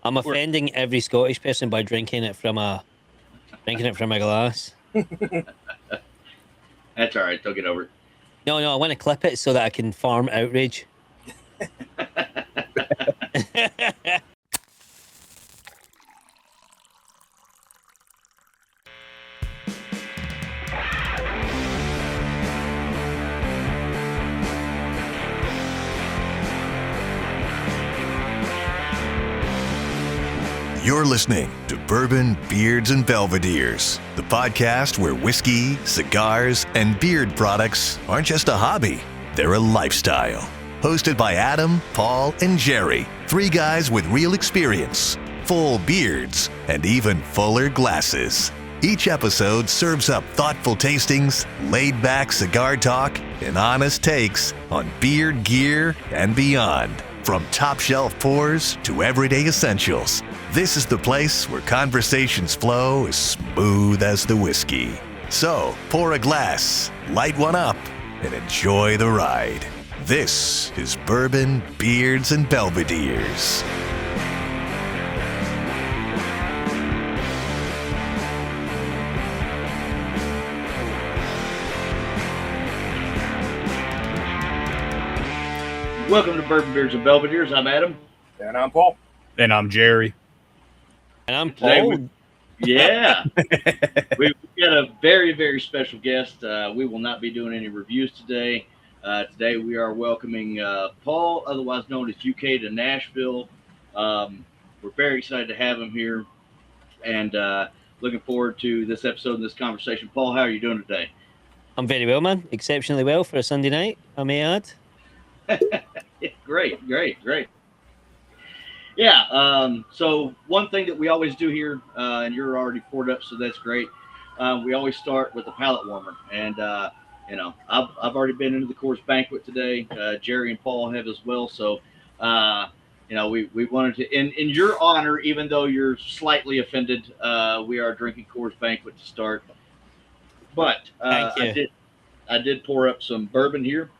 I'm offending every Scottish person by drinking it from a glass. That's all right. They'll get over it. No, I want to clip it so that I can farm outrage. You're listening to Bourbon, Beards, and Belvederes, the podcast where whiskey, cigars, and beard products aren't just a hobby, they're a lifestyle. Hosted by Adam, Paul, and Jerry, three guys with real experience, full beards, and even fuller glasses. Each episode serves up thoughtful tastings, laid-back cigar talk, and honest takes on beard gear and beyond. From top-shelf pours to everyday essentials, this is the place where conversations flow as smooth as the whiskey. So, pour a glass, light one up, and enjoy the ride. This is Bourbon, Beards, and Belvederes. Welcome to Bourbon, Beards, and Belvederes. I'm Adam. And I'm Paul. And I'm Jerry. And I'm Paul. We've got a very, very special guest. We will not be doing any reviews today. Today we are welcoming Paul, otherwise known as UKtoNashville. We're very excited to have him here and looking forward to this episode and this conversation. Paul, how are you doing today? I'm very well, man. Exceptionally well for a Sunday night, I may add. Great. Yeah, so one thing that we always do here, and you're already poured up, so that's great. We always start with a palate warmer. And, I've already been into the course banquet today. Jerry and Paul have as well. So, we wanted to, in your honor, even though you're slightly offended, we are drinking course banquet to start. But I did pour up some bourbon here.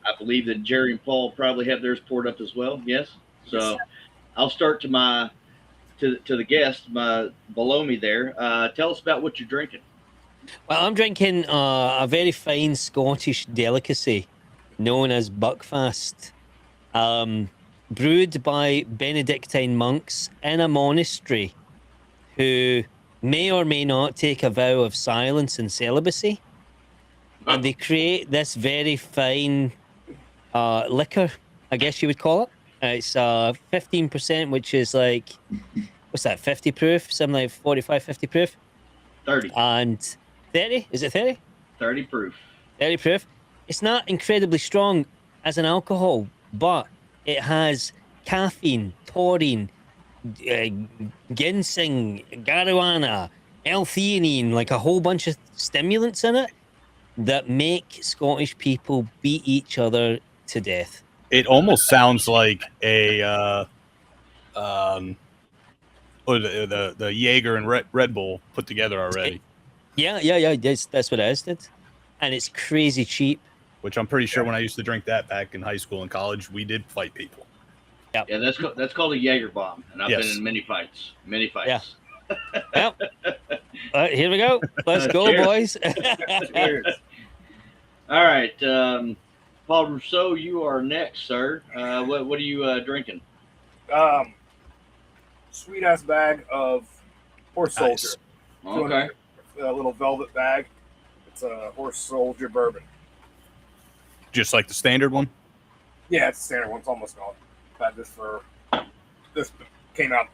I believe that Jerry and Paul probably have theirs poured up as well. Yes. So I'll start to the guest below me there. Tell us about what you're drinking. Well, I'm drinking a very fine Scottish delicacy known as Buckfast, brewed by Benedictine monks in a monastery who may or may not take a vow of silence and celibacy. And they create this very fine liquor, I guess you would call it. It's 15%, which is like, what's that, 50 proof? Something like 45, 50 proof? 30. And 30? Is it 30? 30 proof. 30 proof. It's not incredibly strong as an alcohol, but it has caffeine, taurine, ginseng, marijuana, L-theanine, like a whole bunch of stimulants in it that make Scottish people beat each other to death. It almost sounds like the Jaeger and Red Bull put together already. Yeah. That's what it is. And it's crazy cheap. Which I'm pretty sure when I used to drink that back in high school and college, we did fight people. Yep. Yeah, that's called a Jaeger bomb, and I've been in many fights. Yeah. Yep. Here we go. Let's go, boys. Cheers. All right, Paul Rousseau, you are next, sir. What are you drinking? Sweet ass bag of Horse Soldier. Nice. Okay. A little velvet bag. It's a Horse Soldier bourbon. Just like the standard one? Yeah, it's a standard one. It's almost gone. I've had this came out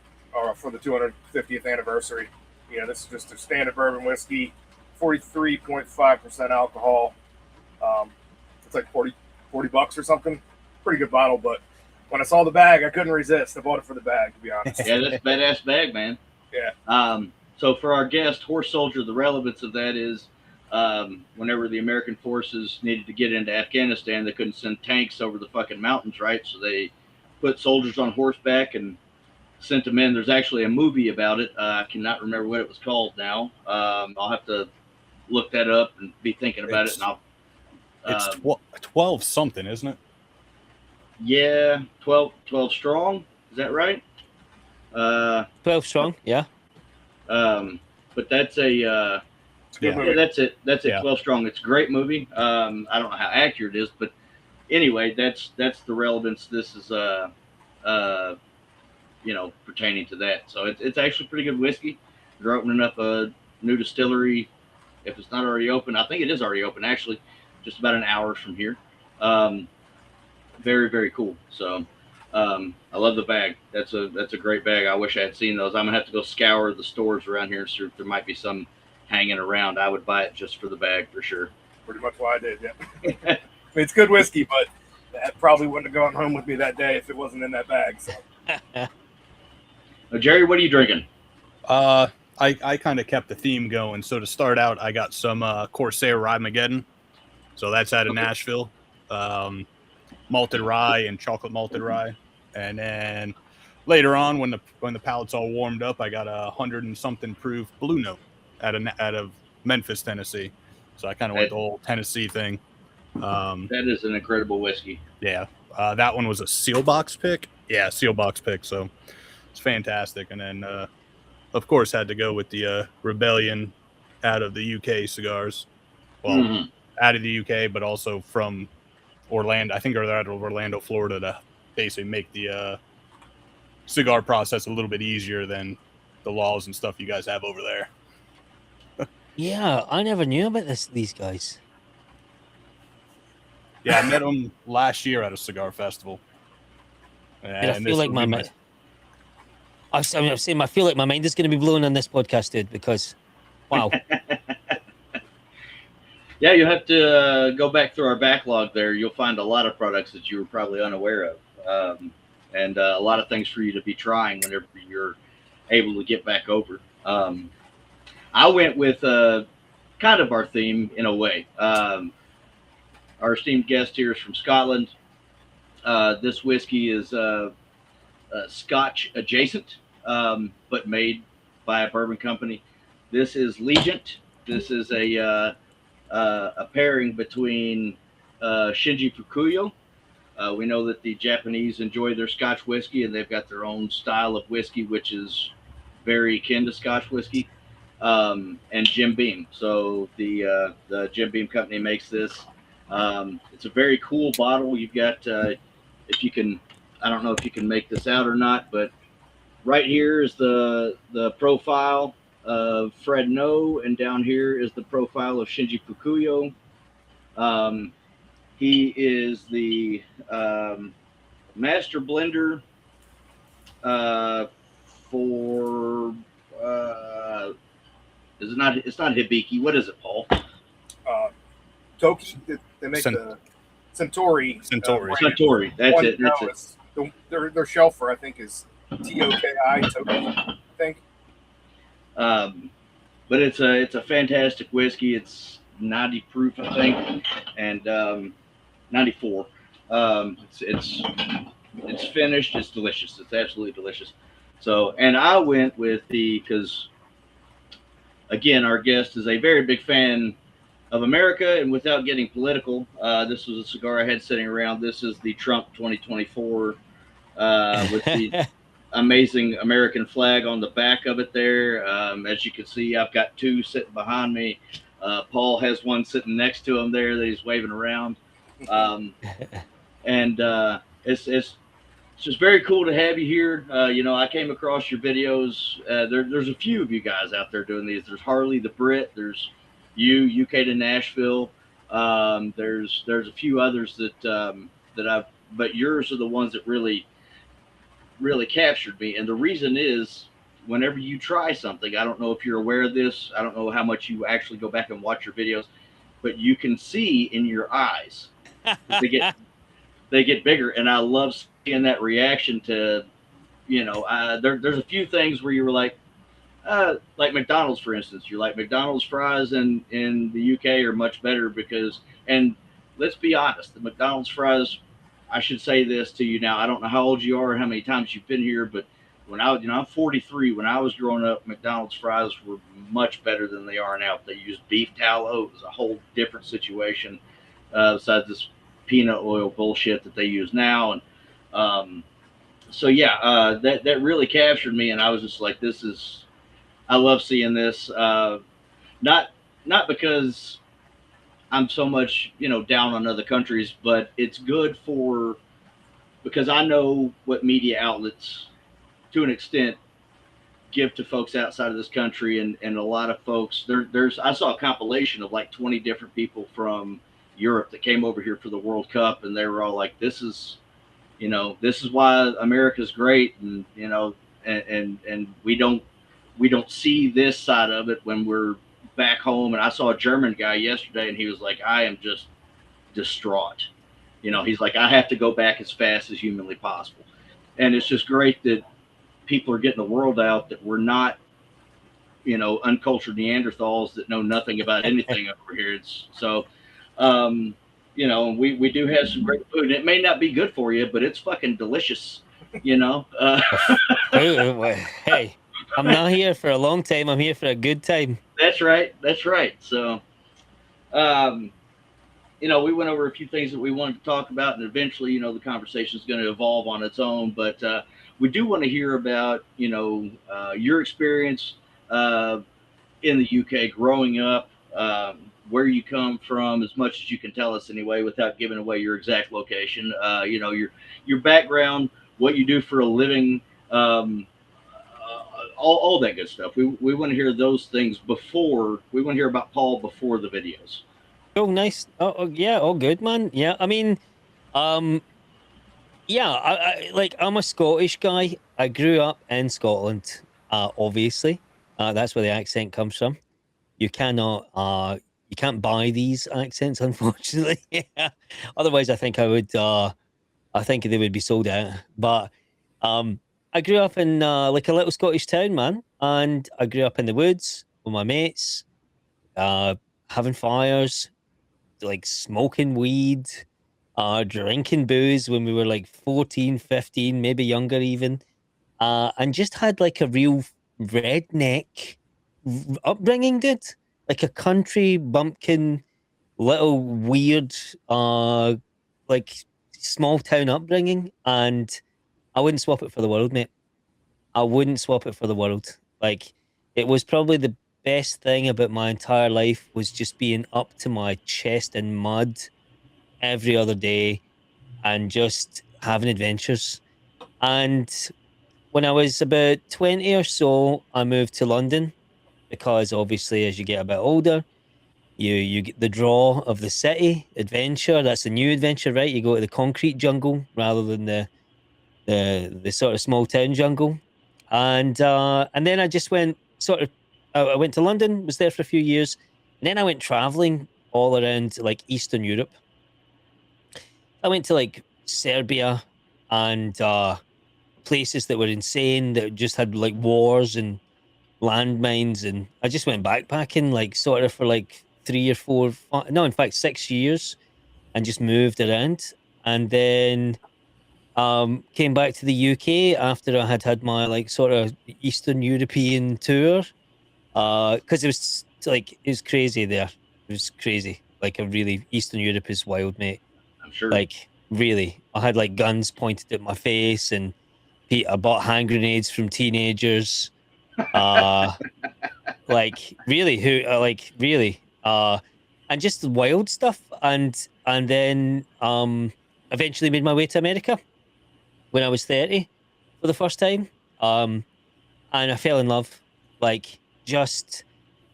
for the 250th anniversary. This is just a standard bourbon whiskey, 43.5% alcohol. It's like $40 or something. Pretty good bottle, but when I saw the bag, I couldn't resist. I bought it for the bag, to be honest. Yeah, that's a badass bag, man. Yeah. So for our guest, Horse Soldier, the relevance of that is whenever the American forces needed to get into Afghanistan, they couldn't send tanks over the fucking mountains, right? So they put soldiers on horseback and sent them in. There's actually a movie about it. I cannot remember what it was called now. I'll have to look that up and be thinking about it. And It's 12 something, isn't it? Yeah, 12 strong. Is that right? 12 strong. Yeah. But that's a It's a good Yeah. movie. yeah, that's it. That's it. Yeah. 12 strong. It's a great movie. I don't know how accurate it is, but anyway, that's the relevance. This is pertaining to that. So it's actually pretty good whiskey. They're opening up a new distillery. If it's not already open, I think it is already open actually, just about an hour from here. Very, very cool. So I love the bag. That's a great bag. I wish I had seen those. I'm gonna have to go scour the stores around here, so if there might be some hanging around. I would buy it just for the bag for sure. Pretty much what I did. Yeah. I mean, it's good whiskey, but that probably wouldn't have gone home with me that day if it wasn't in that bag. So. Now, Jerry, what are you drinking? I kind of kept the theme going. So to start out, I got some Corsair Rye-Mageddon. So that's out of Nashville. Malted rye and chocolate malted rye. And then later on, when the palate's all warmed up, I got a 100 and something proof Blue Note out of Memphis, Tennessee. So I kind of went the whole Tennessee thing. That is an incredible whiskey. Yeah. That one was a seal box pick. Yeah, seal box pick. So it's fantastic. And then, of course, had to go with the Rebellion out of the UK cigars. Well, out of the UK, but also from Orlando. I think they're out of Orlando, Florida, to basically make the cigar process a little bit easier than the laws and stuff you guys have over there. Yeah, I never knew about these guys. Yeah, I met them last year at a cigar festival. And I feel like my mind. I'm saying I feel like my mind is going to be blown on this podcast, dude, because wow. Yeah, you'll have to go back through our backlog there. You'll find a lot of products that you were probably unaware of, and a lot of things for you to be trying whenever you're able to get back over. I went with kind of our theme in a way. Our esteemed guest here is from Scotland. This whiskey is Scotch adjacent, but made by a bourbon company. This is Legent. This is a pairing between Shinji Fukuyo. We know that the Japanese enjoy their Scotch whiskey, and they've got their own style of whiskey, which is very akin to Scotch whiskey. And Jim Beam. So the Jim Beam company makes this. It's a very cool bottle. You've got, if you can, I don't know if you can make this out or not, but right here is the profile of Fred No, and down here is the profile of Shinji Fukuyo. He is the master blender for it's not Hibiki. What is it, Paul? Toki. They make the Centauri. Centauri. That's it. That's it. Their shelfer, I think, is TOKI. Toki, I think. But it's a fantastic whiskey. It's 90 proof, I think, and 94. It's finished. It's delicious. It's absolutely delicious. So, and I went with because again, our guest is a very big fan of America, and without getting political, this was a cigar I had sitting around. This is the Trump 2024 with the amazing American flag on the back of it there. As you can see, I've got two sitting behind me. Paul has one sitting next to him there that he's waving around. And it's just very cool to have you here. I came across your videos. There's a few of you guys out there doing these. There's Harley the Brit. There's you, UKtoNashville. There's a few others that I've, but yours are the ones that really captured me. And the reason is, whenever you try something, I don't know if you're aware of this. I don't know how much you actually go back and watch your videos, but you can see in your eyes they get bigger, and I love seeing that reaction to, there's a few things where you were like McDonald's, for instance. You're like, McDonald's fries in the UK are much better because, and let's be honest, the McDonald's fries, I should say this to you now, I don't know how old you are or how many times you've been here, but when I'm 43, when I was growing up, McDonald's fries were much better than they are now. They used beef tallow. It was a whole different situation. Besides this peanut oil bullshit that they use now. And so yeah, that really captured me, and I was just like, I love seeing this. Not because I'm so much down on other countries, but it's good because I know what media outlets, to an extent, give to folks outside of this country, and a lot of folks there's I saw a compilation of like 20 different people from Europe that came over here for the World Cup, and they were all like, this is why America's great, and and we don't see this side of it when we're back home. And I saw a German guy yesterday, and he was like, I am just distraught. He's like, I have to go back as fast as humanly possible. And it's just great that people are getting the world out that we're not, uncultured Neanderthals that know nothing about anything over here. It's so, we do have some great food. It may not be good for you, but it's fucking delicious, Hey, I'm not here for a long time. I'm here for a good time. That's right. So, we went over a few things that we wanted to talk about, and eventually, the conversation is going to evolve on its own. But we do want to hear about, your experience in the UK growing up, where you come from, as much as you can tell us anyway, without giving away your exact location. Your background, what you do for a living, all that good stuff. We want to hear those things before. We want to hear about Paul before the videos. Oh, nice. Oh, yeah. All good, man. Yeah. I mean, yeah. I'm a Scottish guy. I grew up in Scotland. Obviously, that's where the accent comes from. You cannot. You can't buy these accents, unfortunately. Otherwise, I think I would. I think they would be sold out. But I grew up in like a little Scottish town, man, and I grew up in the woods with my mates, having fires, like smoking weed, drinking booze when we were like 14, 15, maybe younger even, and just had like a real redneck upbringing, dude. Like a country bumpkin, little weird, like small town upbringing, and I wouldn't swap it for the world, mate. I wouldn't swap it for the world. Like, it was probably the best thing about my entire life was just being up to my chest in mud every other day and just having adventures. And when I was about 20 or so, I moved to London because obviously as you get a bit older, you get the draw of the city adventure. That's a new adventure, right? You go to the concrete jungle rather than the sort of small town jungle. And then I just went sort of I went to London, was there for a few years, and then I went traveling all around like Eastern Europe. I went to like Serbia and places that were insane that just had like wars and landmines, and I just went backpacking like sort of for like 6 years and just moved around, and then came back to the UK after I had my like sort of Eastern European tour, because it was crazy there. It was crazy. Like a really Eastern Europe is wild, mate. I'm sure. Like really, I had like guns pointed at my face, and I bought hand grenades from teenagers. Like really, and just wild stuff, and then eventually made my way to America when I was 30 for the first time. And I fell in love. Like, just,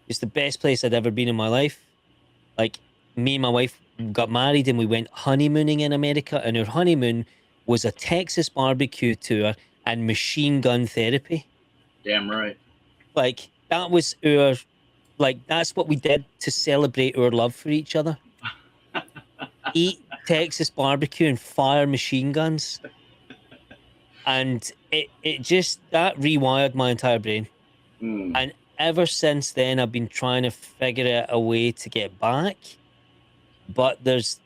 it's the best place I'd ever been in my life. Like, me and my wife got married and we went honeymooning in America, and our honeymoon was a Texas barbecue tour and machine gun therapy. Damn right. Like, that was that's what we did to celebrate our love for each other. Eat Texas barbecue and fire machine guns. And it just, that rewired my entire brain. And ever since then, I've been trying to figure out a way to get back. But there's,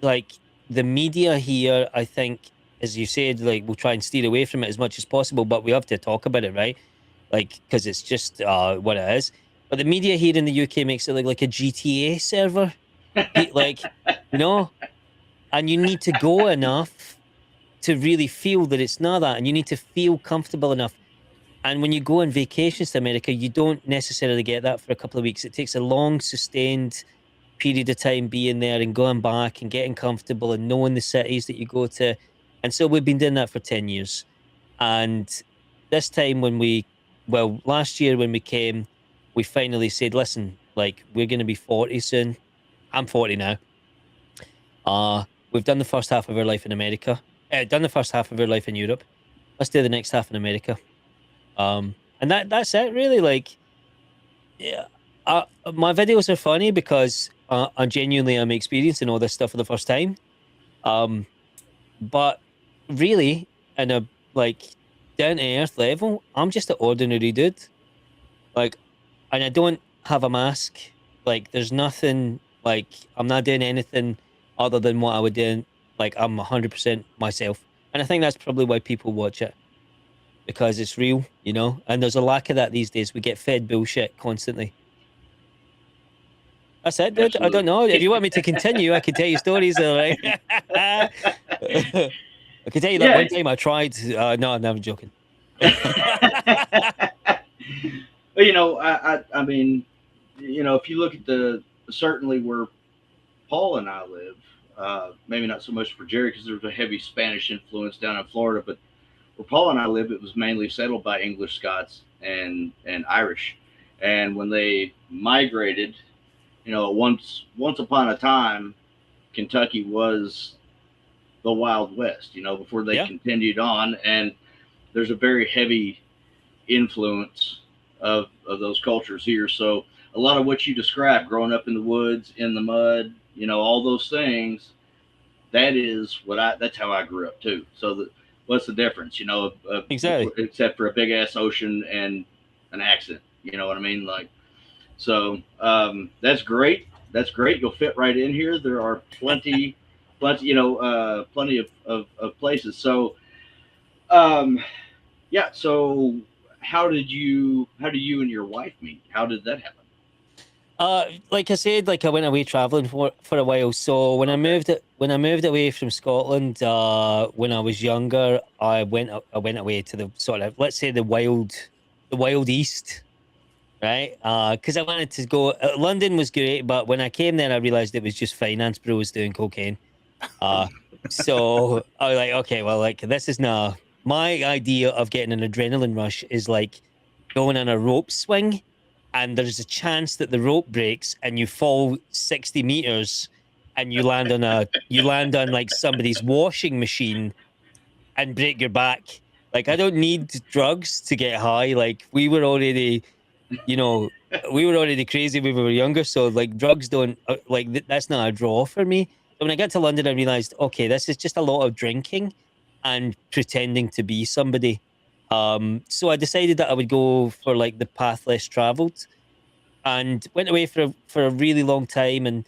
like, the media here, I think, as you said, like, we'll try and steer away from it as much as possible, but we have to talk about it, right? Like, because it's just what it is. But the media here in the UK makes it look like a GTA server. Like, And you need to go enough to really feel that it's not that. And you need to feel comfortable enough. And when you go on vacations to America, you don't necessarily get that for a couple of weeks. It takes a long, sustained period of time being there and going back and getting comfortable and knowing the cities that you go to. And so we've been doing that for 10 years. And this time last year when we came, we finally said, listen, like, we're going to be 40 soon. I'm 40 now. We've done the first half of our life in America. Done the first half of our life in Europe. Let's do the next half in America. And that's it, really. Like, yeah, my videos are funny because I genuinely am experiencing all this stuff for the first time. But really, in a like down to earth level, I'm just an ordinary dude. Like, and I don't have a mask. Like, there's nothing. Like, I'm not doing anything other than what I would do. Like, I'm 100% myself, and I think that's probably why people watch it, because it's real, you know. And there's a lack of that these days. We get fed bullshit constantly. That's it, dude. Absolutely. I don't know. If you want me to continue, I can tell you stories. All right. I can tell you that one time I tried. No, I'm joking. But, you know, I mean, you know, if you look at certainly where Paul and I live, maybe not so much for Jerry because there's a heavy Spanish influence down in Florida, but where Paul and I live, it was mainly settled by English, Scots, and Irish. And when they migrated, you know, once upon a time, Kentucky was the Wild West, you know, before they continued on. And there's a very heavy influence of those cultures here. So a lot of what you described, growing up in the woods, in the mud, you know, all those things, that's how I grew up too. So what's the difference, you know, Exactly. except for a big ass ocean and an accent, you know what I mean? Like, so that's great. That's great. You'll fit right in here. There are plenty, you know, plenty of places. So, yeah. So how do you and your wife meet? How did that happen? Like I said, like I went away traveling for a while. So when I moved away from Scotland, when I was younger, I went away to the sort of, let's say, the wild east, right? Because I wanted to go. London was great, but when I came there, I realized it was just finance bros doing cocaine. So I was like, okay, well, like, this is not my idea of getting an adrenaline rush. Is like going on a rope swing, and there's a chance that the rope breaks and you fall 60 meters and you land on like somebody's washing machine and break your back. Like, I don't need drugs to get high. Like, we were already crazy when we were younger. So like, drugs don't that's not a draw for me. So when I got to London, I realized, okay, this is just a lot of drinking and pretending to be somebody. So I decided that I would go for like the path less traveled, and went away for a really long time, and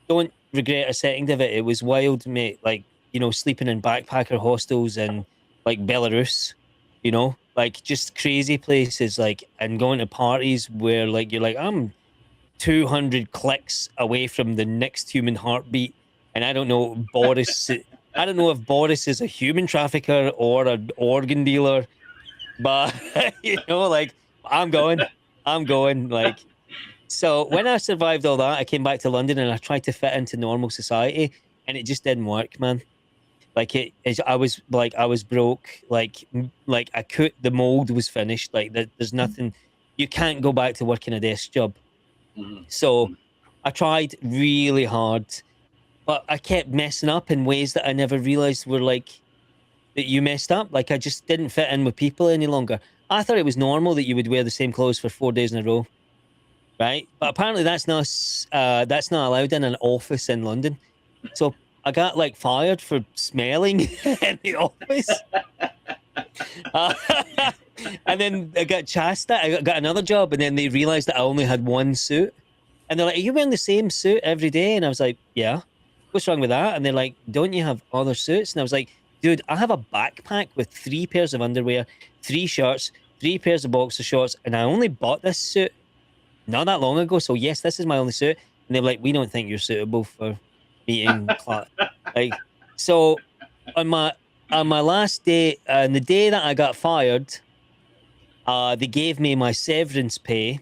don't regret a second of it. It was wild, mate. Like, you know, sleeping in backpacker hostels and like Belarus, you know, like just crazy places, like, and going to parties where like you're like, I'm 200 clicks away from the next human heartbeat, and I don't know Boris. I don't know if Boris is a human trafficker or an organ dealer. But, you know, like, I'm going, like. So when I survived all that, I came back to London and I tried to fit into normal society, and it just didn't work, man. Like, I was broke. Like the mold was finished. Like, there's nothing, you can't go back to working a desk job. Mm-hmm. So I tried really hard, but I kept messing up in ways that I never realized were like, that you messed up. Like, I just didn't fit in with people any longer. I thought it was normal that you would wear the same clothes for 4 days in a row, right? But apparently that's not allowed in an office in London. So I got like fired for smelling in the office. And then I got chastised. I got another job, and then they realized that I only had one suit. And they're like, "Are you wearing the same suit every day?" And I was like, "Yeah." "What's wrong with that?" And they're like, "Don't you have other suits?" And I was like, "Dude, I have a backpack with 3 pairs of underwear, 3 shirts, 3 pairs of boxer shorts, and I only bought this suit not that long ago. So yes, this is my only suit." And they're like, "We don't think you're suitable for meeting like, So on my last day, on the day that I got fired, they gave me my severance pay,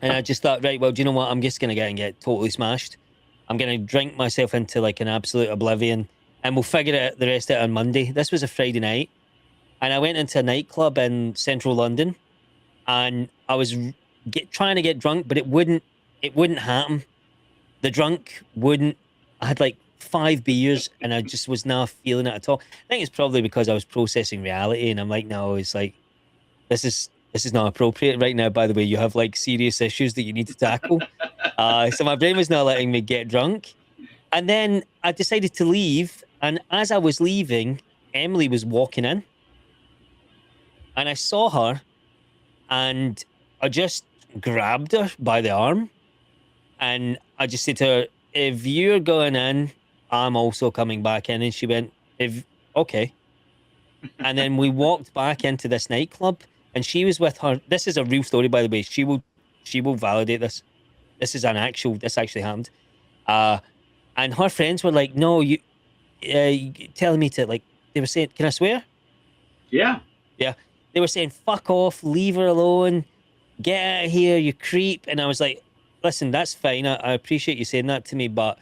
and I just thought, right, well, do you know what? I'm just gonna get totally smashed. I'm gonna drink myself into like an absolute oblivion, and we'll figure it the rest out on Monday. This was a Friday night, and I went into a nightclub in central London, and I was trying to get drunk, but it wouldn't happen. The drunk wouldn't. I had like 5 beers, and I just was not feeling it at all. I think it's probably because I was processing reality, and I'm like, no, it's like this is not appropriate right now. By the way, you have like serious issues that you need to tackle. So my brain was not letting me get drunk. And then I decided to leave. And as I was leaving, Emily was walking in. And I saw her, and I just grabbed her by the arm. And I just said to her, if you're going in, I'm also coming back in. And she went, okay. And then we walked back into this nightclub. And she was with her. This is a real story, by the way. She will validate this. This actually happened. And her friends were like, "No, you telling me to like." They were saying, "Can I swear?" Yeah. Yeah. They were saying, "Fuck off, leave her alone, get out of here, you creep." And I was like, "Listen, that's fine. I appreciate you saying that to me, but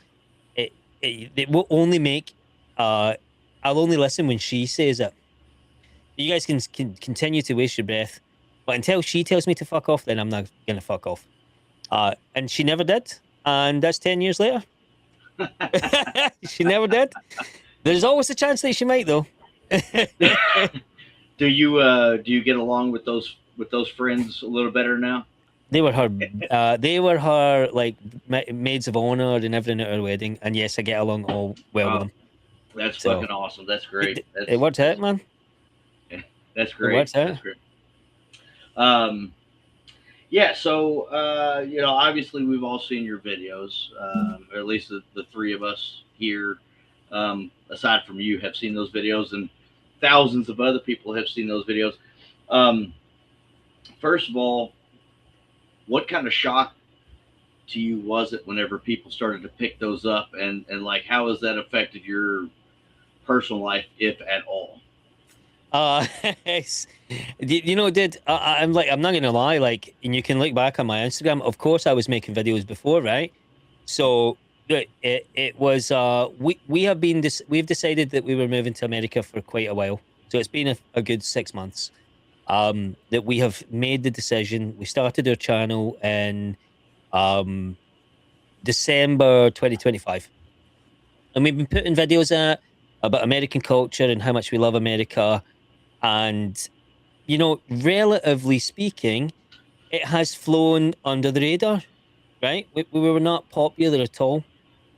it will only make. I'll only listen when she says it." You guys can continue to waste your breath, but until she tells me to fuck off, then I'm not gonna fuck off. And she never did, and that's 10 years later. She never did. There's always a chance that she might, though. Do you get along with those friends a little better now? They were her like maids of honor and everything at her wedding, and yes, I get along all well with them. That's fucking awesome. That's great. It worked out, man. That's great. What's that? That's great. Yeah. So, obviously we've all seen your videos, or at least the three of us here, aside from you, have seen those videos, and thousands of other people have seen those videos. First of all, what kind of shock to you was it whenever people started to pick those up, and like, how has that affected your personal life, if at all? I'm not gonna lie, like, and you can look back on my Instagram. Of course, I was making videos before, right? So it was we've decided that we were moving to America for quite a while. So it's been a good 6 months that we have made the decision. We started our channel in December 2025, and we've been putting videos out about American culture and how much we love America. And, relatively speaking, it has flown under the radar, right? We were not popular at all,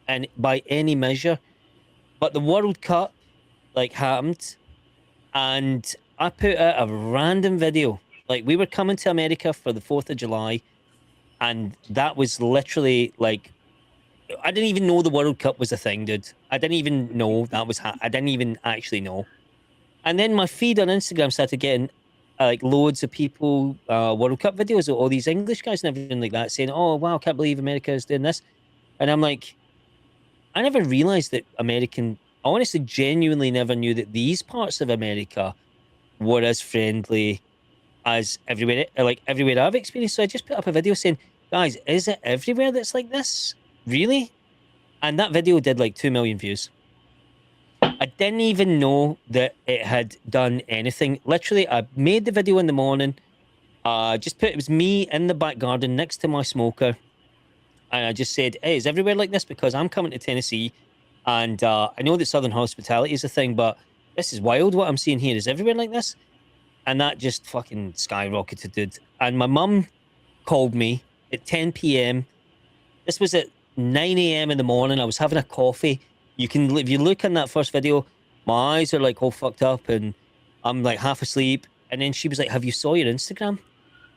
and by any measure. But the World Cup, happened, and I put out a random video. Like, we were coming to America for the 4th of July, and that was literally, like, I didn't even know the World Cup was a thing, dude. I didn't even know that was... I didn't even actually know. And then my feed on Instagram started getting loads of people, World Cup videos of all these English guys and everything like that, saying, "Oh, wow, I can't believe America is doing this." And I'm like, I never realized that I honestly, genuinely never knew that these parts of America were as friendly as everywhere I've experienced. So I just put up a video saying, "Guys, is it everywhere that's like this? Really?" And that video did like 2 million views. I didn't even know that it had done anything. Literally, I made the video in the morning. It was me in the back garden next to my smoker. And I just said, "Hey, is everywhere like this? Because I'm coming to Tennessee. And I know that Southern hospitality is a thing, but this is wild what I'm seeing here. Is everywhere like this?" And that just fucking skyrocketed, dude. And my mum called me at 10 p.m. This was at 9 a.m. in the morning. I was having a coffee. If you look in that first video, my eyes are like all fucked up and I'm like half asleep. And then she was like, "Have you saw your Instagram?"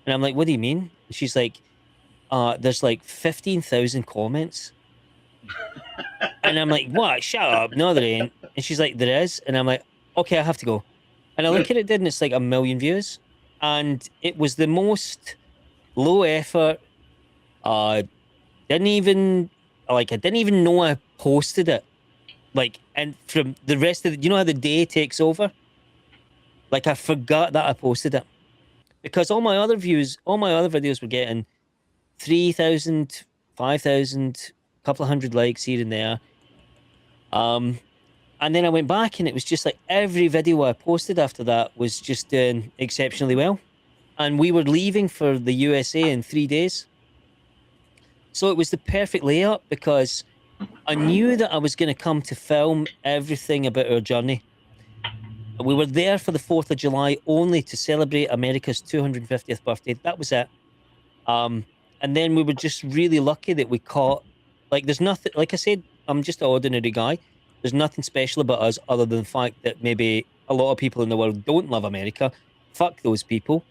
And I'm like, "What do you mean?" And she's like, "There's like 15,000 comments." And I'm like, "What? Shut up. No, there ain't." And she's like, "There is." And I'm like, "Okay, I have to go." And I look at it, and it's like 1 million views. And it was the most low effort. I didn't even know I posted it. Like, and from the rest of the, you know how the day takes over? Like, I forgot that I posted it because all my other videos were getting 3,000, 5,000, a couple of hundred likes here and there. And then I went back and it was just like every video I posted after that was just doing exceptionally well. And we were leaving for the USA in 3 days. So it was the perfect layup because I knew that I was going to come to film everything about our journey. We were there for the 4th of July only to celebrate America's 250th birthday. That was it. And then we were just really lucky that we caught, like, there's nothing, like I said, I'm just an ordinary guy. There's nothing special about us other than the fact that maybe a lot of people in the world don't love America. Fuck those people.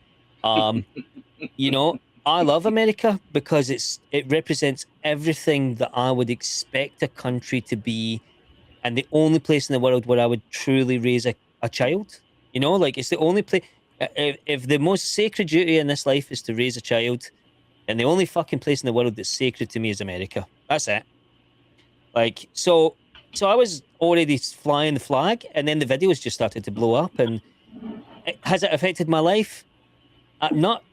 You know, I love America because it represents everything that I would expect a country to be, and the only place in the world where I would truly raise a child. You know, like, it's the only place. If the most sacred duty in this life is to raise a child, and the only fucking place in the world that's sacred to me is America. That's it. Like, so I was already flying the flag, and then the videos just started to blow up. And has it affected my life? Not.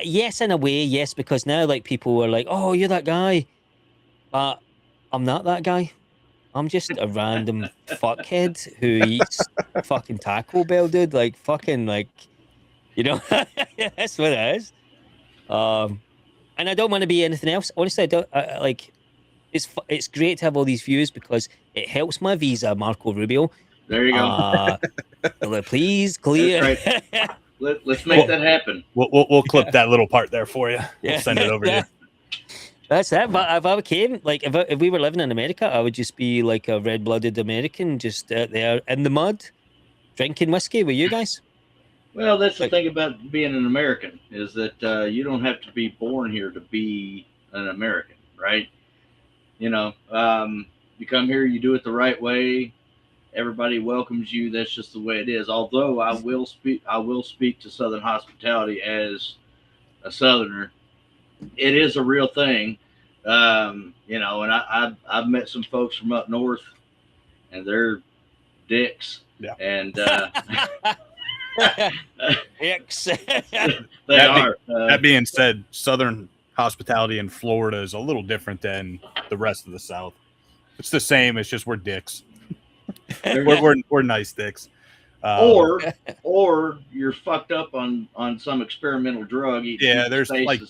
Yes, in a way, yes, because now, like, people are like, "Oh, you're that guy," but I'm not that guy. I'm just a random fuckhead who eats fucking Taco Bell, dude. Like, fucking, like, you know, that's what it is. And I don't want to be anything else. Honestly, I don't like. It's great to have all these views because it helps my visa, Marco Rubio. There you go. Please clear. Right. Let's make that happen. We'll clip that little part there for you. We'll send it over to you. That's it. But if I came, like, if we were living in America, I would just be like a red-blooded American, just out there in the mud, drinking whiskey with you guys. Well, that's the thing about being an American is that you don't have to be born here to be an American, right? You know, you come here, you do it the right way. Everybody welcomes you. That's just the way it is. Although I will speak to Southern hospitality as a Southerner. It is a real thing, you know. And I've met some folks from up north, and they're dicks. Yeah. And Dicks. they are. That being said, Southern hospitality in Florida is a little different than the rest of the South. It's the same. It's just we're dicks. we're nice dicks. Or you're fucked up on some experimental drug. Yeah, there's faces. Like,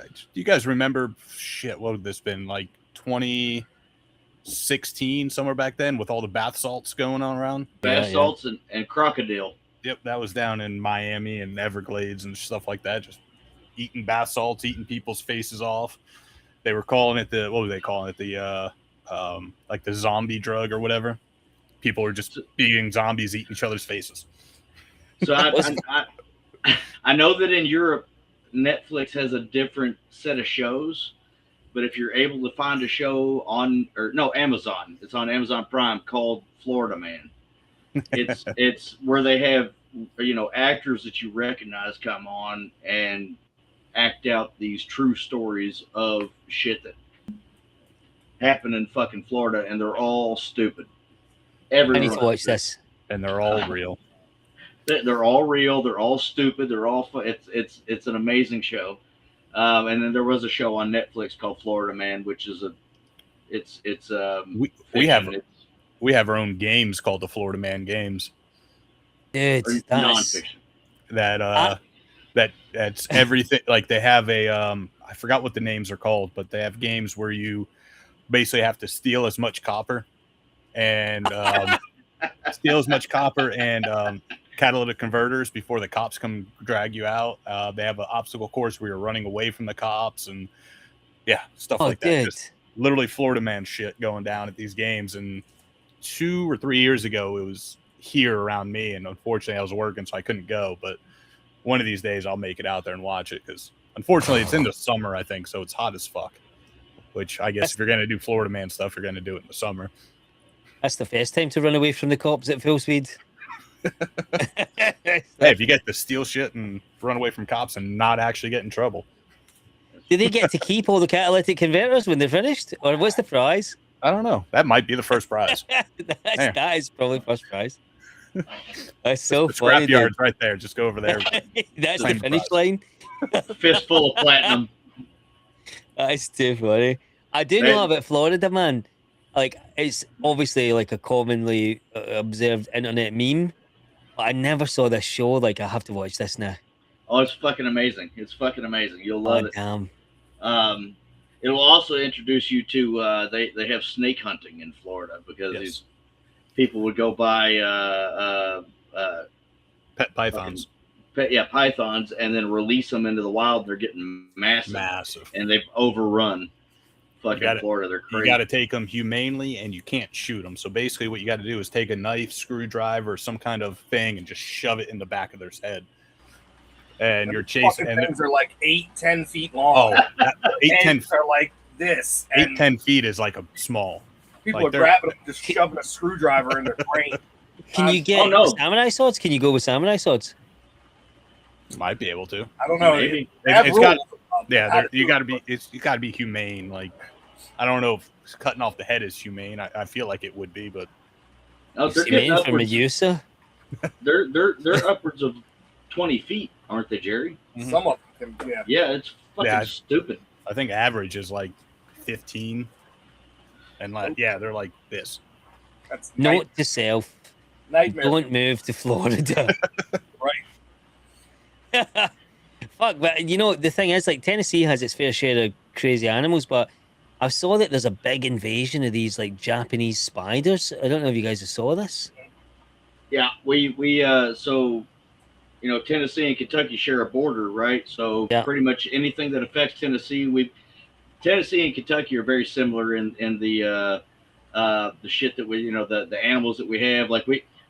do you guys remember shit? What would this been, like 2016, somewhere back then, with all the bath salts going on around? Bath salts and crocodile. Yep, that was down in Miami and Everglades and stuff like that. Just eating bath salts, eating people's faces off. They were calling it what were they calling it? The like the zombie drug or whatever. People were just being zombies, eating each other's faces. So I know that in Europe, Netflix has a different set of shows, but if you're able to find a show Amazon, it's on Amazon Prime called Florida Man. It's where they have, you know, actors that you recognize come on and act out these true stories of shit that happened in fucking Florida, and they're all stupid. Everyone. I need to watch this. And they're all real. They're all real. They're all stupid. They're all. It's an amazing show. And then there was a show on Netflix called Florida Man, which is we have our own games called the Florida Man games. Dude, nonfiction. That's everything. Like, they have a I forgot what the names are called, but they have games where you basically have to steal as much copper and catalytic converters before the cops come drag you out. They have an obstacle course where you're running away from the cops and stuff like that. Just literally Florida Man shit going down at these games. And 2 or 3 years ago, it was here around me, and unfortunately I was working, so I couldn't go. But one of these days I'll make it out there and watch it, because unfortunately it's in the summer, I think, so it's hot as fuck. Which I guess if you're gonna do Florida Man stuff, you're gonna do it in the summer. That's the first time to run away from the cops at full speed. Hey, if you get to steal shit and run away from cops and not actually get in trouble. Do they get to keep all the catalytic converters when they're finished, or what's the prize? I don't know. That might be the first prize. That is probably first prize. That's so The funny. scrapyard's right there. Just go over there. That's the Claim finish prize. line. Fistful of platinum. That's too funny. I do know about Florida, man. Like, it's obviously like a commonly observed internet meme, but I never saw this show. Like, I have to watch this now. Oh, it's fucking amazing. It's fucking amazing. You'll love it. Damn. It will also introduce you to they have snake hunting in Florida because these people would go buy pet pythons. Pythons, and then release them into the wild. They're getting massive, and they've overrun fucking Florida. They're crazy. You got to take them humanely, and you can't shoot them. So basically, what you got to do is take a knife, screwdriver, some kind of thing, and just shove it in the back of their head. And you're chasing. And things are like 8-10 feet long. Oh, 8-10 are like this. 8-10 feet is like a small. People like are grabbing them, just shoving a screwdriver in their brain. Can you get samurai swords? Can you go with samurai swords? Might be able to. I don't know. Maybe. It's got, you got to be. You got to be humane. Like, I don't know if cutting off the head is humane. I feel like it would be, but they're humane for Medusa. They're upwards of 20 feet, aren't they, Jerry? Mm-hmm. Some of them, yeah. It's fucking stupid. I think average is like 15, and like they're like this. That's Note to self: nightmare. Don't move to Florida. Right. Fuck, but you know the thing is, like, Tennessee has its fair share of crazy animals, but I saw that there's a big invasion of these like Japanese spiders. I don't know if you guys saw this. Yeah, we so. You know, Tennessee and Kentucky share a border, right? So pretty much anything that affects Tennessee, Tennessee and Kentucky are very similar in the shit that we, you know, the animals that we have. Like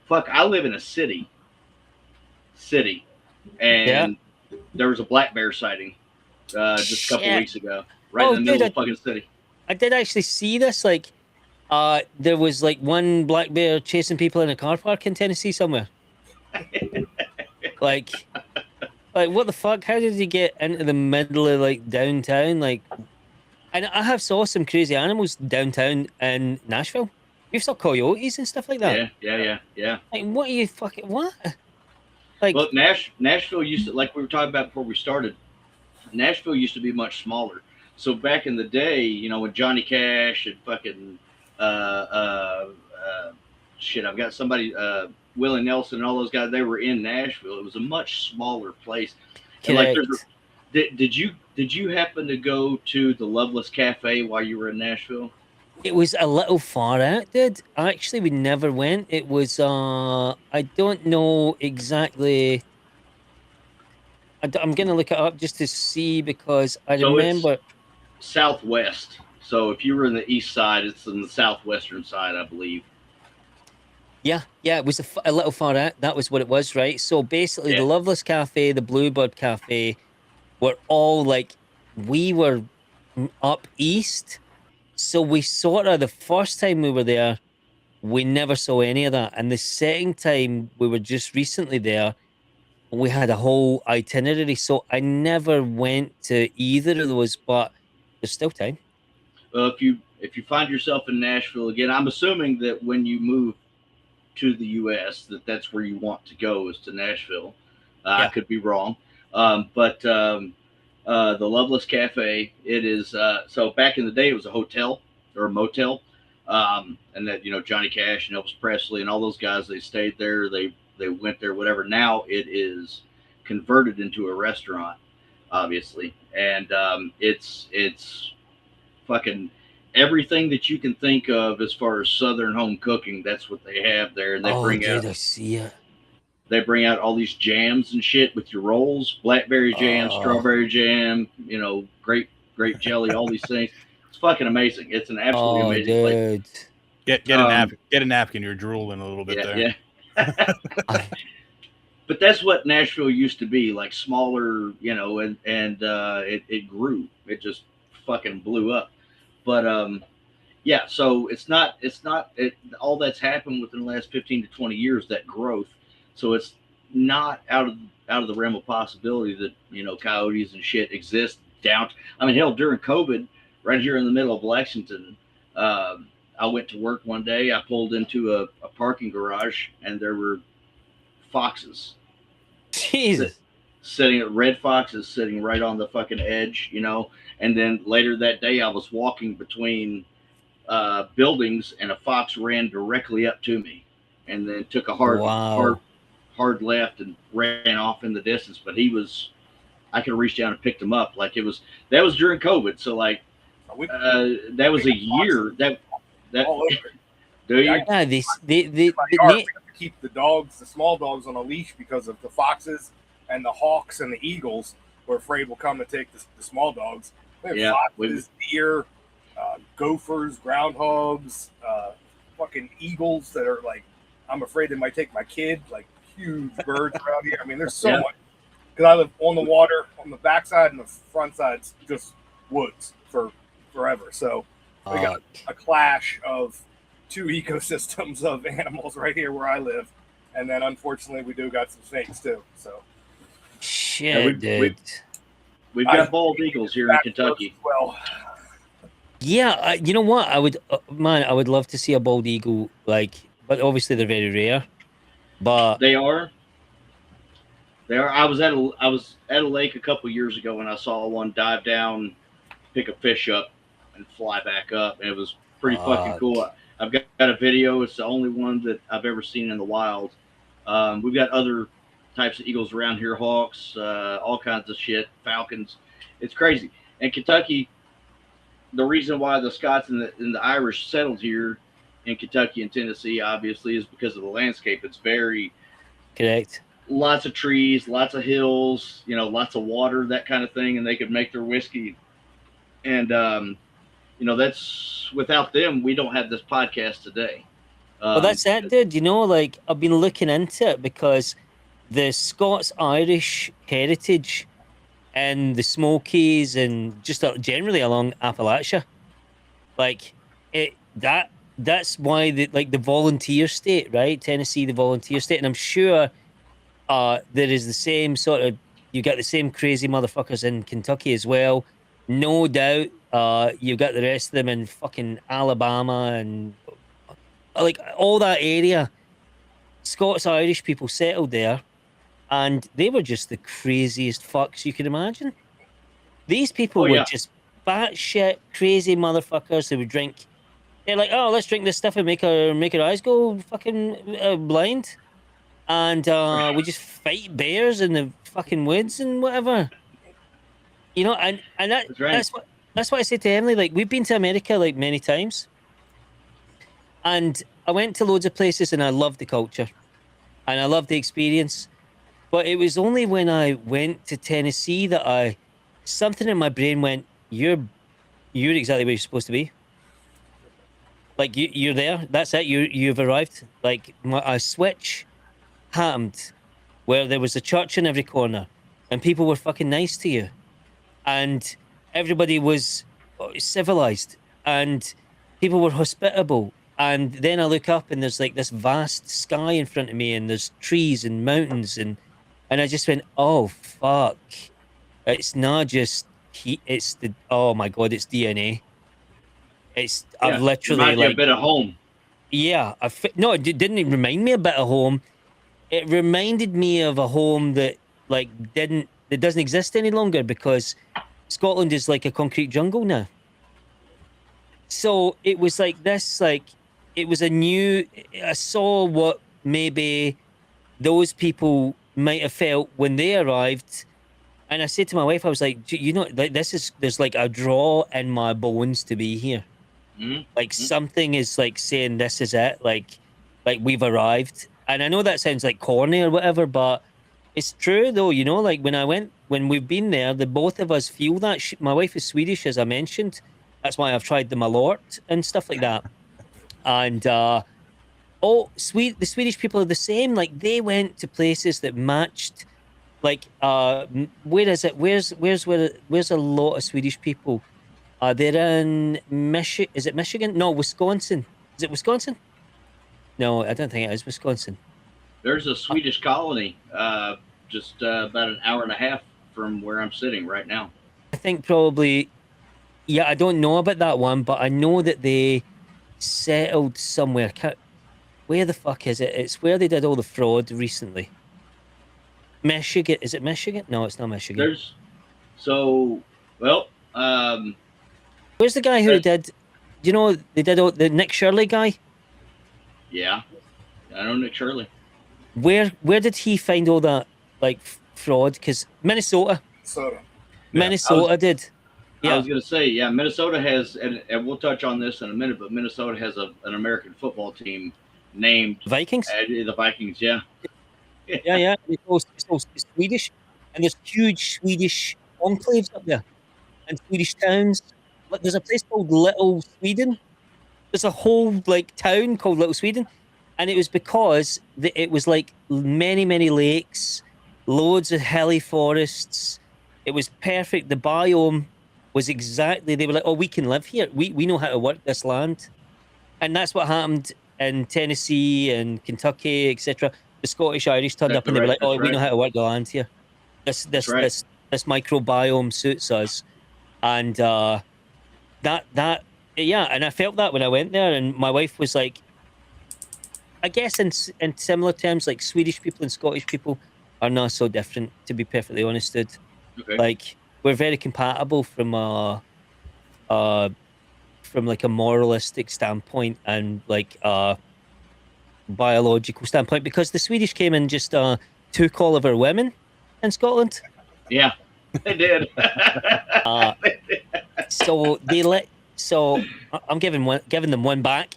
I live in a city, and there was a black bear sighting just a couple weeks ago, right in the middle of the fucking city. I did actually see this. Like, there was like one black bear chasing people in a car park in Tennessee somewhere. Like what the fuck? How did he get into the middle of like downtown? Like, and I have saw some crazy animals downtown in Nashville. You saw coyotes and stuff like that. Yeah. Like, what are you fucking what? Like, well, Nashville used to, like we were talking about before we started. Nashville used to be much smaller. So back in the day, you know, when Johnny Cash and fucking shit, I've got somebody. Willie Nelson and all those guys, they were in Nashville. It was a much smaller place. And like, did you happen to go to the Loveless Cafe while you were in Nashville? It was a little far out, dude. Actually, we never went. It was I don't know exactly. I'm gonna look it up just to see because I remember southwest. So if you were in the east side, it's in the southwestern side, I believe. Yeah, it was a little far out. That was what it was, right? So basically, the Loveless Cafe, the Bluebird Cafe, were all like, we were up east. So we sort of, the first time we were there, we never saw any of that. And the second time we were just recently there, we had a whole itinerary. So I never went to either of those, but there's still time. Well, if you find yourself in Nashville again, I'm assuming that when you move to the U.S., that's where you want to go, is to Nashville. I could be wrong, but the Loveless Cafe, it is. So back in the day, it was a hotel or a motel, and that, you know, Johnny Cash and Elvis Presley and all those guys, they stayed there. They went there, whatever. Now it is converted into a restaurant, obviously, and it's fucking everything that you can think of as far as Southern home cooking. That's what they have there, and they I see it. They bring out all these jams and shit with your rolls, blackberry jam, strawberry jam, you know, grape jelly, all these things. It's fucking amazing. It's an absolutely amazing place. Get a napkin. You're drooling a little bit there. Yeah. But that's what Nashville used to be, like, smaller, you know, and it grew. It just fucking blew up. But so it's not all that's happened within the last 15 to 20 years, that growth. So it's not out of the realm of possibility that, you know, coyotes and shit exist down. I mean, hell, during COVID, right here in the middle of Lexington, I went to work one day. I pulled into a parking garage, and there were foxes Jesus. red foxes sitting right on the fucking edge, you know. And then later that day, I was walking between buildings, and a fox ran directly up to me, and then took a Wow. hard left and ran off in the distance. But I could have reached down and picked him up. Like that was during COVID, so like that was a year that all over. do you? Yeah, My yard, we have to keep the dogs, the small dogs, on a leash because of the foxes and the hawks and the eagles. We're afraid will come and take the small dogs. We have foxes, deer, gophers, groundhogs, fucking eagles that are like, I'm afraid they might take my kid. Like huge birds around here. I mean, there's so much. Because I live on the water, on the backside, and the front side's just woods for forever. So we got a clash of two ecosystems of animals right here where I live, and then unfortunately we do got some snakes too. So shit, dude. We've got bald eagles here in Kentucky. Well, yeah, you know what? I would, I would love to see a bald eagle. Like, but obviously they're very rare. But they are. I was at a lake a couple years ago, and I saw one dive down, pick a fish up, and fly back up, and it was pretty fucking cool. I've got a video. It's the only one that I've ever seen in the wild. We've got other types of eagles around here, hawks, all kinds of shit, falcons. It's crazy. And Kentucky, the reason why the Scots and the Irish settled here in Kentucky and Tennessee, obviously, is because of the landscape. It's very correct. Lots of trees, lots of hills, you know, lots of water, that kind of thing, and they could make their whiskey. And you know, that's without them, we don't have this podcast today. Well, that's that, dude. You know, like I've been looking into it because the Scots-Irish heritage and the Smokies and just generally along Appalachia, like that's why the volunteer state, right? Tennessee, the volunteer state, and I'm sure there is the same sort of, you got the same crazy motherfuckers in Kentucky as well. No doubt, you've got the rest of them in fucking Alabama and like all that area. Scots-Irish people settled there, and they were just the craziest fucks you could imagine. These people were just batshit crazy motherfuckers. They would drink. They're like, oh, let's drink this stuff and make our eyes go fucking blind, and we just fight bears in the fucking woods and whatever. You know, and that's what I say to Emily. Like, we've been to America like many times, and I went to loads of places, and I loved the culture, and I loved the experience. But it was only when I went to Tennessee that something in my brain went, you're exactly where you're supposed to be. Like, you're there. That's it. You've arrived. Like, a switch happened where there was a church in every corner, and people were fucking nice to you, and everybody was civilized, and people were hospitable. And then I look up, and there's like this vast sky in front of me, and there's trees and mountains, and I just went, oh fuck, it's not just heat, it's oh my god, it's DNA. I've literally reminded like you a bit of home. Yeah, no, it didn't even remind me a bit of home. It reminded me of a home that doesn't exist any longer because Scotland is like a concrete jungle now. So it was like this, like it was I saw what maybe those people might have felt when they arrived. And I said to my wife, I was like, you know, like there's like a draw in my bones to be here. Mm-hmm. Like something is like saying this is it, like we've arrived. And I know that sounds like corny or whatever, but it's true though, you know, like when we've been there, the both of us feel that. My wife is Swedish, as I mentioned. That's why I've tried the Malort and stuff like that. And the Swedish people are the same. Like they went to places that matched. Like where is it? Where's a lot of Swedish people? They're in Michigan. Is it Michigan? No, Wisconsin. Is it Wisconsin? No, I don't think it is Wisconsin. There's a Swedish colony just about an hour and a half from where I'm sitting right now. I think probably, yeah, I don't know about that one, but I know that they settled somewhere. Where the fuck is it? It's where they did all the fraud recently. Michigan. Is it Michigan? No, it's not Michigan. Well, Where's the guy who did? You know, they did all the Nick Shirley guy. yeah, I know Nick Shirley. Where did he find all that like fraud? Because Minnesota did. Yeah. I was going to say, yeah, Minnesota has, and we'll touch on this in a minute, but Minnesota has an American football team named Vikings. The Vikings, yeah. Yeah. It's all Swedish, and there's huge Swedish enclaves up there, and Swedish towns. Like, there's a place called Little Sweden. There's a whole like town called Little Sweden, and it was because it was like many lakes, loads of hilly forests. It was perfect. The biome was exactly. They were like, oh, we can live here. We know how to work this land, and that's what happened in Tennessee and Kentucky, etc. The Scottish Irish turned up and they were like, oh, we know how to work the land here. This microbiome suits us, and and I felt that when I went there, and my wife was like, I guess in similar terms, like Swedish people and Scottish people are not so different, to be perfectly honest. Okay. Like, we're very compatible from like a moralistic standpoint and like biological standpoint, because the Swedish came and just took all of our women in Scotland. Yeah, they did. So I'm giving them one back.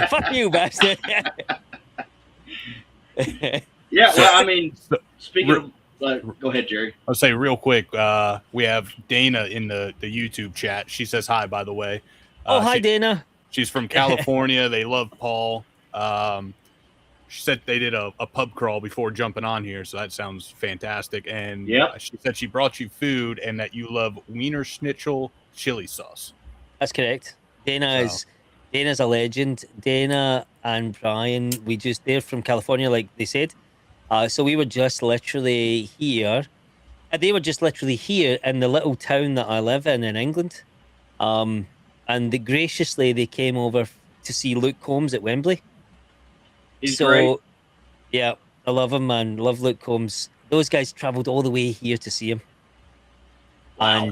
Fuck you, bastard. Yeah, well, I mean, speaking of, go ahead, Jerry. I'll say real quick, we have Dana in the YouTube chat. She says hi, by the way. Hi, Dana. She's from California. They love Paul. She said they did a pub crawl before jumping on here, so that sounds fantastic. And she said she brought you food and that you love Wiener Schnitzel chili sauce. That's correct. Dana's a legend. Dana and Brian, they're from California, like they said. So we were just literally here. They were just literally here in the little town that I live in England. And graciously, they came over to see Luke Combs at Wembley. He's great. Yeah, I love him, man. Love Luke Combs. Those guys traveled all the way here to see him. Wow,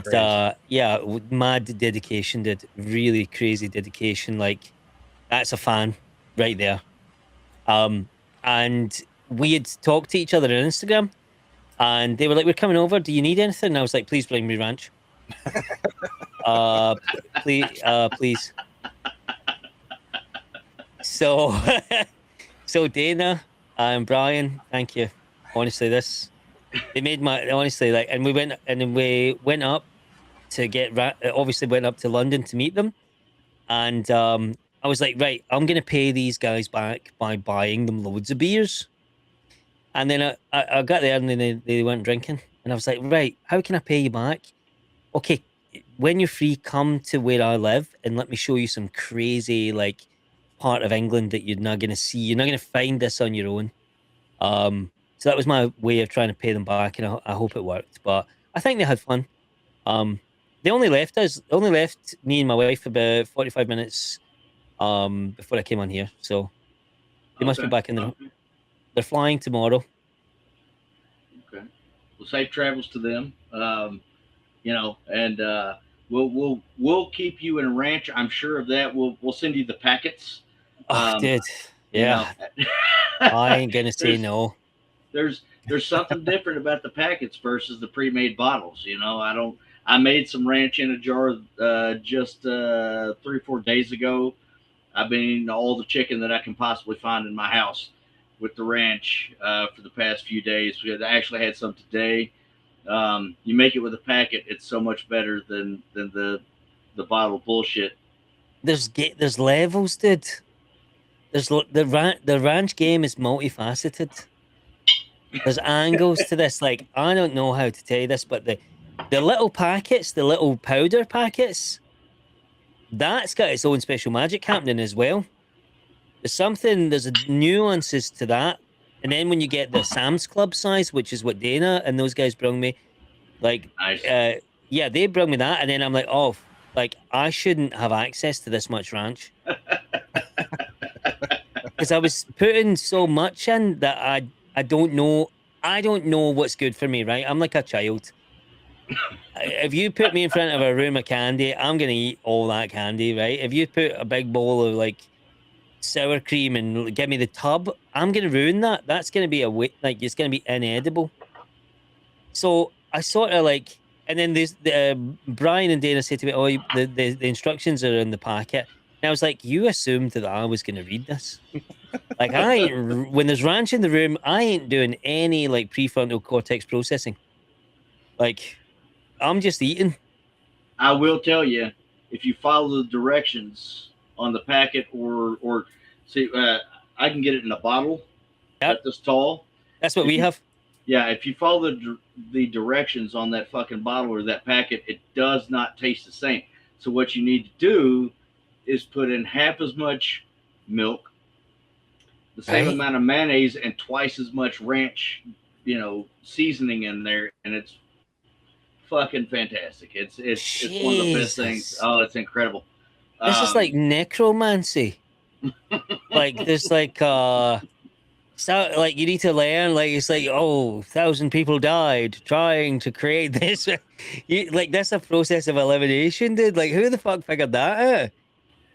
and mad dedication, did really crazy dedication. Like, that's a fan right there. And we had talked to each other on Instagram, and they were like, "We're coming over. Do you need anything?" And I was like, "Please bring me ranch." Please. So Dana and Brian, thank you. Honestly, they made honestly, like, and we went up to obviously went up to London to meet them, and I was like, right, I'm gonna pay these guys back by buying them loads of beers. And then I got there and then they went drinking, and I was like, right, how can I pay you back? Okay, when you're free, come to where I live and let me show you some crazy like part of England that you're not going to see. You're not going to find this on your own. So that was my way of trying to pay them back, and I hope it worked. But I think they had fun. They only left me and my wife about 45 minutes before I came on here. So they must be back in the. They're flying tomorrow. Okay. Well, safe travels to them. And we'll keep you in a ranch. I'm sure of that. We'll send you the packets. Dude. Yeah. I ain't gonna say no. There's something different about the packets versus the pre-made bottles. I made some ranch in a jar just 3 or 4 days ago. I've been eating all the chicken that I can possibly find in my house with the ranch for the past few days. I actually had some today. You make it with a packet, it's so much better than the bottle bullshit. There's levels, dude. The ranch game is multifaceted. There's angles to this. Like, I don't know how to tell you this, but the little packets, the little powder packets, that's got its own special magic happening as well. There's nuances to that. And then when you get the Sam's Club size, which is what Dana and those guys brought me, like, nice. They brought me that, and then I'm like, oh, like I shouldn't have access to this much ranch. Because I was putting so much in that I don't know what's good for me, right? I'm like a child. If you put me in front of a room of candy, I'm gonna eat all that candy, right? If you put a big bowl of like sour cream and give me the tub, I'm gonna ruin that. That's gonna be like it's gonna be inedible. So I sort of like, and then there's Brian and Dana said to me, "Oh, the instructions are in the packet." And I was like, "You assumed that I was gonna read this." Like when there's ranch in the room, I ain't doing any like prefrontal cortex processing. Like I'm just eating. I will tell you, if you follow the directions on the packet, or see, I can get it in a bottle Yep. this tall. That's what we have. Yeah, if you follow the directions on that fucking bottle or that packet, it does not taste the same. So what you need to do is put in half as much milk, the same Right. amount of mayonnaise, and twice as much ranch, seasoning in there, and it's fucking fantastic. It's one of the best things. Jesus. Oh, it's incredible. This is like necromancy. Like there's like so like you need to learn, like it's like 1,000 people died trying to create this. Like that's a process of elimination, dude. Like who the fuck figured that out?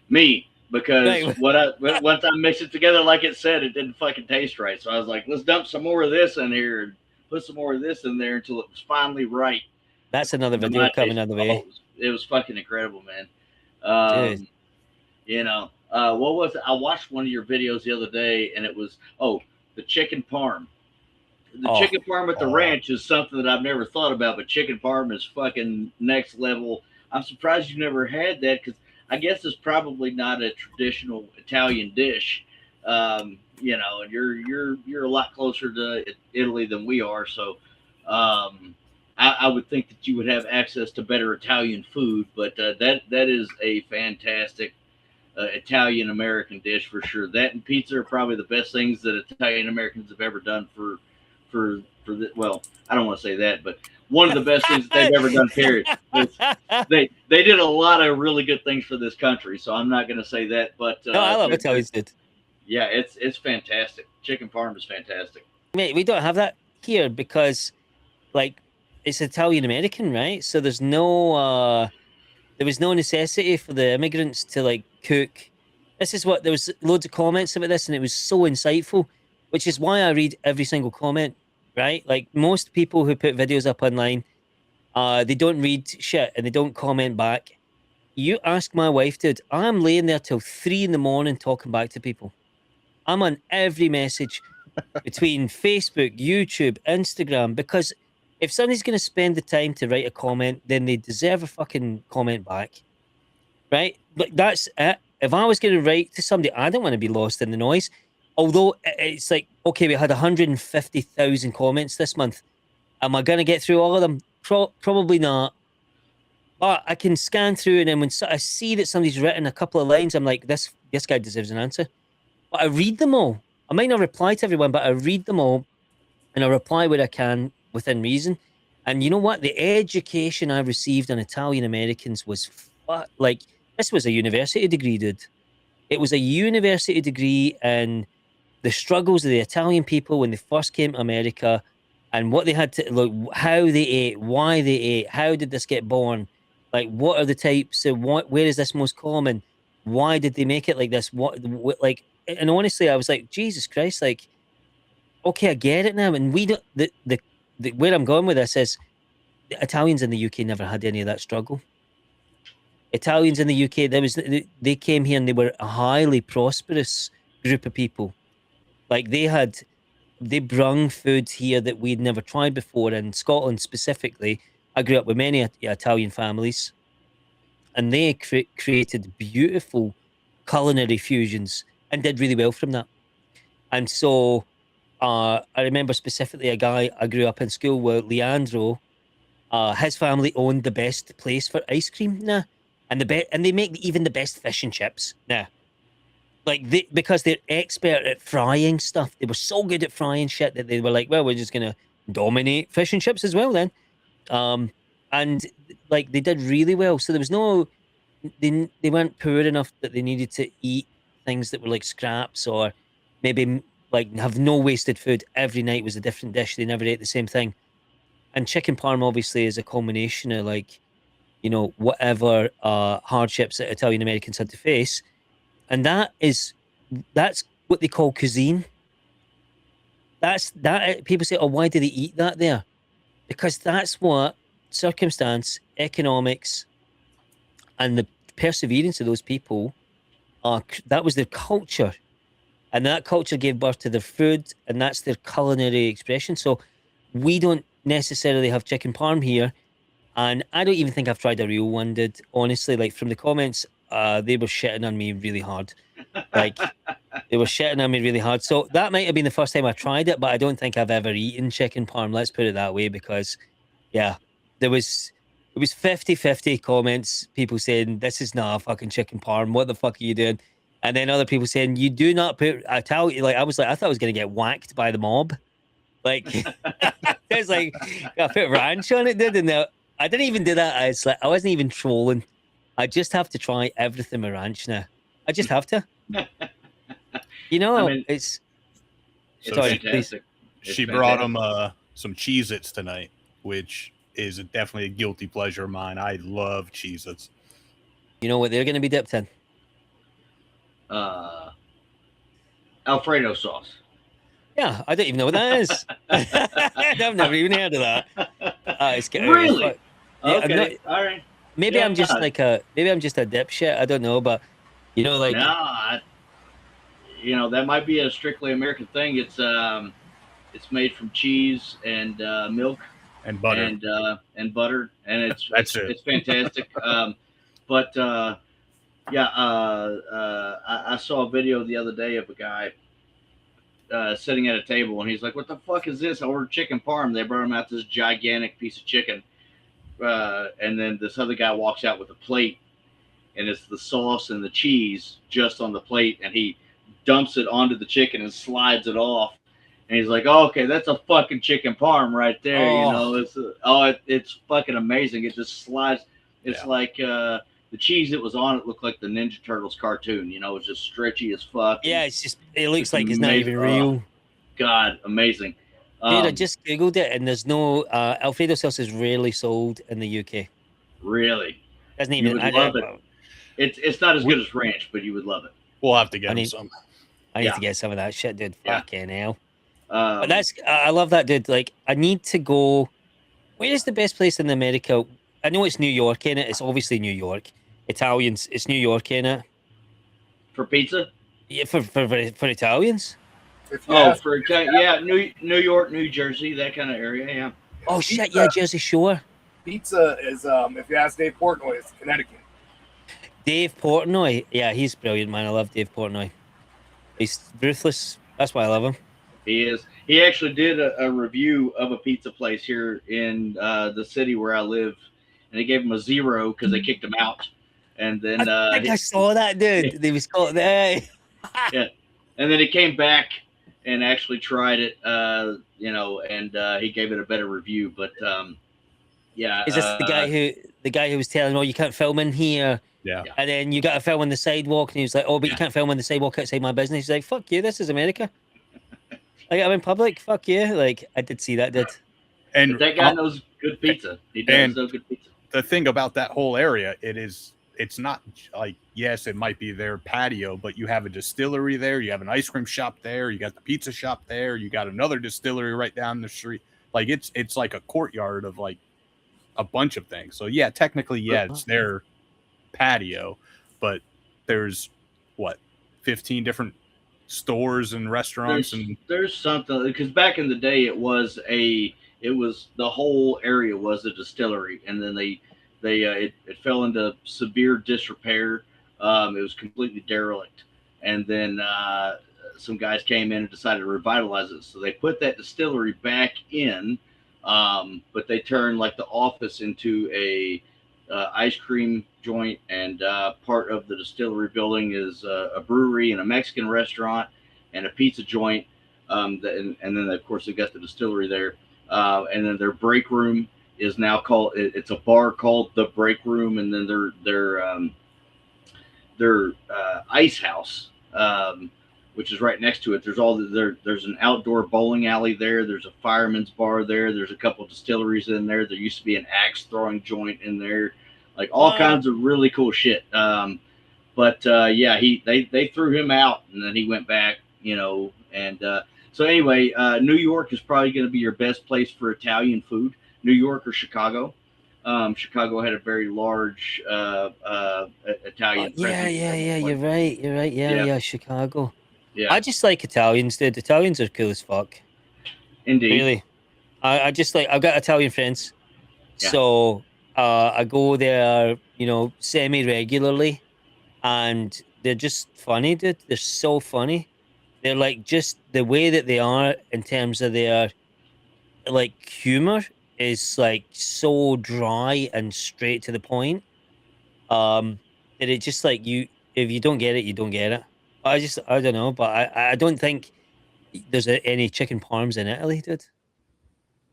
Me, because Right. once I mixed it together like it said, it didn't fucking taste right. So I was like, let's dump some more of this in here and put some more of this in there until it was finally right. That's another And video my coming taste- on the way. it was fucking incredible, man. Dude. What was it? I watched one of your videos the other day, and it was the chicken parm. The chicken parm at the ranch is something that I've never thought about, but chicken parm is fucking next level. I'm surprised you've never had that, because I guess it's probably not a traditional Italian dish. And you're a lot closer to Italy than we are, so I would think that you would have access to better Italian food. But that is a fantastic Italian American dish for sure. That and pizza are probably the best things that Italian Americans have ever done for well, I don't want to say that, but one of the best things that they've ever done, period. They did a lot of really good things for this country, so I'm not going to say that, but No, I love Italians, dude. Yeah, it's fantastic. Chicken parm is fantastic. Mate, we don't have that here because like it's Italian American, right? So there was no necessity for the immigrants to like cook. There was loads of comments about this, and it was so insightful, which is why I read every single comment, right? Like most people who put videos up online, they don't read shit and they don't comment back. You ask my wife, dude, I'm laying there till 3 a.m. talking back to people. I'm on every message between Facebook, YouTube, Instagram, because if somebody's going to spend the time to write a comment, then they deserve a fucking comment back, right? But that's it. If I was going to write to somebody, I don't want to be lost in the noise. Although it's like, okay, we had 150,000 comments this month. Am I going to get through all of them? Probably not. But I can scan through, and then when I see that somebody's written a couple of lines, I'm like, this guy deserves an answer. But I read them all. I might not reply to everyone, but I read them all, and I reply where I can within reason. And you know what? The education I received on Italian Americans was like, this was a university degree, dude. It was a university degree in the struggles of the Italian people when they first came to America, and what they had to, like, how they ate, why they ate, how did this get born, like, what are the types of where is this most common, why did they make it like this, what like, and honestly, I was like, Jesus Christ, like, okay, I get it now. And we don't, the where I'm going with this is the Italians in the UK never had any of that struggle. Italians in the UK, they came here and they were a highly prosperous group of people. Like they brung foods here that we'd never tried before. In Scotland specifically, I grew up with many Italian families, and they created beautiful culinary fusions and did really well from that. And so I remember specifically a guy I grew up in school with, Leandro. His family owned the best place for ice cream now, and they make even the best fish and chips now. Like because they're expert at frying stuff. They were so good at frying shit that they were like, well, we're just gonna dominate fish and chips as well then. And like they did really well. So there was no they weren't poor enough that they needed to eat things that were like scraps, or maybe like have no wasted food. Every night was a different dish. They never ate the same thing. And chicken parm obviously is a combination of like, whatever hardships that Italian Americans had to face, and that's what they call cuisine. That's that. People say, "Oh, why do they eat that there?" Because that's what circumstance, economics, and the perseverance of those people are. That was their culture, and that culture gave birth to their food, and that's their culinary expression. So we don't necessarily have chicken parm here, and I don't even think I've tried a real one. Did honestly, like from the comments, they were shitting on me really hard. Like they were shitting on me really hard. So that might have been the first time I tried it, but I don't think I've ever eaten chicken parm. Let's put it that way, because yeah, it was 50-50 comments, people saying this is not a fucking chicken parm. What the fuck are you doing? And then other people saying you do not put. I tell you, like I thought I was gonna get whacked by the mob. Like there's like I put ranch on it, did, and I didn't even do that. I wasn't even trolling. I just have to try everything with ranch now. I just have to. I mean, it's So sorry, she, please. she brought him some Cheez-Its tonight, which is definitely a guilty pleasure of mine. I love Cheez-Its. You know what they're going to be dipped in? Alfredo sauce. Yeah, I don't even know what that is. I've never even heard of that. It's Really? Yeah, Okay. All right. maybe Yeah. I'm just like maybe I'm just a dipshit. I don't know, but like No, that might be a strictly American thing. It's made from cheese and milk And butter. and butter, and it's fantastic. I saw a video the other day of a guy sitting at a table, and he's like, "What the fuck is this?" I ordered chicken parm. They brought him out this gigantic piece of chicken, and then this other guy walks out with a plate, and it's the sauce and the cheese just on the plate, and he dumps it onto the chicken and slides it off. And he's like, "Oh, okay, that's a fucking chicken parm right there." It's fucking amazing. It just slides. It's like the cheese that was on it looked like the Ninja Turtles cartoon. It's just stretchy as fuck. yeah, it looks like it's not even real. God, amazing. Dude, I just googled it, and there's no Alfredo sauce is rarely sold in the UK. Really, Doesn't you even. would love it. It's not as good as ranch, but you would love it. We'll have to get him some. I need to get some of that shit, dude. Yeah. Fucking hell. But I love that, dude. Like, I need to go. Where is the best place in America? I know it's New York, innit? It's obviously New York. Italians, it's New York, innit? For pizza? Yeah, for Italians. For Italian, yeah, New York, New Jersey, that kind of area, yeah. Oh shit, yeah, Jersey Shore. Pizza is, if you ask Dave Portnoy, it's Connecticut. Dave Portnoy, yeah, he's brilliant, man. I love Dave Portnoy. He's ruthless. That's why I love him. He is. He actually did a review of a pizza place here in the city where I live, and he gave him a 0 because they kicked him out. And then I think I saw that, dude. They was called there. Yeah, and then he came back and actually tried it, and he gave it a better review. But yeah, is this the guy who was telling, "Oh, you can't film in here"? Yeah. And then you got to film on the sidewalk, and he was like, "Oh, but you can't film on the sidewalk outside my business." He's like, "Fuck you, this is America." Like, I'm in public. Fuck you. Like, I did see that, dude. And but that guy knows good pizza. He does know good pizza. The thing about that whole area, it's not like, yes, it might be their patio, but you have a distillery there, you have an ice cream shop there, you got the pizza shop there, you got another distillery right down the street. Like it's like a courtyard of like a bunch of things. So yeah, technically, yeah, it's their patio, but there's 15 different stores and restaurants. There's something, because back in the day it was the whole area was a distillery, and then it fell into severe disrepair. It was completely derelict, and then some guys came in and decided to revitalize it, so they put that distillery back in, but they turned like the office into a ice cream joint, and part of the distillery building is a brewery and a Mexican restaurant and a pizza joint, and then of course they got the distillery there, and then their break room is now called, it's a bar called the Break Room, and then ice house, which is right next to it. There's an outdoor bowling alley there. There's a fireman's bar there. There's a couple distilleries in there. There used to be an axe throwing joint in there, like all kinds of really cool shit. But they threw him out, and then he went back, and so anyway, New York is probably going to be your best place for Italian food. New York or Chicago. Chicago had a very large Italian presence. Yeah. You're right. Yeah. Chicago. Yeah, I just like Italians, dude. Italians are cool as fuck. indeed. Really. I just like, I've got Italian friends. Yeah. So I go there, semi-regularly. And they're just funny, dude. They're so funny. They're like, just the way that they are in terms of their like humor is like so dry and straight to the point. That it just like, if you don't get it, you don't get it. I don't know, but I don't think there's any chicken parms in Italy, dude.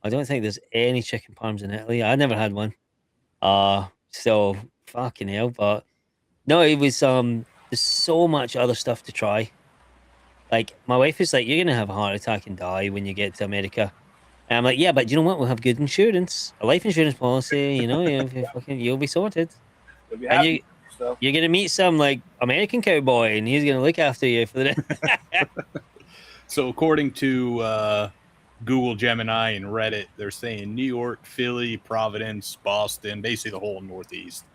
I don't think there's any chicken parms in Italy. I never had one. So fucking hell, but no, it was there's so much other stuff to try. Like my wife is like, you're gonna have a heart attack and die when you get to America. And I'm like, yeah, but you know what? We'll have good insurance, a life insurance policy. You'll be sorted. You'll be And happy. So you're gonna meet some like American cowboy, and he's gonna look after you for the. So according to Google Gemini and Reddit, they're saying New York, Philly, Providence, Boston, basically the whole Northeast,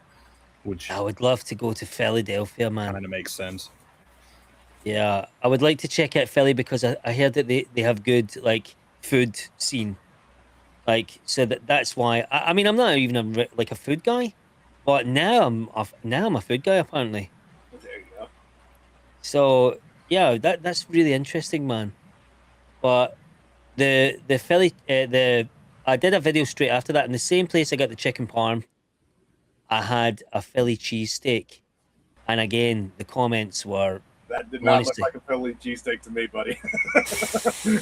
which I would love to go to Philadelphia, man. kind of makes sense. Yeah, I would like to check out Philly because I heard that they have good like food scene. Like, so that's why. I mean, I'm not even like a food guy, but now I'm a food guy apparently. there you go. So yeah, that's really interesting, man. But the Philly I did a video straight after that in the same place I got the chicken parm. I had a Philly cheesesteak, and again the comments were, That did not honestly, look like a Philly cheesesteak to me, buddy.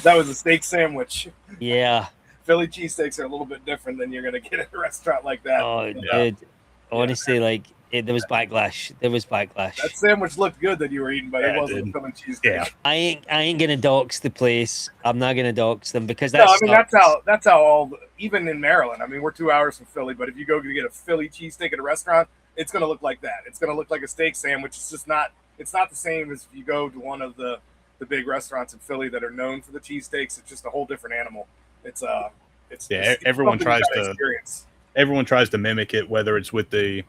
That was a steak sandwich. yeah. Philly cheesesteaks are a little bit different than you're going to get at a restaurant like that. Oh, dude. Honestly, like there was backlash. There was backlash. That sandwich looked good that you were eating, but Yeah, it wasn't dude. a Philly cheesesteak. Yeah. I ain't gonna dox the place. I'm not gonna dox them because No, that's I mean that's how all even in Maryland. I mean, we're 2 hours from Philly, but if you go to get a Philly cheesesteak at a restaurant, it's going to look like that. It's going to look like a steak sandwich. It's just not. It's not the same as if you go to one of the big restaurants in Philly that are known for the cheesesteaks. It's just a whole different animal. It's Everyone something tries you gotta to experience. everyone tries to mimic it, whether it's with the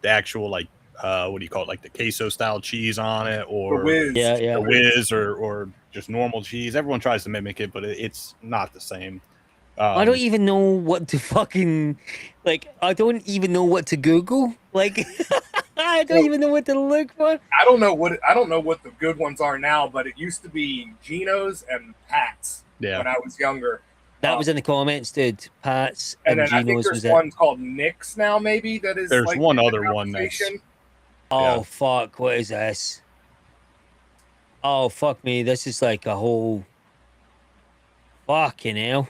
actual like what do you call it, like the queso style cheese on it, or The whiz. yeah. the whiz, or just normal cheese. Everyone tries to mimic it, but it's not the same. I don't even know what to fucking like. I don't even know what to Google. Like, I don't even know what to look for. I don't know what the good ones are now, but it used to be Geno's and Pat's Yeah. when I was younger. That was in the comments, dude. Pat's And and then I think Geno's there's was it. one called Nick's now, maybe that is. There's like one in the other one that's- conversation. Oh Yeah. fuck! What is this? Oh fuck me! This is like a whole fucking hell.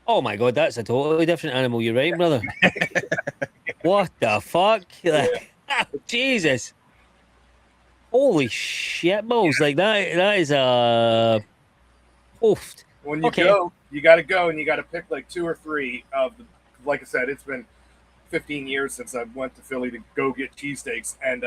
Oh my god, that's a totally different animal. You're right, brother. What the fuck? Jesus! Holy shit balls! Like that is a oofed. When you Okay. go, you got to go and you got to pick like 2 or 3 of the. Like I said, it's been 15 years since I went to Philly to go get cheesesteaks, and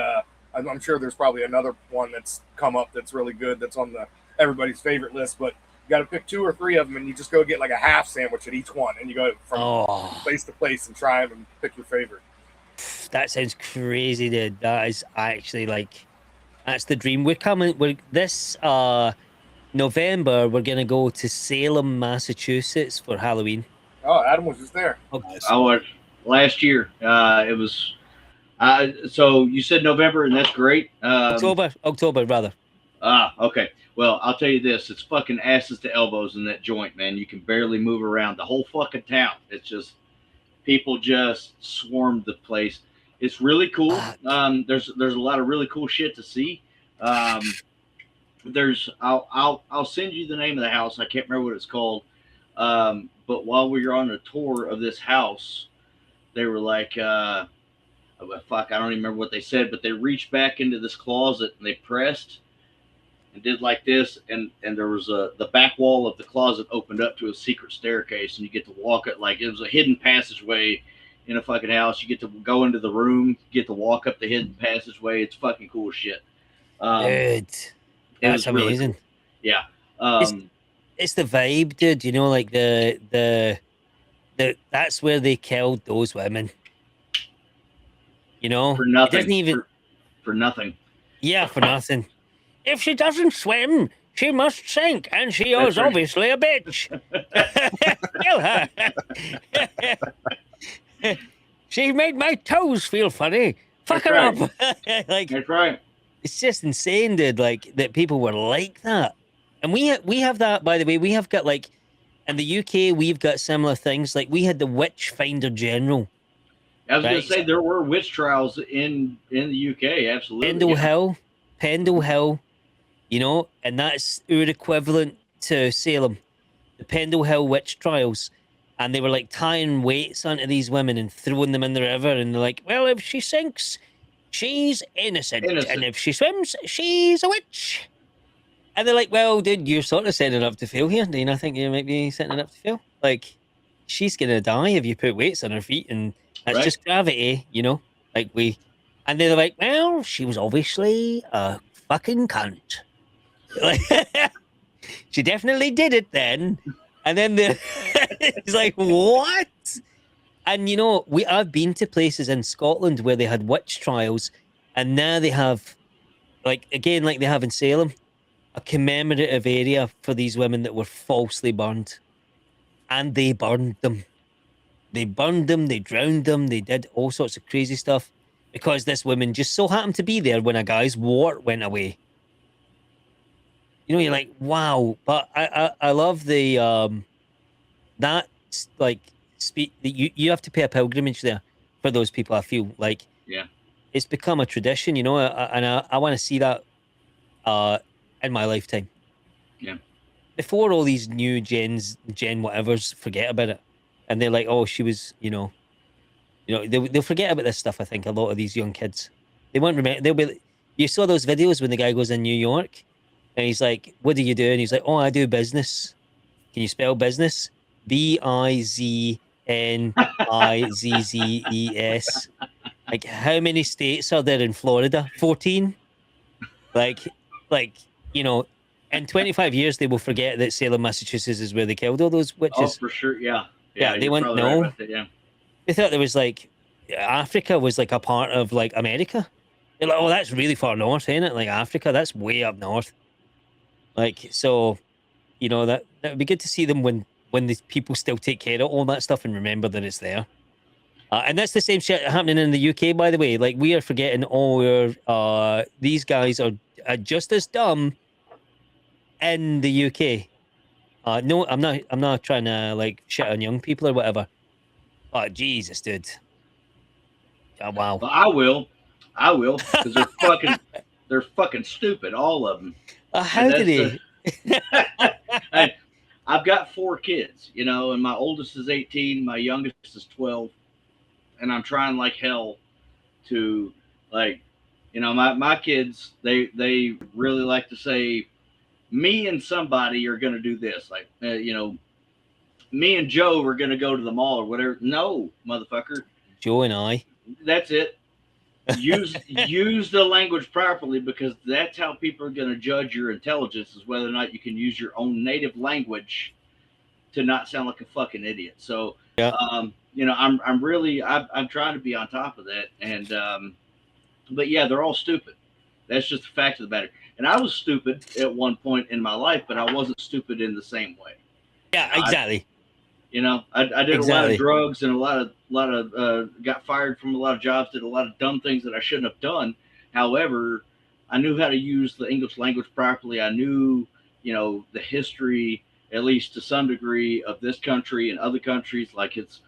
I'm sure there's probably another one that's come up that's really good. That's on everybody's favorite list, but you got to pick 2 or 3 of them, and you just go get like a half sandwich at each one, and you go from Oh, place to place and try them and pick your favorite. that sounds crazy, dude. That is actually like, that's the dream. We're this November. We're gonna go to Salem, Massachusetts for Halloween. Oh, Adam was just there. I was last year. It was. So you said November, and that's great. October rather. Okay. Well, I'll tell you this: it's fucking asses to elbows in that joint, man. You can barely move around the whole fucking town. It's just people just swarmed the place. It's really cool. There's a lot of really cool shit to see. I'll send you the name of the house. I can't remember what it's called. But while we were on a tour of this house, they were like, fuck, I don't even remember what they said, but they reached back into this closet and they pressed and did like this, and there was the back wall of the closet opened up to a secret staircase, and you get to walk it like it was a hidden passageway in a fucking house. You get to go into the room, get to walk up the hidden passageway. It's fucking cool shit. Dude, that's really amazing. cool. Yeah. It's the vibe, dude. You know, like the that's where they killed those women. You know, for nothing. It doesn't even for nothing. Yeah, for nothing. If she doesn't swim, she must sink, and she is right. obviously a bitch. Kill her. She made my toes feel funny. Fuck her up. Like, that's right. It's just insane, dude. Like that people were like that, and we have that. By the way, we have got like in the UK, we've got similar things. Like we had the witch finder general. I was going to say there were witch trials in the UK. Absolutely. Pendle Hill, you know, and that's our equivalent to Salem, the Pendle Hill witch trials. And they were like tying weights onto these women and throwing them in the river. And they're like, well, if she sinks, she's innocent. And if she swims, she's a witch. And they're like, well, dude, you're sort of setting it up to fail here. Do you not think you might be setting it up to fail? Like, she's going to die if you put weights on her feet. And that's just gravity, you know? Like, and they're like, well, she was obviously a fucking cunt. Like, she definitely did it then. And then it's like, what? And, you know, I've been to places in Scotland where they had witch trials, and now they have, like, again, like they have in Salem, a commemorative area for these women that were falsely burned. And they burned them. They burned them, they drowned them, they did all sorts of crazy stuff because this woman just so happened to be there when a guy's wart went away. You know, you're like, wow. But I love the that like you have to pay a pilgrimage there for those people. I feel like it's become a tradition, you know, and I want to see that in my lifetime. Yeah. Before all these new gen whatevers forget about it. And they're like, oh, she was, you know, they'll forget about this stuff. I think a lot of these young kids, they won't remember. They'll be. You saw those videos when the guy goes in New York, and he's like, "What do you do?" And he's like, "Oh, I do business." Can you spell business? BIZNIZZES. Like, how many states are there in Florida? 14. Like, you know, in 25 years they will forget that Salem, Massachusetts, is where they killed all those witches. Oh, for sure, yeah. Yeah, they wouldn't know. Right that, yeah. They thought there was like Africa was like a part of like America. They're like, oh, that's really far north, ain't it? Like Africa, that's way up north. Like, so, you know, that would be good to see them when these people still take care of all that stuff and remember that it's there. And that's the same shit happening in the UK, by the way. Like, we are forgetting these guys are just as dumb in the UK. No, I'm not trying to like shit on young people or whatever. Oh, Jesus, dude. Oh, wow. Well, I will, because they're fucking stupid, all of them. How did he? I've got 4 kids, you know, and my oldest is 18, my youngest is 12, and I'm trying like hell to, like, you know, my kids, they really like to say, me and somebody are going to do this. Like, you know, me and Joe are going to go to the mall or whatever. No, motherfucker. Joe and I. That's it. Use the language properly, because that's how people are going to judge your intelligence, is whether or not you can use your own native language to not sound like a fucking idiot. So, yeah. You know, I'm trying to be on top of that. And, but yeah, they're all stupid. That's just the fact of the matter. And I was stupid at one point in my life, but I wasn't stupid in the same way. Yeah, exactly. I did a lot of drugs and a lot of got fired from a lot of jobs, did a lot of dumb things that I shouldn't have done. However, I knew how to use the English language properly. I knew, you know, the history, at least to some degree, of this country and other countries. Like, it's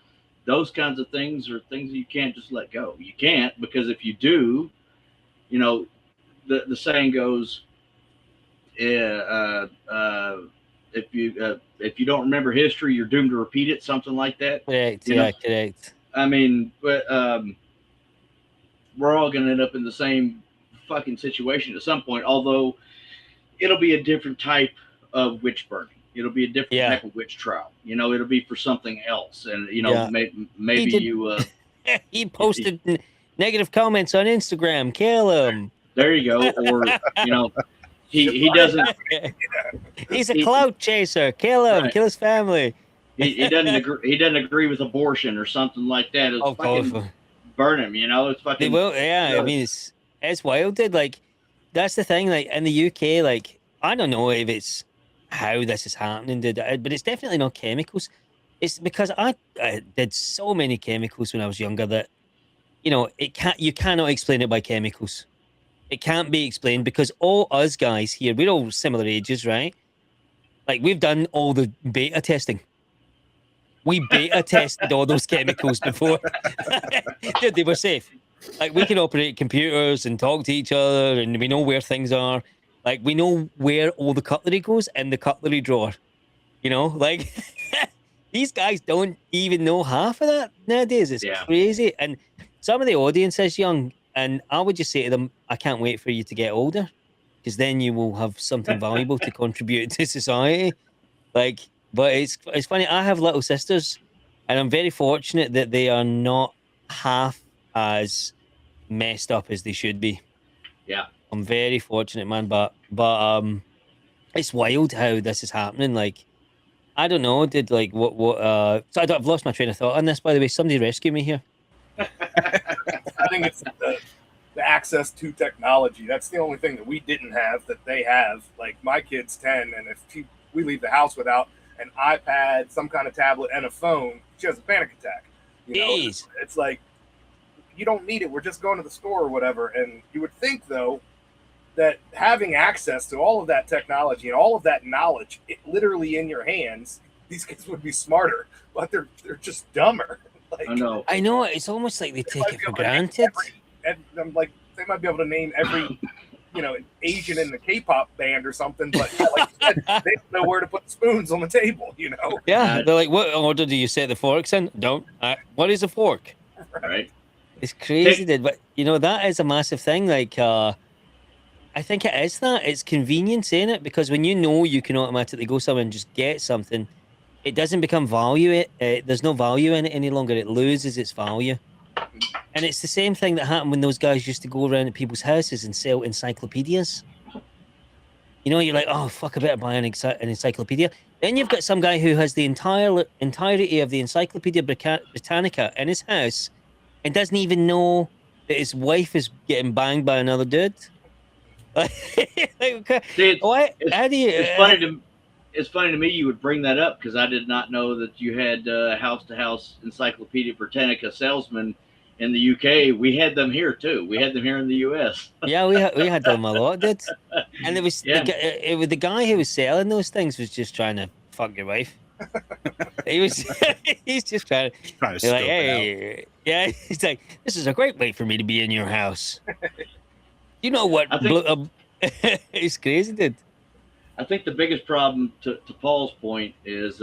those kinds of things are things you can't just let go. You can't, because if you do, you know, the saying goes, if you don't remember history, you're doomed to repeat it, something like that. Correct. You Yeah, know? correct. I mean, but we're all going to end up in the same fucking situation at some point. Although it'll be a different type of witch burning. It'll be a different type of witch trial. You know, it'll be for something else. And you know, maybe you. He posted negative comments on Instagram. Kill him. There you go. Or you know, he doesn't. He's a clout chaser. Kill him. Right. Kill his family. He doesn't agree. He doesn't agree with abortion or something like that. It's fucking burn him. You know, it's fucking. They will. Yeah, I mean, it's wild. Dude. Like, that's the thing. Like in the UK, like I don't know if it's how this is happening, dude, but it's definitely not chemicals. It's because I did so many chemicals when I was younger that, you know, you cannot explain it by chemicals. It can't be explained because all us guys here, we're all similar ages, right? Like we've done all the beta testing. We beta tested all those chemicals before. Dude, they were safe. Like we can operate computers and talk to each other and we know where things are. Like we know where all the cutlery goes in the cutlery drawer. You know, like these guys don't even know half of that nowadays. It's crazy. And some of the audience is young, and I would just say to them, I can't wait for you to get older, because then you will have something valuable to contribute to society. Like, but it's funny. I have little sisters, and I'm very fortunate that they are not half as messed up as they should be. Yeah. I'm very fortunate, man, but it's wild how this is happening. Like, I don't know, so I've lost my train of thought on this, by the way. Somebody rescue me here. I think it's the access to technology. That's the only thing that we didn't have that they have. Like, my kid's 10, and if we leave the house without an iPad, some kind of tablet, and a phone, she has a panic attack. You know, it's like, you don't need it. We're just going to the store or whatever. And you would think, though, that having access to all of that technology and all of that knowledge literally in your hands, these kids would be smarter, but they're just dumber. Like, I know. It's almost like they take it for granted. I'm like, they might be able to name every, you know, Asian in the K-pop band or something, but like you said, they don't know where to put the spoons on the table, you know? Yeah, they're like, what order do you set the forks in? Don't. What is a fork? Right. It's crazy, dude. But, you know, that is a massive thing. Like, I think it is that. It's convenience, ain't it? Because when you know you can automatically go somewhere and just get something, it doesn't become value. There's no value in it any longer. It loses its value. And it's the same thing that happened when those guys used to go around at people's houses and sell encyclopedias. You know, you're like, oh, fuck, I better buy an encyclopedia. Then you've got some guy who has the entirety of the Encyclopedia Britannica in his house and doesn't even know that his wife is getting banged by another dude. See, it's funny to me you would bring that up, because I did not know that you had house-to-house Encyclopedia Britannica salesmen in the UK. We had them here too. We had them here in the US. Yeah, we had them a lot, dude. And it was the guy who was selling those things was just trying to fuck your wife. He's just trying to like, hey, yeah. He's like, this is a great way for me to be in your house. You know what? It's crazy, dude. I think the biggest problem, to Paul's point, is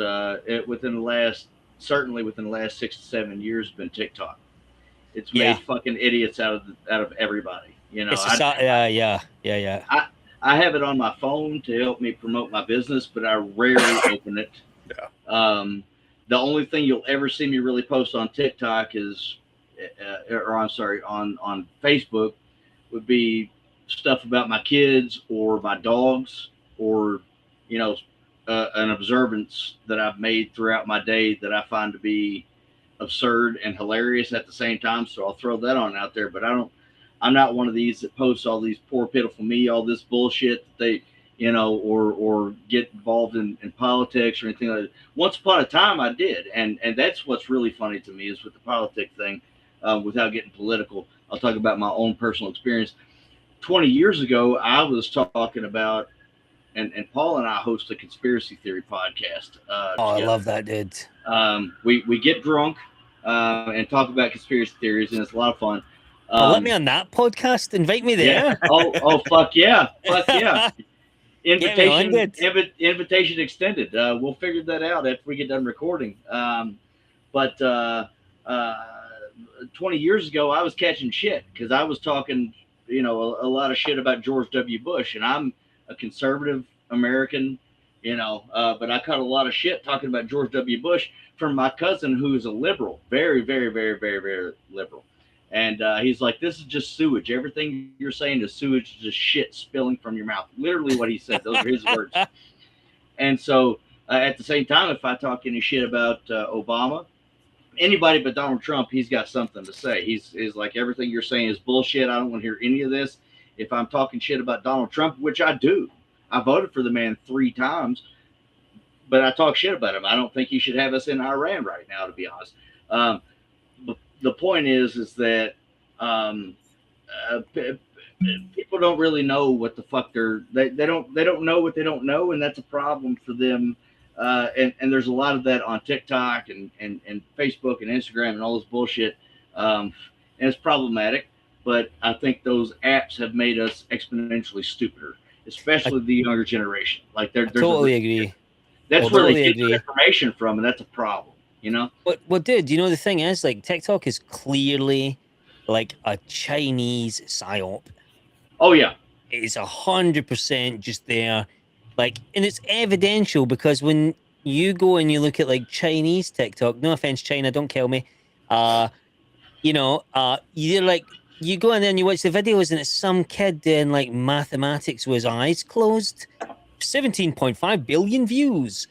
within the last 6 to 7 years, has been TikTok. It's made fucking idiots out of everybody. You know, yeah. I have it on my phone to help me promote my business, but I rarely open it. Yeah. The only thing you'll ever see me really post on TikTok is, on Facebook, would be stuff about my kids or my dogs, or, you know, an observance that I've made throughout my day that I find to be absurd and hilarious at the same time. So I'll throw that on out there, but I'm not one of these that posts all these poor, pitiful me, all this bullshit that they, you know, or get involved in politics or anything like that. Once upon a time I did. And that's what's really funny to me is with the politic thing, without getting political, I'll talk about my own personal experience. 20 years ago, I was talking about, and Paul and I host a conspiracy theory podcast. I love that, dude. We get drunk and talk about conspiracy theories, and it's a lot of fun. Let me on that podcast. Invite me there. Yeah. Oh, fuck yeah. Fuck yeah. Invitation extended. We'll figure that out after we get done recording. But 20 years ago, I was catching shit because I was talking, a lot of shit about George W. Bush, and I'm a conservative American, but I caught a lot of shit talking about George W. Bush from my cousin who's a liberal, very, very, very, very, very liberal. And he's like, this is just sewage. Everything you're saying is sewage, just shit spilling from your mouth. Literally what he said. Those are his words. And so at the same time, if I talk any shit about Obama, anybody but Donald Trump, he's got something to say. He's like, everything you're saying is bullshit. I don't want to hear any of this. If I'm talking shit about Donald Trump, which I do, I voted for the man 3 times, but I talk shit about him. I don't think he should have us in Iran right now, to be honest. But the point is that people don't really know what the fuck they don't know what they don't know, and that's a problem for them. And there's a lot of that on TikTok and Facebook and Instagram and all this bullshit, and it's problematic. But I think those apps have made us exponentially stupider, especially the younger generation. Like I totally agree. That's where they get their information from, and that's a problem. Well, dude, the thing is, like, TikTok is clearly like a Chinese psyop. Oh yeah, it's 100% just there, like, and it's evidential because when you go and you look at like Chinese TikTok, no offense, China, don't kill me, you're like, you go in there and you watch the videos and it's some kid doing like mathematics with his eyes closed, 17.5 billion views.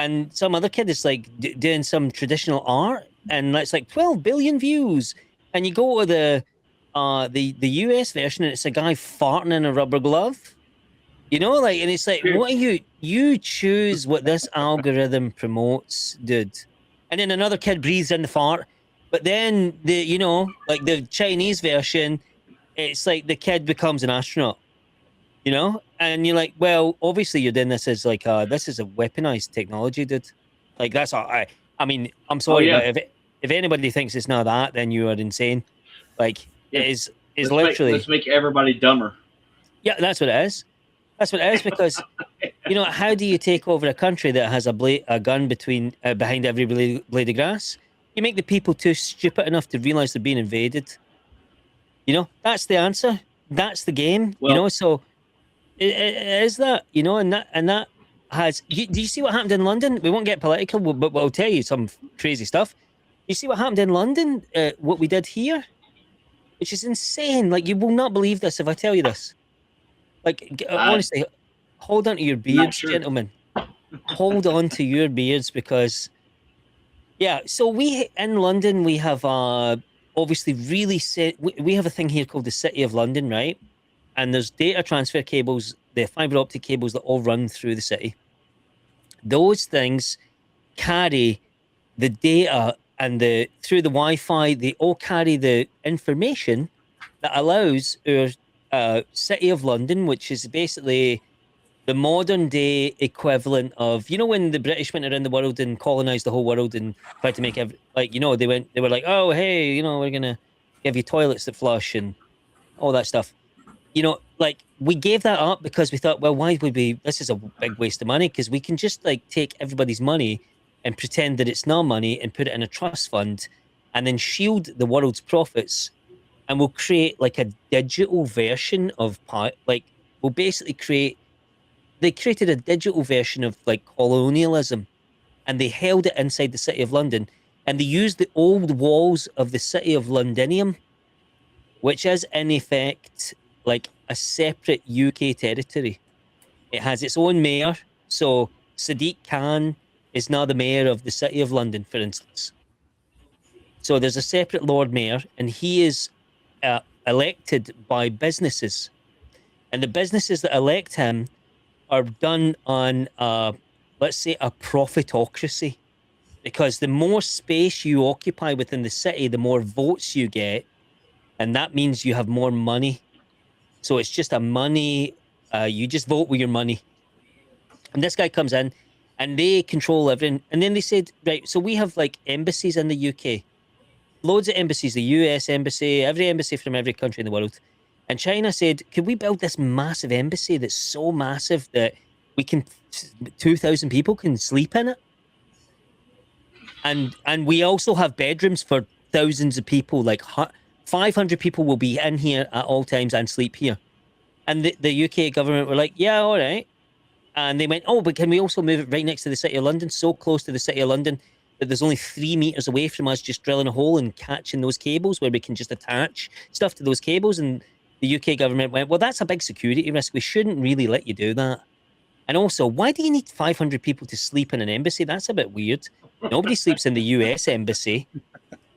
And some other kid is like doing some traditional art, and it's like 12 billion views. And you go to the US version, and it's a guy farting in a rubber glove. And it's like, what are you choose what this algorithm promotes, dude. And then another kid breathes in the fart, but then like the Chinese version, it's like the kid becomes an astronaut. And you're like, well, obviously you're doing this as like, this is a weaponized technology, dude. Like, that's all. I mean, I'm sorry, but if anybody thinks it's not that, then you are insane. Like, it is literally. Let's make everybody dumber. Yeah, that's what it is. That's what it is, because how do you take over a country that has a gun behind every blade of grass? You make the people too stupid enough to realize they're being invaded. That's the answer. That's the game. Well, so. It is that, and that has. Do you see what happened in London? We won't get political, but I'll tell you some crazy stuff. You see what happened in London? What we did here, which is insane. Like, you will not believe this if I tell you this. Like, honestly, hold on to your beards, gentlemen. Hold on to your beards, because, So in London we have obviously we have a thing here called the City of London, right? And there's data transfer cables, the fiber optic cables that all run through the city. Those things carry the data, and through the Wi-Fi, they all carry the information that allows our City of London, which is basically the modern day equivalent of, when the British went around the world and colonized the whole world and tried to make they were like, oh, hey, we're going to give you toilets that flush and all that stuff. Like, we gave that up because we thought, well, why would this is a big waste of money, because we can just like take everybody's money and pretend that it's not money and put it in a trust fund and then shield the world's profits, and we'll create like a digital version of they created a digital version of like colonialism, and they held it inside the City of London, and they used the old walls of the City of Londinium, which is in effect like a separate UK territory. It has its own mayor. So Sadiq Khan is now the mayor of the City of London, for instance. So there's a separate Lord Mayor, and he is elected by businesses. And the businesses that elect him are done on, let's say, a profitocracy. Because the more space you occupy within the city, the more votes you get. And that means you have more money. So it's just a money, you just vote with your money. And this guy comes in and they control everything. And then they said, right, so we have like embassies in the UK. Loads of embassies, the US embassy, every embassy from every country in the world. And China said, could we build this massive embassy that's so massive that 2,000 people can sleep in it? And we also have bedrooms for thousands of people, like 500 people will be in here at all times and sleep here. And the UK government were like, yeah, all right. And they went, oh, but can we also move it right next to the City of London, so close to the City of London that there's only 3 meters away from us, just drilling a hole and catching those cables where we can just attach stuff to those cables. And the UK government went, well, that's a big security risk. We shouldn't really let you do that. And also, why do you need 500 people to sleep in an embassy? That's a bit weird. Nobody sleeps in the US embassy.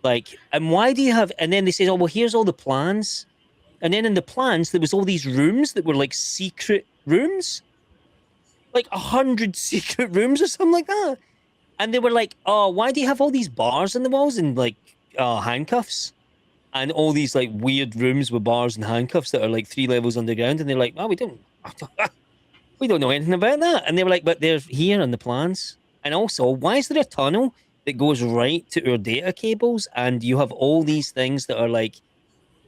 Like, and why do you have, and then they say, oh, well, here's all the plans. And then in the plans, there was all these rooms that were like secret rooms, like 100 secret rooms or something like that. And they were like, oh, why do you have all these bars in the walls and like handcuffs? And all these like weird rooms with bars and handcuffs that are like 3 levels underground. And they're like, oh, we don't know anything about that. And they were like, but they're here on the plans. And also, why is there a tunnel that goes right to our data cables? And you have all these things that are like,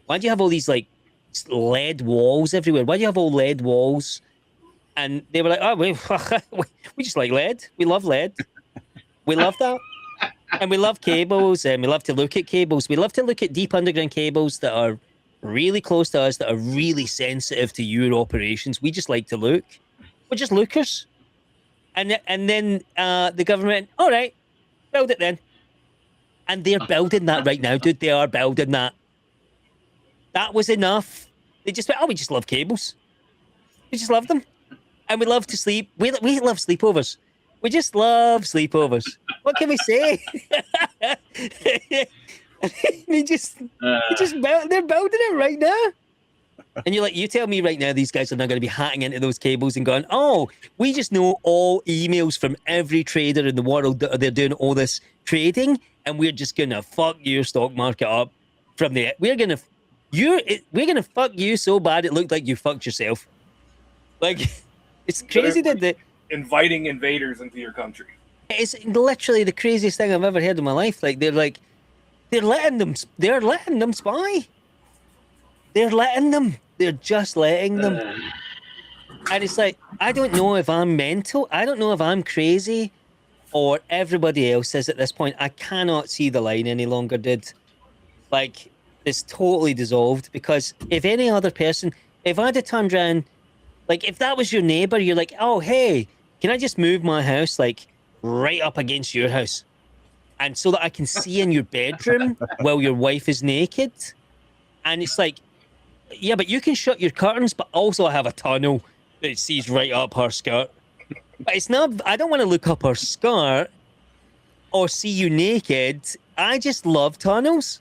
why do you have all these like lead walls everywhere? Why do you have all lead walls? And they were like, oh, we just like lead. We love lead. We love that. And we love cables, and we love to look at cables. We love to look at deep underground cables that are really close to us, that are really sensitive to your operations. We just like to look. We're just lookers. And then the government, all right, build it then. And they're building that right now, dude. They are building that. That was enough. They just went, oh, we just love cables. We just love them. And we love to sleep. We love sleepovers. We just love sleepovers. What can we say? They're building it right now. And you're like, you tell me right now these guys are not going to be hacking into those cables and going, oh, we just know all emails from every trader in the world that they're doing all this trading, and we're just going to fuck your stock market up from there. We're going to fuck you so bad it looked like you fucked yourself. Like, it's crazy that they inviting invaders into your country. It's literally the craziest thing I've ever heard in my life. Like, they're letting them spy. They're letting them. They're just letting them. And it's like, I don't know if I'm mental. I don't know if I'm crazy or everybody else is at this point. I cannot see the line any longer, dude. Like, it's totally dissolved, because if any other person, if I'd have turned around, like, if that was your neighbor, you're like, oh, hey, can I just move my house, like, right up against your house? And so that I can see in your bedroom while your wife is naked? And it's like, yeah, but you can shut your curtains, but also I have a tunnel that sees right up her skirt. But it's not, I don't want to look up her skirt or see you naked. I just love tunnels.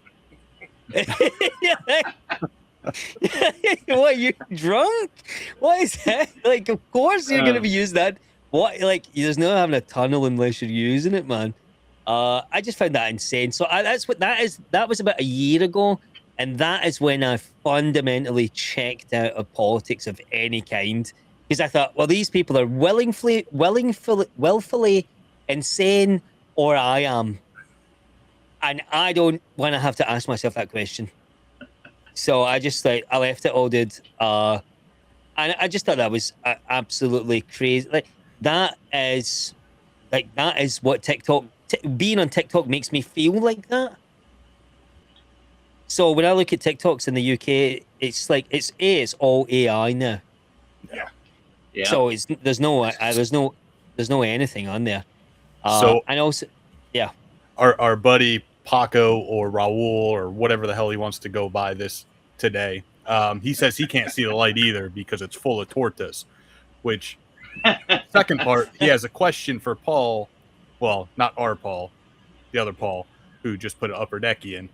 What, you drunk? What is that? Like, of course you're going to be using that. What, like, there's no having a tunnel unless you're using it, man. I just found that insane. So that was about a year ago, and that is when I fundamentally checked out of politics of any kind, because I thought, well, these people are willfully insane, or I am, and I don't want to have to ask myself that question. So I just I left it all, dude. And I just thought that was absolutely crazy. Like, that is what TikTok. Being on TikTok makes me feel like that. So when I look at TikToks in the UK, it's like it's all AI now. Yeah. Yeah. So there's no anything on there. And also, yeah. Our buddy Paco or Raul or whatever the hell he wants to go by this today, he says he can't see the light either because it's full of tortas. Which, second part, he has a question for Paul. Well, not our Paul, the other Paul, who just put an upper decky in.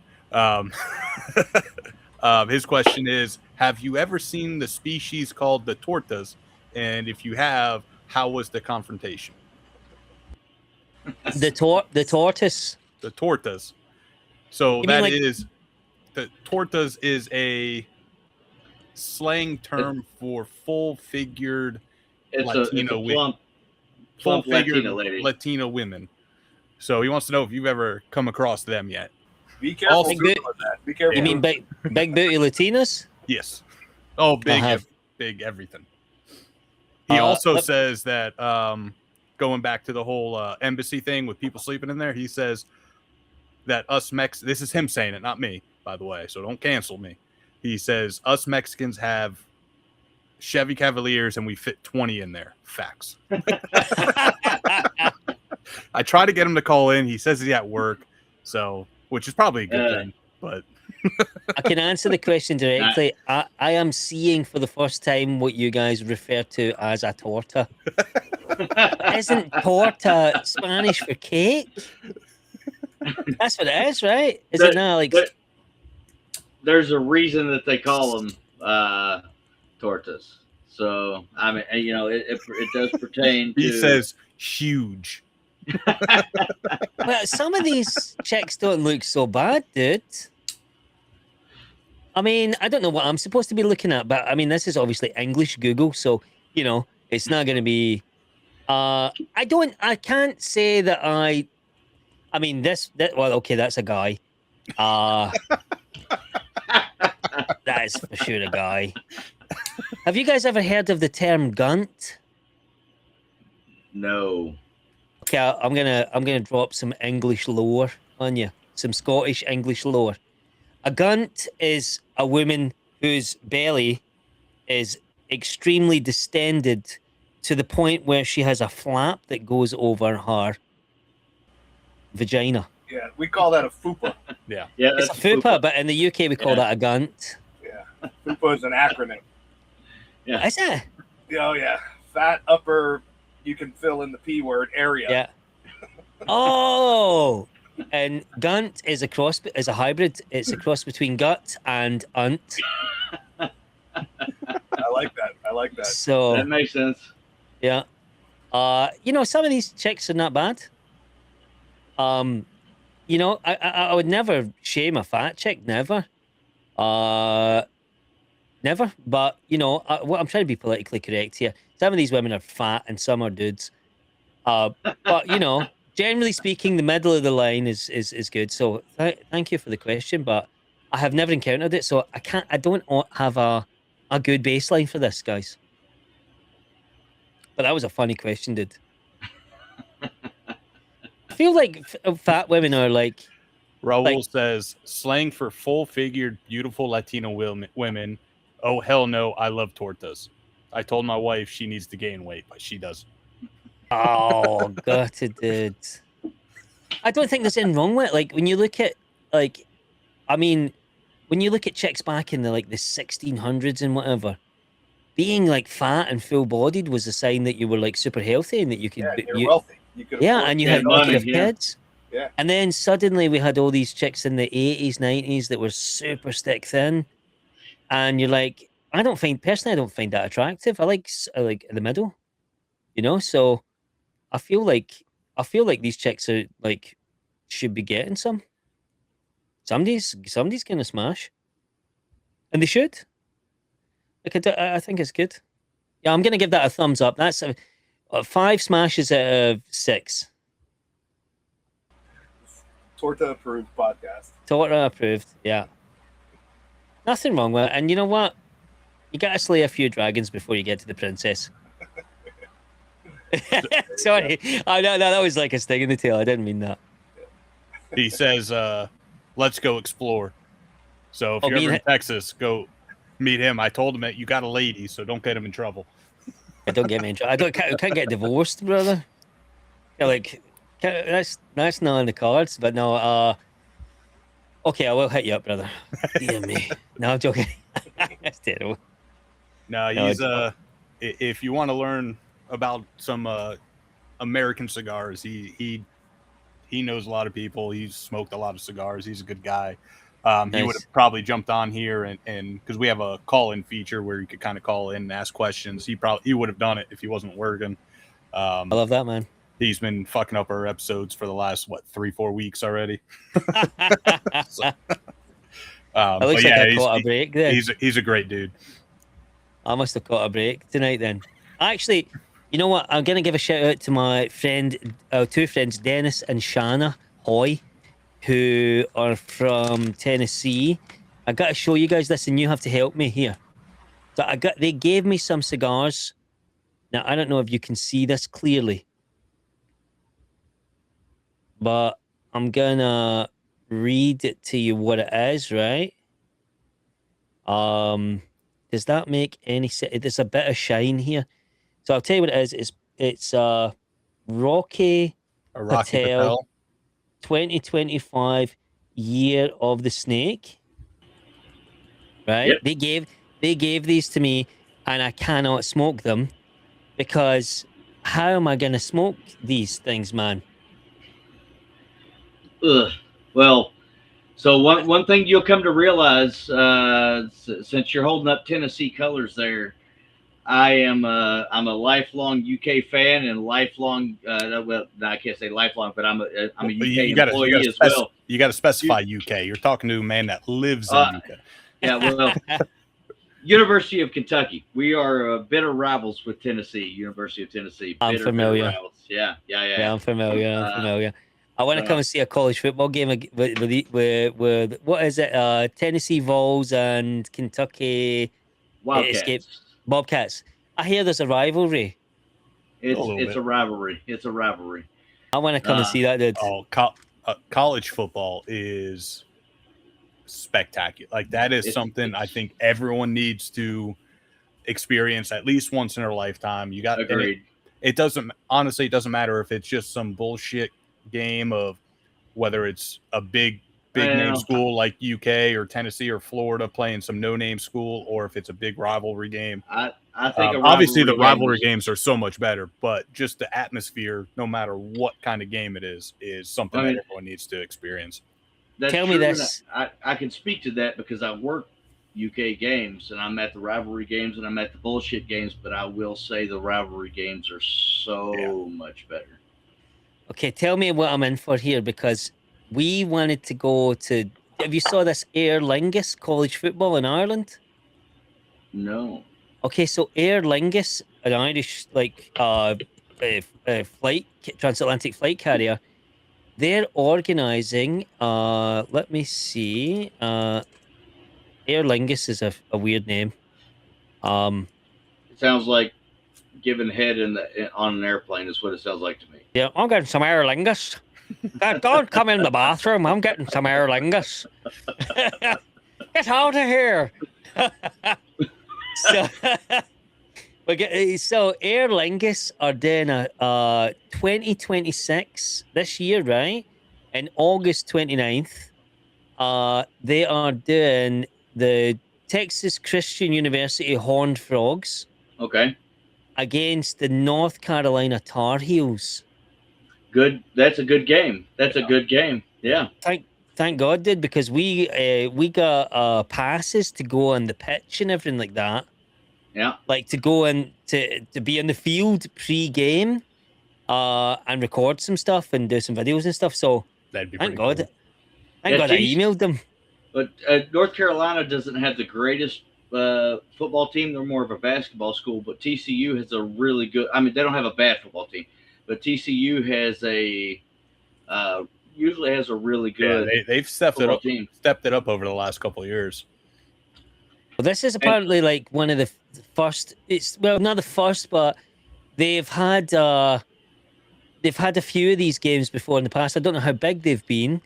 His question is, have you ever seen the species called the tortas? And if you have, how was the confrontation? The tortoise. The tortas. So the tortas is a slang term for full-figured Latino women. Full-figured Latino women. So he wants to know if you've ever come across them yet. Be careful. Be careful. You mean big booty Latinas? Yes. Oh, big everything. He also says that going back to the whole embassy thing with people sleeping in there, he says that us this is him saying it, not me, by the way, so don't cancel me. He says us Mexicans have Chevy Cavaliers and we fit 20 in there. Facts. I try to get him to call in. He says he's at work, so which is probably a good thing. But I can answer the question directly. I am seeing for the first time what you guys refer to as a torta. Isn't torta Spanish for cake? That's what it is, right? Is it not like? There's a reason that they call them tortas. So I mean, you know, it does pertain to. He says huge. Well, some of these chicks don't look so bad, dude. I mean, I don't know what I'm supposed to be looking at, but I mean, this is obviously English Google, so you know, it's not going to be. I can't say that I mean, well, okay, that's a guy. That is for sure a guy. Have you guys ever heard of the term gunt? No. Okay, I'm gonna drop some English lore on you, some Scottish English lore. A gunt is a woman whose belly is extremely distended to the point where she has a flap that goes over her vagina. Yeah, we call that a fupa. Yeah, It's a fupa, but in the UK we call that a gunt. Yeah, fupa is an acronym. Yeah. Is it? Oh yeah, fat upper. You can fill in the P word area. Yeah. Oh, and gunt is a hybrid. It's a cross between gut and unt. I like that. I like that. So That makes sense. yeah, you know, some of these chicks are not bad. You know, I would never shame a fat chick, never. Never. But you know, I'm trying to be politically correct here. Some of these women are fat and some are dudes. But you know, generally speaking, the middle of the line is good. So thank you for the question, but I have never encountered it, so I don't have a good baseline for this, guys. But that was a funny question, dude. I feel like fat women are like. Raul says slang for full-figured, beautiful Latino women. Oh hell no, I love tortas. I told my wife she needs to gain weight, but she doesn't. Oh, gutted, dude. I don't think there's anything wrong with it. Like when you look at when you look at chicks back in the 1600s and whatever, being like fat and full-bodied was a sign that you were like super healthy and that you could. Yeah, you're wealthy. You could And you had money, of kids. Yeah. And then suddenly we had all these chicks in the 80s, 90s that were super stick thin, and you're like, I don't find that attractive. I like in the middle, you know. So I feel like these chicks are like should be getting some. Somebody's gonna smash, and they should. Like I think it's good. Yeah, I'm gonna give that a thumbs up. That's 5 smashes out of 6. Torta approved podcast. Torta approved. Yeah. Nothing wrong with it. And you know what? You gotta slay a few dragons before you get to the princess. Sorry. Oh, no, that was like a sting in the tail. I didn't mean that. He says, let's go explore. So if you're ever in Texas, go meet him. I told him that you got a lady, so don't get him in trouble. Don't get me in trouble. I can't get divorced, brother. Yeah, that's not on the cards, but no, okay, I will hit you up, brother. Dear me. No, I'm joking. That's terrible. No, he's if you want to learn about some American cigars, he knows a lot of people. He's smoked a lot of cigars. He's a good guy. Nice. He would have probably jumped on here and because we have a call-in feature where you could kind of call in and ask questions. He would have done it if he wasn't working. I love that, man. He's been fucking up our episodes for the last 3-4 weeks already. So, it looks like I caught a break there. He's a great dude. I must have caught a break tonight then. Actually, you know what? I'm gonna give a shout out to my friend, 2 friends, Dennis and Shanna Hoy, who are from Tennessee. I got to show you guys this, and you have to help me here. So they gave me some cigars. Now I don't know if you can see this clearly, but I'm gonna read it to you what it is, right? Does that make any sense? There's a bit of shine here. So I'll tell you what it is. It's Rocky A Rocky Patel Patel. 2025 Year of the Snake. Right? Yep. They gave these to me, and I cannot smoke them because how am I gonna smoke these things, man? Ugh. Well, so one thing you'll come to realize, since you're holding up Tennessee colors there, I'm a lifelong UK fan and lifelong. Well, no, I can't say lifelong, but I'm a UK employee as well. You got to specify UK. You're talking to a man that lives in UK. Yeah, well, University of Kentucky. We are bitter rivals with Tennessee. University of Tennessee. I'm Bitter familiar. rivals. Yeah. Yeah, I'm familiar. I want to come and see a college football game with what is it? Tennessee Vols and Kentucky Wildcats. Bobcats. I hear there's a rivalry. It's a rivalry. It's a rivalry. I want to come and see that, dude. Oh, college football is spectacular. Like that is something I think everyone needs to experience at least once in their lifetime. You got agreed. It doesn't matter if it's just some bullshit game of whether it's a big name school like UK or Tennessee or Florida playing some no-name school, or if it's a big rivalry game. I think obviously the rivalry games are so much better, but just the atmosphere, no matter what kind of game it is something that everyone needs to experience. Tell me this. I can speak to that because I work UK games and I'm at the rivalry games and I'm at the bullshit games, but I will say the rivalry games are so much better. Okay, tell me what I'm in for here because we wanted to go to. Have you saw this Aer Lingus college football in Ireland? No. Okay, so Aer Lingus, an Irish transatlantic flight carrier, they're organizing. Let me see. Aer Lingus is a weird name. It sounds like giving head on an airplane is what it sounds like to me. Yeah, I'm getting some Aer Lingus. Don't come in the bathroom. I'm getting some Aer Lingus. Get out of here. So Aer Lingus are doing a 2026 this year, right? In August 29th, they are doing the Texas Christian University Horned Frogs. Okay. Against the North Carolina Tar Heels. Good. That's a good game. That's a good game. Yeah. Thank God, dude, because we got passes to go on the pitch and everything like that. Yeah. Like to go in to be in the field pre-game, and record some stuff and do some videos and stuff. So that'd be thank cool. God. Thank God I emailed them. But North Carolina doesn't have the greatest football team. They're more of a basketball school, but TCU has a really good. I mean, they don't have a bad football team, but TCU has usually has a really good. Yeah, they've stepped it up over the last couple of years. Well, this is apparently like one of the first. It's not the first, but they've had a few of these games before in the past. I don't know how big they've been,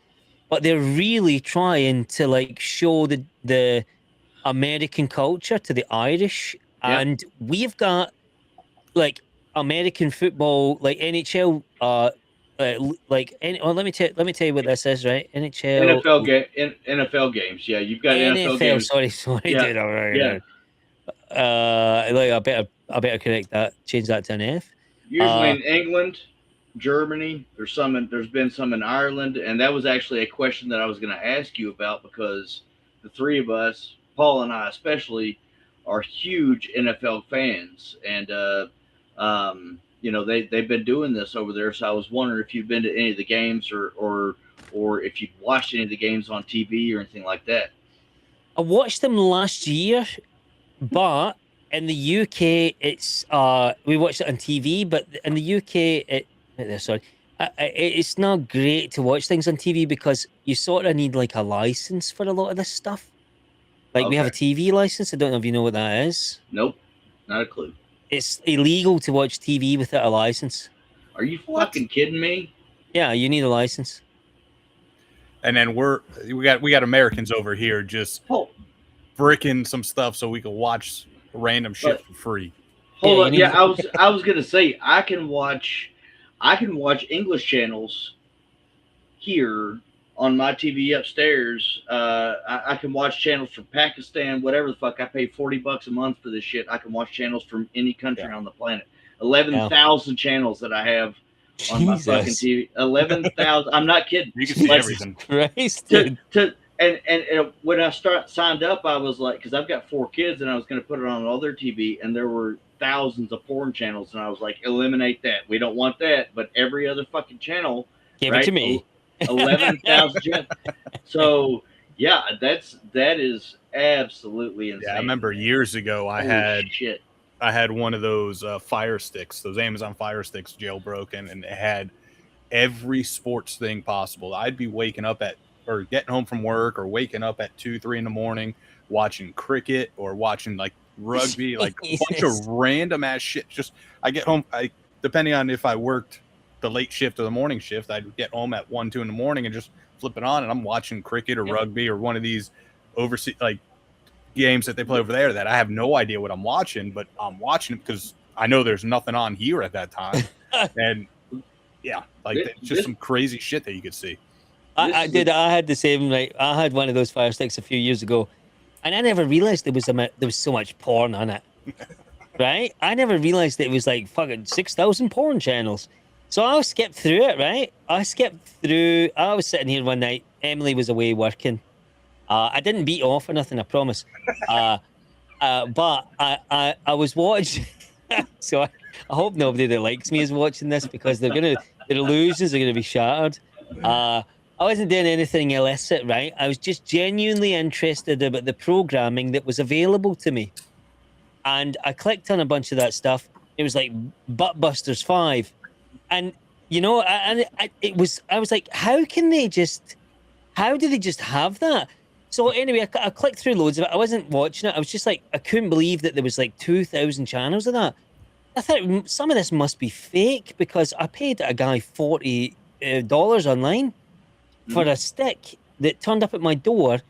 but they're really trying to like show the American culture to the Irish, and we've got like American football, like NHL. Let me tell you what this is, right? NFL games. Yeah, you've got NFL games. Sorry, Yeah. dude. All right. Yeah. I better correct that. Change that to an F. Usually in England, Germany. There's been some in Ireland, and that was actually a question that I was going to ask you about because the three of us, Paul and I especially, are huge NFL fans, and they've been doing this over there. So I was wondering if you've been to any of the games or if you've watched any of the games on TV or anything like that. I watched them last year, but in the UK, it's we watched it on TV. But in the UK, it's not great to watch things on TV because you sort of need like a license for a lot of this stuff. Like we have a TV license. I don't know if you know what that is. Nope, not a clue. It's illegal to watch TV without a license. Are you fucking kidding me? Yeah, you need a license. And then we got Americans over here just Oh, bricking some stuff so we can watch random shit for free. hold Yeah, on. you Yeah, need I was gonna say I can watch English channels here on my TV upstairs. I can watch channels from Pakistan, whatever the fuck. I pay $40 a month for this shit. I can watch channels from any country on the planet. 11,000 channels that I have on my fucking Jesus TV. 11,000. I'm not kidding. You can see Like, everything. Christ, dude. And when I signed up, I was like, because I've got 4 kids, and I was going to put it on all their TV, and there were thousands of porn channels, and I was like, eliminate that. We don't want that. But every other fucking channel, Give right? it to me. 11,000 channels. So yeah, that is absolutely insane. Yeah, I remember years ago I had one of those Fire Sticks, those Amazon Fire Sticks jailbroken, and it had every sports thing possible. I'd be waking up or getting home from work or waking up at 2-3 in the morning watching cricket or watching like rugby, like a bunch of random ass shit. Just I get home, depending on if I worked the late shift or the morning shift, I'd get home at 1-2 in the morning and just flip it on, and I'm watching cricket or rugby or one of these overseas like games that they play over there that I have no idea what I'm watching, but I'm watching it because I know there's nothing on here at that time. And yeah, like it's just some crazy shit that you could see. I had the same. Like, I had one of those Fire Sticks a few years ago, and I never realized there was so much porn on it. Right? I never realized that it was like fucking 6,000 porn channels. So I skipped through it, right? I was sitting here one night. Emily was away working. I didn't beat off or nothing, I promise. But I was watching. So I hope nobody that likes me is watching this, because their illusions are gonna be shattered. I wasn't doing anything illicit, right? I was just genuinely interested about the programming that was available to me, and I clicked on a bunch of that stuff. It was like Buttbusters 5. And I was like, how do they just have that? So anyway, I clicked through loads of it. I wasn't watching it. I was just like, I couldn't believe that there was like 2,000 channels of that. I thought some of this must be fake, because I paid a guy $40 online for a stick that turned up at my door,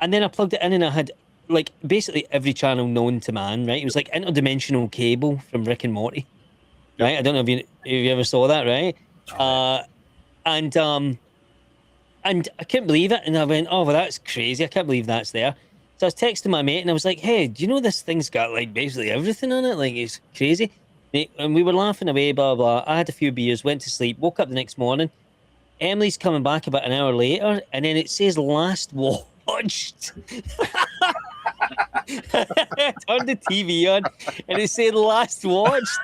and then I plugged it in, and I had like basically every channel known to man. Right? It was like interdimensional cable from Rick and Morty. Right, I don't know if you ever saw that, right? And I couldn't believe it, and I went, "Oh, well, that's crazy! I can't believe that's there." So I was texting my mate, and I was like, "Hey, do you know this thing's got like basically everything on it? Like, it's crazy." And we were laughing away, blah blah. I had a few beers, went to sleep, woke up the next morning. Emily's coming back about an hour later, and then it says last watched. I turned the TV on, and it said last watched.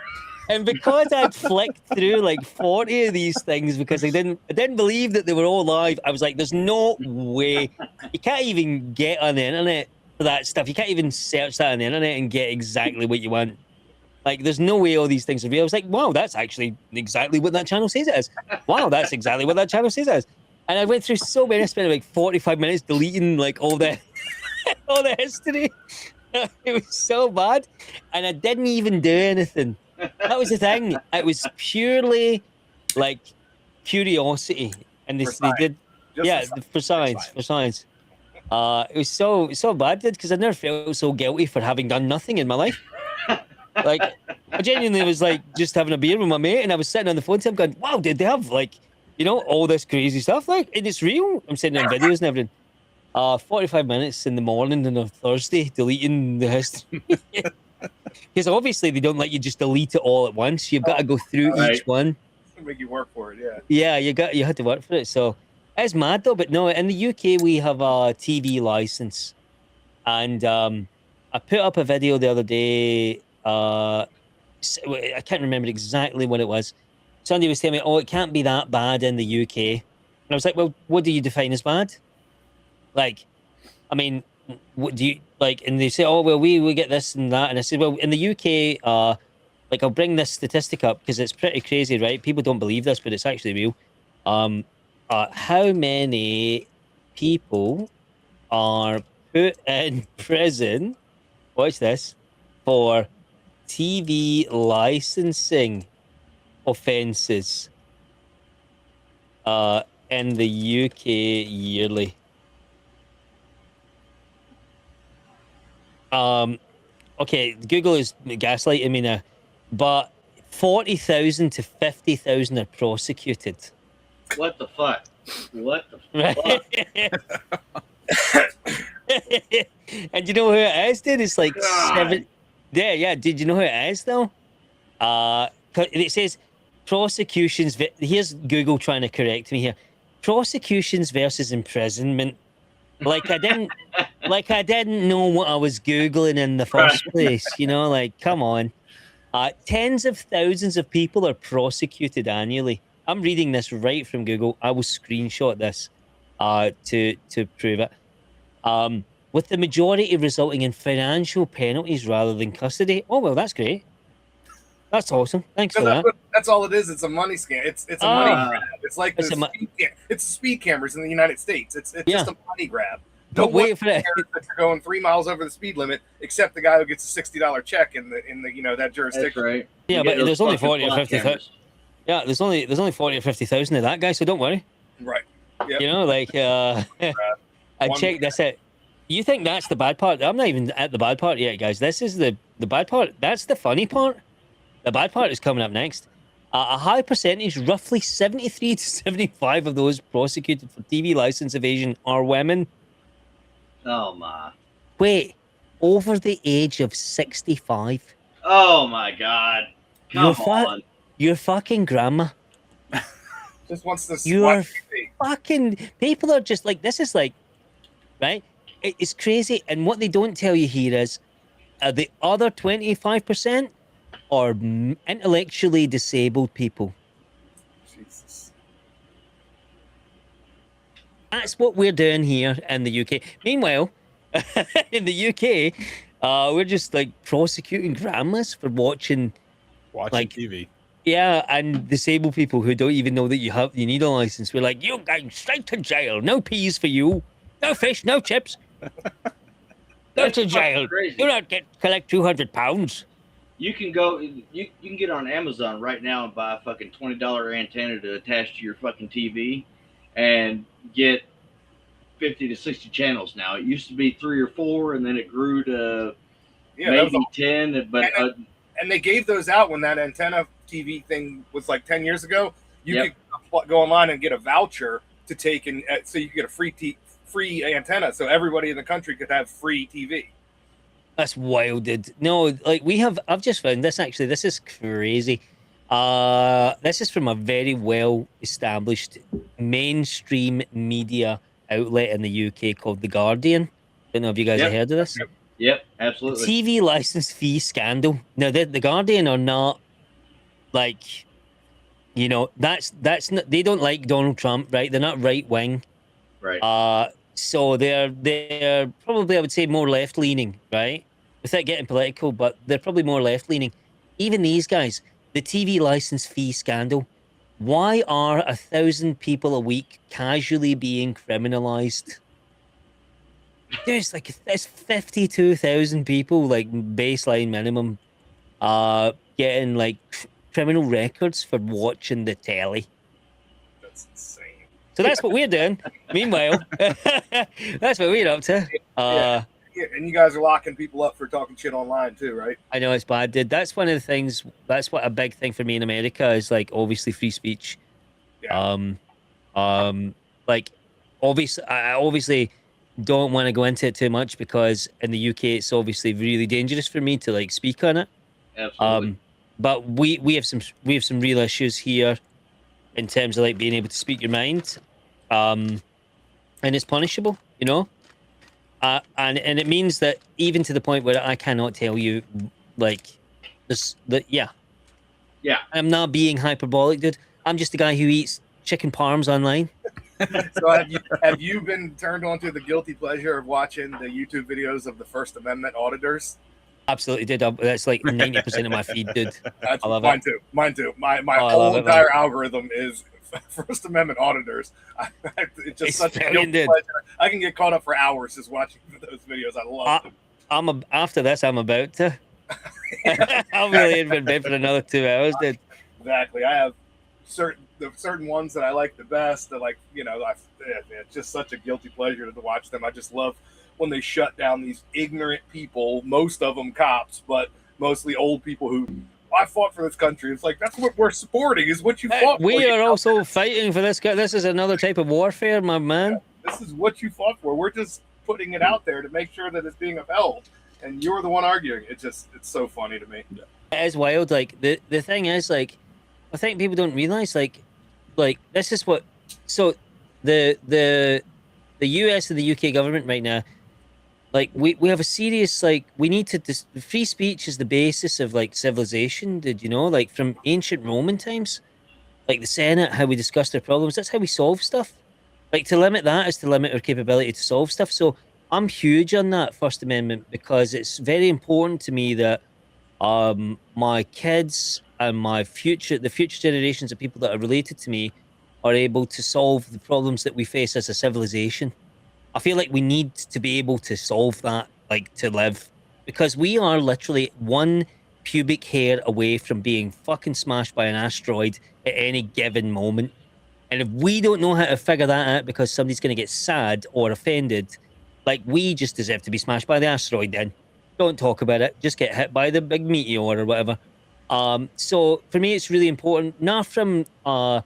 And because I'd flicked through like 40 of these things, because I didn't believe that they were all live, I was like, there's no way. You can't even get on the internet for that stuff. You can't even search that on the internet and get exactly what you want. Like, there's no way all these things are real. I was like, wow, that's actually exactly what that channel says it is. Wow, that's exactly what that channel says it is. And I went through so many. I spent like 45 minutes deleting like all the history. It was so bad. And I didn't even do anything. That was the thing. It was purely like curiosity, and they did, for science. It was so bad, because I never felt so guilty for having done nothing in my life. Like, I genuinely was like just having a beer with my mate, and I was sitting on the phone to him going, "Wow, did they have like, all this crazy stuff? Like, and it's real." I'm sending him videos and everything. 45 minutes in the morning on a Thursday deleting the history. Because obviously they don't let you just delete it all at once. You've got to go through each one. Make you work for it, yeah. Yeah, you had to work for it. So it's mad though. But no, in the UK we have a TV license, and I put up a video the other day. I can't remember exactly what it was. Somebody was telling me, "Oh, it can't be that bad in the UK," and I was like, "Well, what do you define as bad? Like, I mean, what do you like?" And they say, "Oh, well, we get this and that," and I said, "Well, in the UK, like, I'll bring this statistic up because it's pretty crazy, right? People don't believe this, but it's actually real. How many people are put in prison? Watch this, for TV licensing offenses in the UK yearly. Okay, Google is gaslighting me now, but 40,000 to 50,000 are prosecuted. What the fuck? What the Right? fuck? And you know who it is, dude? It's like God. 7. Yeah. Did you know who it is though? It says prosecutions. Here's Google trying to correct me here. Prosecutions versus imprisonment. Like I didn't know what I was Googling in the first place. You know, like come on. Tens of thousands of people are prosecuted annually. I'm reading this right from Google. I will screenshot this to prove it. With the majority resulting in financial penalties rather than custody. Oh well, that's great. That's awesome. Thanks for that. That's all it is. It's a money scam. It's a money grab. It's like It's it's the speed cameras in the United States. It's just a money grab. But wait for it. That you're going 3 miles over the speed limit, except the guy who gets a $60 check in the that jurisdiction. That's right. Yeah, You but get those there's only fucking 40 or block 50,000. cameras. Yeah, there's only 40 or 50,000 of that guy, so don't worry. Right. Yep. You know, like I checked this out. You think that's the bad part? I'm not even at the bad part yet, guys. This is the bad part. That's the funny part. The bad part is coming up next. A high percentage, roughly 73 to 75 of those prosecuted for TV license evasion are women. Oh my. Wait, over the age of 65. Oh my God. Come on. Your fucking grandma. Just wants to You're watch TV. fucking people are just like, this is like, right? It's crazy. And what they don't tell you here is the other 25% are intellectually disabled people. Jesus. That's what we're doing here in the UK. Meanwhile, in the UK, we're just like prosecuting grandmas for watching like, TV. Yeah, and disabled people who don't even know that you need a license. We're like, you're going straight to jail. No peas for you. No fish, no chips. Go to jail. Crazy. You don't collect £200. You can go. You can get on Amazon right now and buy a fucking $20 antenna to attach to your fucking TV, and get 50 to 60 channels now. It used to be 3 or 4, and then it grew to maybe 10. But and they gave those out when that antenna TV thing was like 10 years ago. You could go online and get a voucher to take, and so you could get a free antenna, so everybody in the country could have free TV. That's wild, dude. No, like I've just found this actually. This is crazy. This is from a very well established mainstream media outlet in the UK called The Guardian. Don't know if you guys have heard of this. Yep, absolutely. TV license fee scandal. Now, the Guardian are not like, you know, that's not. They don't like Donald Trump, right? They're not right wing. Right. So they're probably, I would say, more left leaning, right? Without getting political, but they're probably more left leaning. Even these guys, the TV license fee scandal. Why are 1,000 people a week casually being criminalized? There's like 52,000 people, like baseline minimum, getting like criminal records for watching the telly. That's insane. So that's what we're doing. Meanwhile, that's what we're up to. Yeah, and you guys are locking people up for talking shit online too, right? I know it's bad, dude. That's one of the things. That's what a big thing for me in America is, like, obviously free speech. Yeah. Like, I obviously don't want to go into it too much because in the UK it's obviously really dangerous for me to like speak on it. Absolutely. But we have some real issues here in terms of like being able to speak your mind, and it's punishable, you know. And it means that even to the point where I cannot tell you, like, this, that, yeah. I'm not being hyperbolic, dude. I'm just a guy who eats chicken parms online. So have you been turned on to the guilty pleasure of watching the YouTube videos of the First Amendment auditors? Absolutely, dude. That's like 90% of my feed, dude. I love mine it. too. Mine too. My whole entire algorithm is First Amendment auditors. It's just such a guilty pleasure. I can get caught up for hours just watching those videos. I love them. After this, I'm about to. I'll be laying in bed for another 2 hours, dude. Exactly. I have certain the certain ones that I like the best. That like, it's just such a guilty pleasure to watch them. I just love when they shut down these ignorant people, most of them cops, but mostly old people who, I fought for this country. It's like, that's what we're supporting, is what you fought for. We are also fighting for this guy. This is another type of warfare, my man. Yeah, this is what you fought for. We're just putting it out there to make sure that it's being upheld. And you're the one arguing. It's so funny to me. It is wild. Like, the thing is, like, I think people don't realize, like this is what. So the US and the UK government right now, like, we have a serious, like, we need to free speech is the basis of, like, civilization. Did you know? Like, from ancient Roman times, like the Senate, how we discuss their problems, that's how we solve stuff. Like, to limit that is to limit our capability to solve stuff. So I'm huge on that First Amendment, because it's very important to me that my kids and the future generations of people that are related to me are able to solve the problems that we face as a civilization. I feel like we need to be able to solve that, like, to live, because we are literally one pubic hair away from being fucking smashed by an asteroid at any given moment. And if we don't know how to figure that out because somebody's going to get sad or offended, like, we just deserve to be smashed by the asteroid then. Don't talk about it. Just get hit by the big meteor or whatever. So for me, it's really important, not from a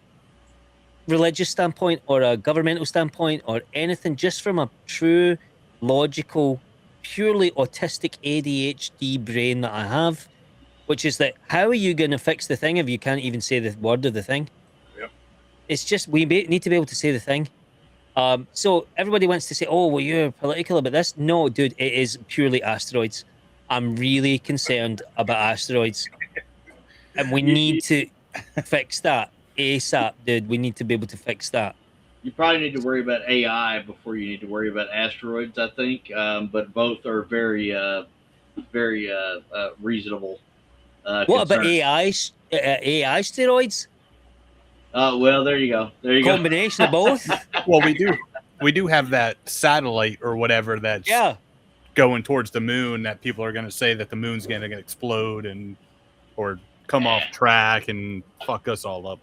religious standpoint or a governmental standpoint or anything, just from a true, logical, purely autistic ADHD brain that I have, which is that, how are you going to fix the thing if you can't even say the word of the thing? Yep. It's just, we need to be able to say the thing. So everybody wants to say, oh, well, you're political about this. No, dude, it is purely asteroids. I'm really concerned about asteroids. And we need to fix that ASAP, dude. We need to be able to fix that. You probably need to worry about AI before you need to worry about asteroids, I think. But both are very reasonable. What about AI steroids? Well, there you go. There you go. Combination of both. Well, we do have that satellite or whatever that's going towards the moon, that people are going to say that the moon's going to explode or come off track and fuck us all up.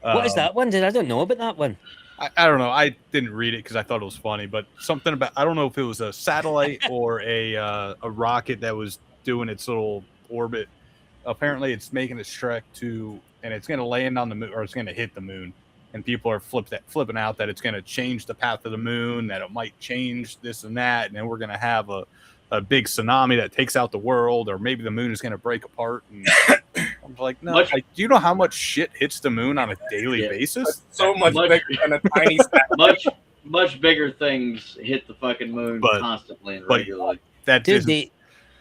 What is that one? I don't know about that one. I don't know. I didn't read it because I thought it was funny, but something about, I don't know if it was a satellite or a rocket that was doing its little orbit. Apparently, it's making its trek and it's going to land on the moon, or it's going to hit the moon. And people are flipping out that it's going to change the path of the moon, that it might change this and that, and then we're going to have a big tsunami that takes out the world, or maybe the moon is going to break apart. And I'm like, no. Do you know how much shit hits the moon on a daily basis? So much bigger than a tiny satellite. much bigger things hit the fucking moon constantly and regularly. Dude, they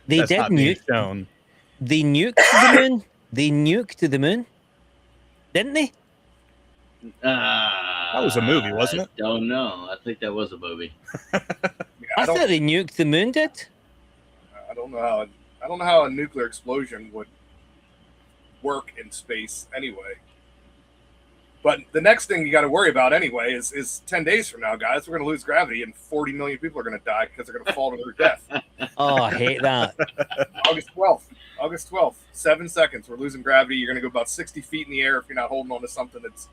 did nuke. They nuked the moon. They nuked the moon, didn't they? That was a movie, wasn't it? I don't know. I think that was a movie. I thought they nuked the moon. Did? I don't know how a nuclear explosion would work in space anyway. But the next thing you got to worry about anyway is 10 days from now, guys. We're going to lose gravity, and 40 million people are going to die because they're going to fall to their death. Oh, I hate that. August 12th, 7 seconds. We're losing gravity. You're going to go about 60 feet in the air if you're not holding on to something that's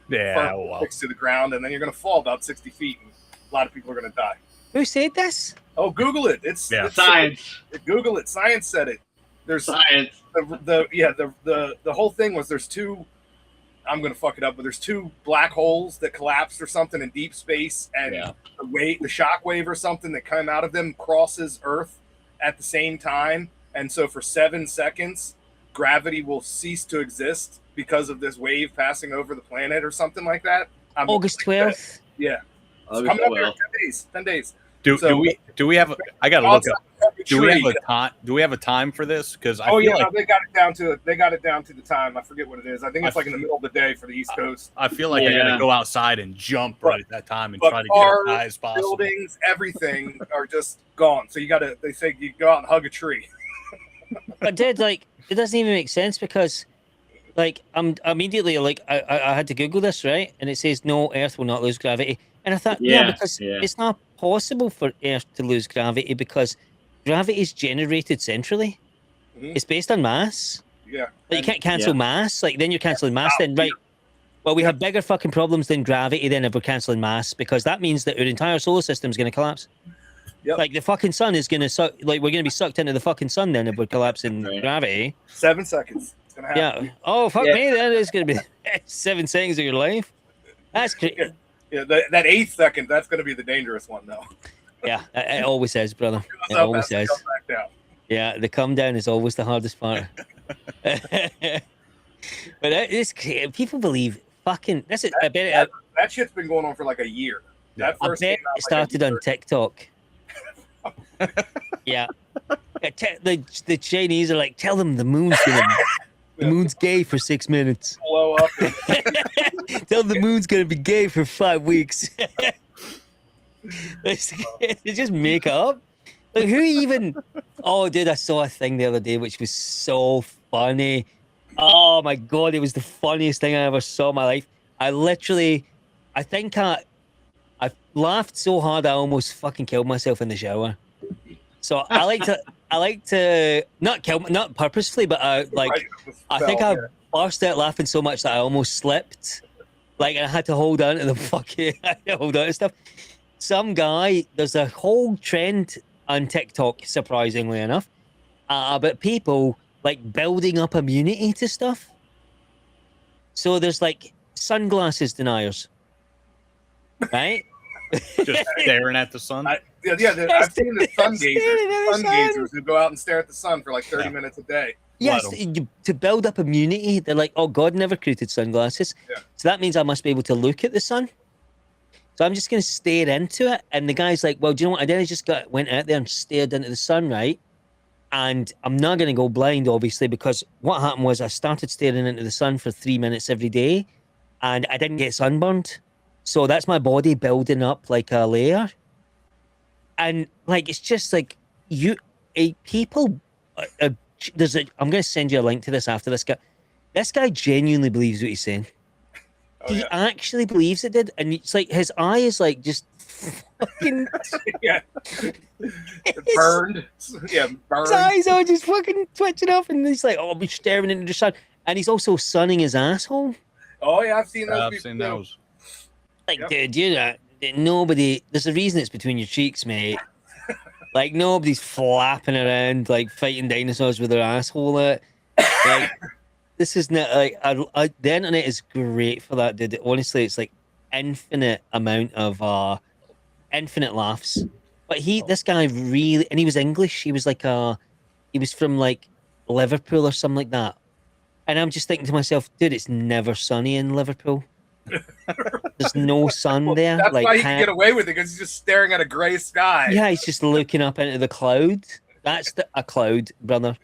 fixed to the ground, and then you're going to fall about 60 feet, and a lot of people are going to die. Who said this? Oh, Google it. It's science. Google it. Science said it. There's science. The whole thing was there's two. I'm going to fuck it up, but there's two black holes that collapsed or something in deep space, and the shock wave or something that came out of them crosses Earth at the same time. And so for 7 seconds, gravity will cease to exist because of this wave passing over the planet or something like that. August 12th? Yeah. August Coming up 12th. here in 10 days. Do we have I got to look up. Do we have a time for this? Because they got it down to the time. I forget what it is. I think it's like in the middle of the day for the East Coast. I feel like I got to go outside and jump right at that time and try to get as high as possible. Buildings, everything are just gone. So they say you go out and hug a tree. But dude, like, it doesn't even make sense, because, like, I'm immediately, like, I had to Google this, right? And it says, no, Earth will not lose gravity. And I thought, because it's not possible for Earth to lose gravity, because gravity is generated centrally. Mm-hmm. It's based on mass. Yeah. Like, you can't cancel mass. Like, then you're canceling mass, then, right? Well, we have bigger fucking problems than gravity then if we're cancelling mass, because that means that our entire solar system is going to collapse. Yep. Like the fucking sun is going to suck. Like we're going to be sucked into the fucking sun then if we're collapsing gravity. 7 seconds. It's gonna happen. Yeah. Oh fuck Yeah. me! Then it's going to be 7 seconds of your life. That's crazy. Yeah, that 8th second, that's going to be the dangerous one, though. Yeah, it always is, brother. It Goes up, always has to is. come back down. Yeah, the come down is always the hardest part. But it's people believe fucking. This is I bet That shit's been going on for like a year. That I first bet came out it started like a on TikTok. Yeah, the Chinese are like, tell them the moon's gay for 6 minutes. blow up. Tell them the moon's gonna be gay for 5 weeks. They just make it up. Like who even? Oh, dude, I saw a thing the other day which was so funny. Oh my god, it was the funniest thing I ever saw in my life. I think I laughed so hard I almost fucking killed myself in the shower. So I like to not purposefully, but I think I burst out laughing so much that I almost slipped. Like I had to hold on to the fucking hold on to stuff. Some guy, there's a whole trend on TikTok, surprisingly enough, about people like building up immunity to stuff. So there's like sunglasses deniers, right? Just staring at the sun. I've seen the sun gazers who go out and stare at the sun for like 30 minutes a day. Yes, to build up immunity, they're like, oh, God never created sunglasses. Yeah. So that means I must be able to look at the sun. So I'm just going to stare into it. And the guy's like, well, do you know what I did? I just went out there and stared into the sun, right? And I'm not going to go blind, obviously, because what happened was I started staring into the sun for 3 minutes every day and I didn't get sunburned. So that's my body building up like a layer. And like, it's just like people, I'm going to send you a link to this after this guy. This guy genuinely believes what he's saying. He actually believes it did. And it's like, his eye is like just fucking Yeah. Burned. Yeah, burned. his eyes are just fucking twitching up, and he's like, "Oh, I'll be staring into the sun," and he's also sunning his asshole. Oh yeah, I've seen those. I've people seen too. those. Like, Yep. dude, you know, nobody. There's a reason it's between your cheeks, mate. Like, nobody's flapping around like fighting dinosaurs with their asshole out. Like, this is not like the internet is great for that, dude. Honestly, it's like infinite amount of infinite laughs. But this guy really, and he was English. He was like he was from like Liverpool or something like that. And I'm just thinking to myself, dude, it's never sunny in Liverpool. There's no sun there. That's like, why he can get away with it, because he's just staring at a gray sky. yeah, he's just looking up into the cloud. That's a cloud, brother.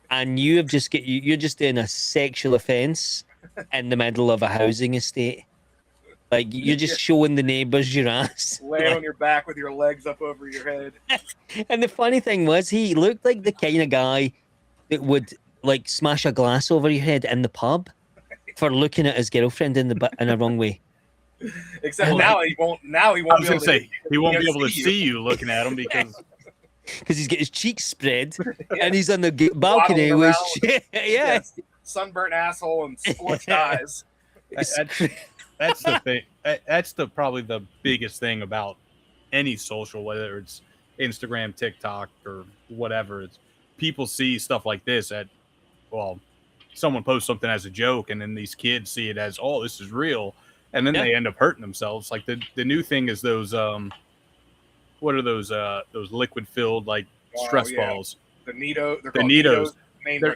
And you have just you're just doing a sexual offence in the middle of a housing estate. Like, you're just showing the neighbours your ass. Lay on your back with your legs up over your head. And the funny thing was, he looked like the kind of guy that would like smash a glass over your head in the pub for looking at his girlfriend in a wrong way. Except now he won't. Now he won't. I was going to say, he won't be able to see you looking at him because He's got his cheeks spread and he's on the balcony with Yes, sunburnt asshole and scorched eyes. that's the thing. That's probably the biggest thing about any social, whether it's Instagram, TikTok, or whatever. It's people see stuff like this someone posts something as a joke, and then these kids see it as, oh, this is real, and then they end up hurting themselves. Like the new thing is those what are those liquid filled like stress balls? The Nitos. The Nitos.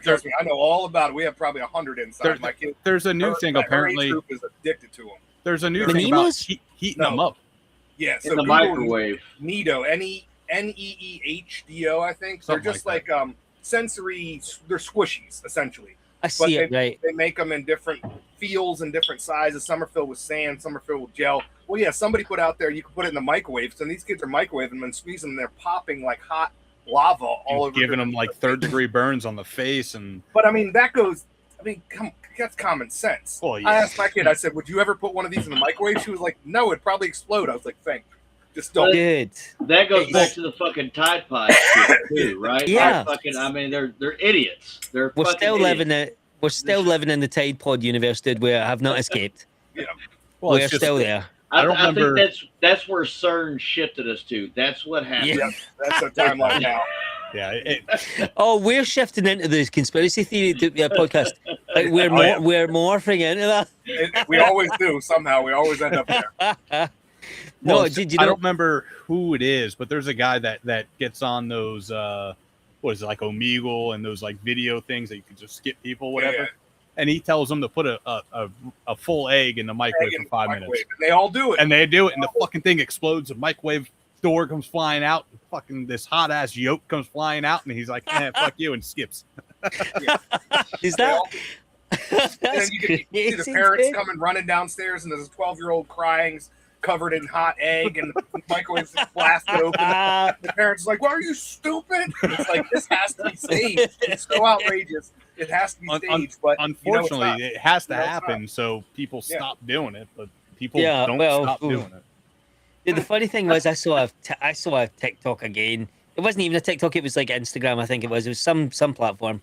Trust me, I know all about it. We have probably 100 inside. My kids. There's a new thing apparently. Group is addicted to them. There's a new The thing about Nemos? heating them up. Yeah, so in the Google microwave. Nito, Neehdo, I think. Something They're just like like sensory. They're squishies essentially. I see it, right? They make them in different feels and different sizes. Some are filled with sand, some are filled with gel. Well, yeah, somebody put out there you can put it in the microwave. So these kids are microwaving them and squeezing them. They're popping like hot lava all over. Giving them like 3rd-degree burns on the face. But I mean, that's common sense. Well, yeah. I asked my kid, I said, would you ever put one of these in the microwave? She was like, no, it'd probably explode. I was like, thank you. Just don't. Dude. That goes back to the fucking Tide Pod shit too, right? Yeah. I mean, they're idiots. We're still living in the Tide Pod universe, dude. We have not escaped. Yeah. Well, We're it's just- still there. I don't I remember- think that's where CERN shifted us to. That's what happened. Yeah. That's a timeline now. Yeah, Oh, we're shifting into the conspiracy theory podcast. Like we're Oh, yeah. we're morphing into that. We always do somehow. We always end up there. No, well, did you I know? don't remember who it is, but there's a guy that gets on those what is it, like Omegle and those like video things that you can just skip people, whatever. Yeah. And he tells them to put a full egg in the microwave Egg in for 5 the minutes. microwave. And they all do it. And they do it, and the fucking thing explodes. The microwave door comes flying out. And fucking this hot ass yolk comes flying out, and he's like, fuck you, and skips. Is that? And then you can see the crazy, parents dude. coming running downstairs, and there's a 12-year-old crying, covered in hot egg, and the microwave's just blasted open. The parents are like, "Well, are you stupid?" It's like, this has to be staged. It's so outrageous. It has to be staged. But Unfortunately, it has to You know, it's happen, so people Yeah. stop doing it. But people Yeah, don't well, stop ooh. doing it. Dude, the funny thing was, I saw a TikTok again. It wasn't even a TikTok. It was like Instagram. I think it was. It was some platform.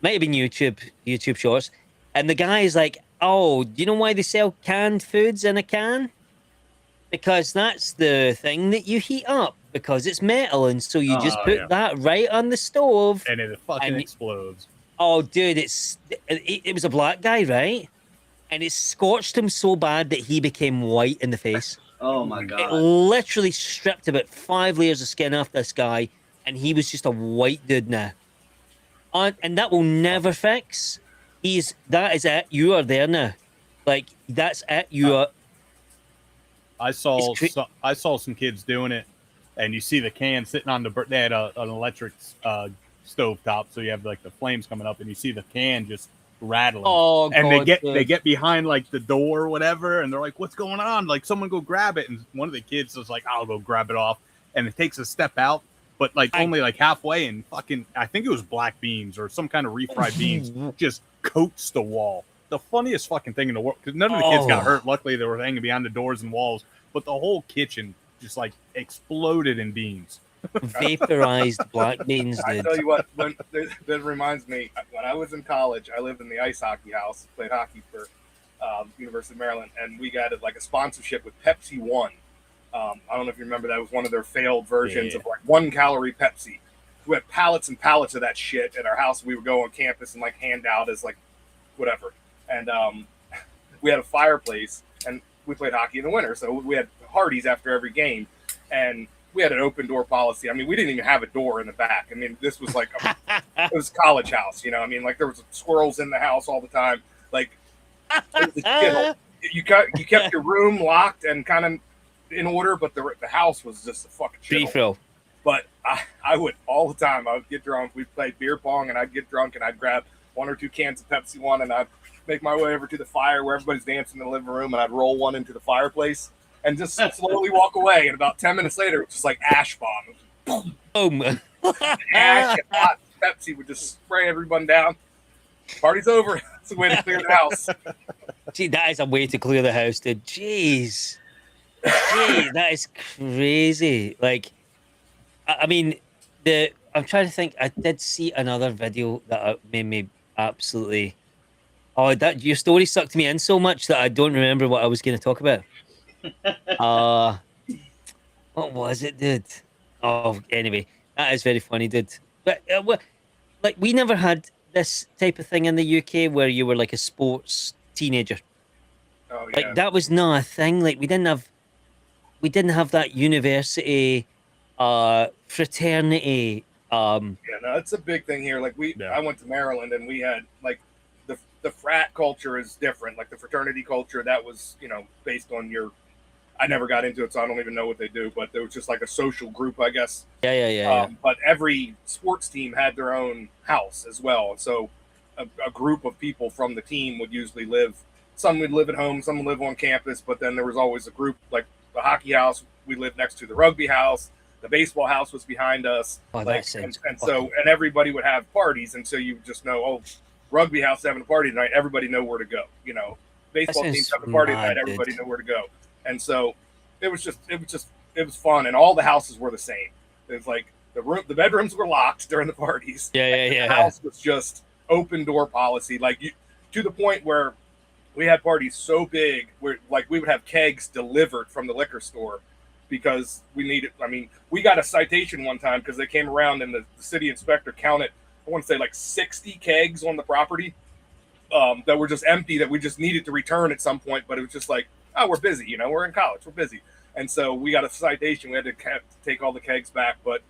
Might have been YouTube Shorts. And the guy is like, "Oh, do you know why they sell canned foods in a can? Because that's the thing that you heat up because it's metal, and so you just Oh, put yeah. that right on the stove." And it fucking And- explodes. Oh, dude, it was a black guy, right? And it scorched him so bad that he became white in the face. Oh my It god. literally stripped about 5 layers of skin off this guy, and he was just a white dude now. And that will never fix. That is it. You are there now. Like, that's it. You are. I saw It's I saw some kids doing it, and you see the can sitting on they had an electric stove top, so you have like the flames coming up, and you see the can just rattling. Oh, and God, they get behind like the door or whatever, and they're like, "What's going on?" Like, someone go grab it, and one of the kids was like, "I'll go grab it off," and it takes a step out, but like only like halfway, and fucking I think it was black beans or some kind of refried beans just coats the wall. The funniest fucking thing in the world, because none of the kids got Oh. hurt. Luckily, they were hanging behind the doors and walls, but the whole kitchen just like exploded in beans. vaporized black beans, I dude. tell you what, that reminds me. When I was in college, I lived in the ice hockey house, played hockey for University of Maryland, and we got like a sponsorship with Pepsi One. I don't know if you remember, that was one of their failed versions Yeah. of like 1-calorie Pepsi. We had pallets and pallets of that shit at our house. We would go on campus and like hand out as like whatever. And we had a fireplace, and we played hockey in the winter, so we had parties after every game, and we had an open door policy. I mean, we didn't even have a door in the back. I mean, this was like it was a college house, you know. I mean, like there was squirrels in the house all the time. Like it was a shithole. You kept your room locked and kind of in order, but the house was just a fucking Free shithole. throw. But I would all the time. I would get drunk. We'd play beer pong, and I'd get drunk, and I'd grab 1 or 2 cans of Pepsi One, and I'd make my way over to the fire where everybody's dancing in the living room, and I'd roll one into the fireplace and just slowly walk away. And about 10 minutes later, it was just like ash bomb. Boom. Ash and hot Pepsi would just spray everyone down. Party's over. It's a way to clear the house. Gee, that is a way to clear the house, dude. Jeez. Gee, that is crazy. Like, I mean, I'm trying to think. I did see another video that made me absolutely. Oh, that your story sucked me in so much that I don't remember what I was going to talk about. What was it, dude? Oh, anyway, that is very funny, dude. But like, we never had this type of thing in the UK where you were like a sports teenager. Oh, yeah. Like, that was not a thing. Like, we didn't have that university fraternity. Yeah, no, it's a big thing here. Like Yeah. I went to Maryland, and we had like the frat culture is different. Like the fraternity culture, that was, you know, based on your. I never got into it, so I don't even know what they do. But there was just like a social group, I guess. Yeah. But every sports team had their own house as well. So a group of people from the team would usually live. Some would live at home, some would live on campus. But then there was always a group, like the hockey house. We lived next to the rugby house. The baseball house was behind us. Oh, that Like, sounds and so everybody would have parties, and so you would just know, oh, rugby house having a party tonight. Everybody know where to go. You know, baseball That teams sounds having a party mad, tonight. dude. Everybody know where to go. And so it was fun, and all the houses were the same. It was like the bedrooms were locked during the parties. The Yeah. house was just open door policy, like to the point where We had parties so big where like we would have kegs delivered from the liquor store because we needed. I mean, we got a citation one time because they came around and the city inspector counted, I want to say like 60 kegs on the property that were just empty that we just needed to return at some point. But it was just like, oh, we're busy. You know, we're in college. We're busy. And so we got a citation. We had to take all the kegs back. But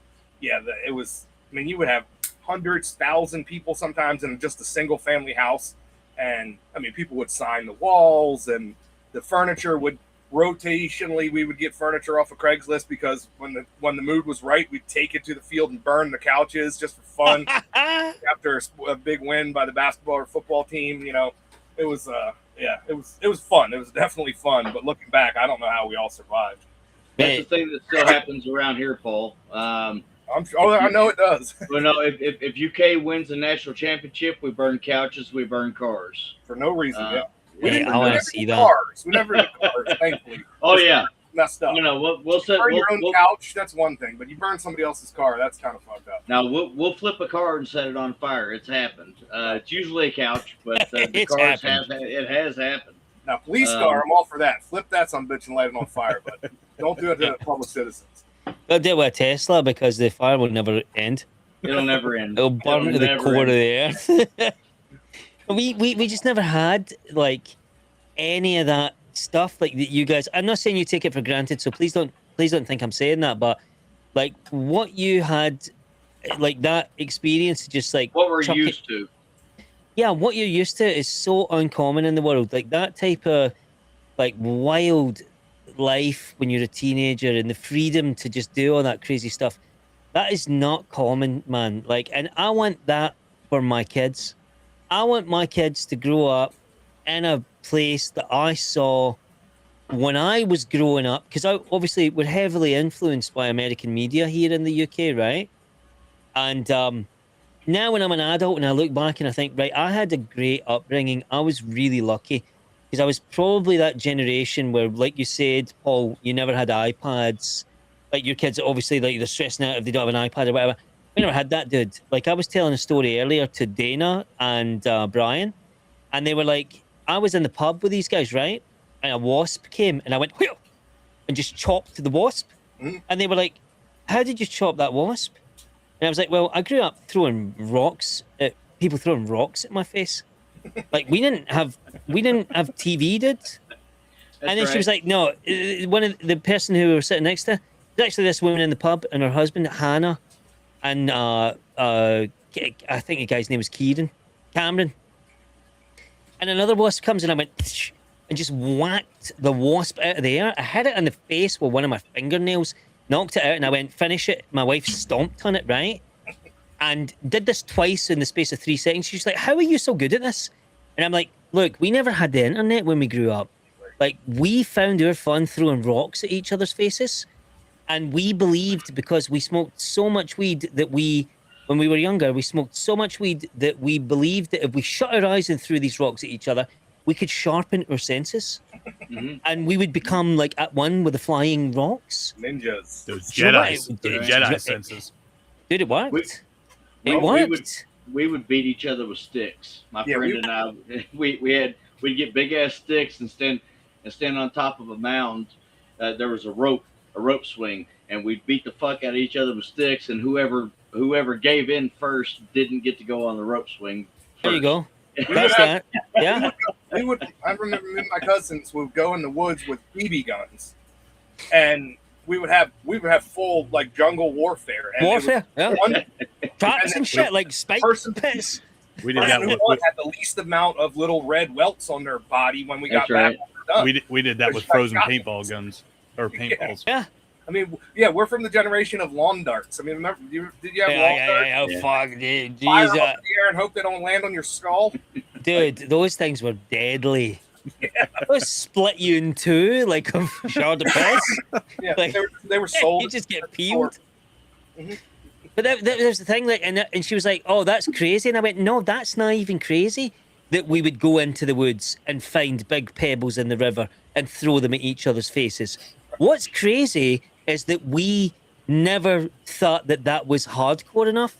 yeah, it was, I mean, you would have hundreds, 1,000 people sometimes in just a single family house. And I mean, people would sign the walls and the furniture would rotationally, we would get furniture off of Craigslist because when the mood was right, we'd take it to the field and burn the couches just for fun. After a big win by the basketball or football team, you know, it was it was fun. It was definitely fun. But looking back, I don't know how we all survived. That's the thing that still happens around here, Paul. I'm sure. I know it does. Well, no, if UK wins the national championship, we burn couches, we burn cars For no reason. Yeah. I want to see that. Cars. We never did cars, thankfully. Oh yeah, messed up. you know we'll set Burn your we'll, own we'll, couch. That's one thing, but you burn somebody else's car. That's kind of fucked up. now we'll flip a car and set it on fire. It's happened. It's usually a couch, but the It's cars happened. it has happened. Now, police car, I'm all for that. Flip that son of a bitch and light it on fire, but don't do it to public citizens. They'll do it with a Tesla because the fire will never end. It'll never end. It'll burn to the never core end. of the earth. we just never had like any of that stuff like that you guys. I'm not saying you take it for granted, so please don't think I'm saying that. But like what you had, like that experience, just like What we're chuck it- used to. Yeah, what you're used to is so uncommon in the world. Like that type of like wild life when you're a teenager and the freedom to just do all that crazy stuff. That is not common, man. Like, and I want that for my kids. I want my kids to grow up in a place that I saw when I was growing up, because I obviously we're heavily influenced by American media here in the UK, right? And now when I'm an adult and I look back and I think, right, I had a great upbringing. I was really lucky because I was probably that generation where, like you said, Paul, you never had iPads. Like your kids, obviously, like they're stressing out if they don't have an iPad or whatever. We never had that, dude. Like I was telling a story earlier to Dana and Brian, and they were like, I was in the pub with these guys, right? And a wasp came and I went, whew, and just chopped the wasp. And they were like, how did you chop that wasp? And I was like, well, I grew up throwing rocks at people throwing rocks at my face. Like we didn't have TV, did. And then she was like, no, one of the person who we were sitting next to, there's actually this woman in the pub and her husband, Hannah, and I think the guy's name was Cameron. And another wasp comes and I went "Tsh," and just whacked the wasp out of the air. I hit it in the face with one of my fingernails, knocked it out, and I went, finish it. My wife stomped on it, right? And did this twice in the space of 3 seconds. She's like, how are you so good at this? And I'm like, look, we never had the internet when we grew up. Like, we found our fun throwing rocks at each other's faces. And we believed, because we smoked so much weed that when we were younger, we smoked so much weed that we believed that if we shut our eyes and threw these rocks at each other, we could sharpen our senses. And we would become like at one with the flying rocks. Ninjas. Those You know what? Jedi senses. Dude, it worked. It Well, worked. we would beat each other with sticks. My Yeah, friend and I, we'd get big ass sticks and stand on top of a mound. There was a rope swing, and we'd beat the fuck out of each other with sticks. And whoever gave in first didn't get to go on the rope swing. There you go. That's that. Yeah. I remember me and my cousins would go in the woods with BB guns, and we would have full like jungle warfare. And Warfare. Yeah. One Traps and shit like spike person pits. We did that person with, one had the least amount of little red welts on their body when we got That's right. back. When we were done. we did that with frozen paintball guns or paintballs. Yeah. I mean, yeah, we're from the generation of lawn darts. I mean, remember, did you have lawn darts? Oh, Yeah. fuck, dude. Fire Jeez, them up in the air and hope they don't land on your skull. dude, those things were deadly. Those split you in two like a shard of piss. Yeah, Like, they were sold. You just get at the peeled. store. Mhm. But there's the thing, like, and she was like, "Oh, that's crazy," and I went, "No, that's not even crazy." That we would go into the woods and find big pebbles in the river and throw them at each other's faces. What's crazy is that we never thought that was hardcore enough,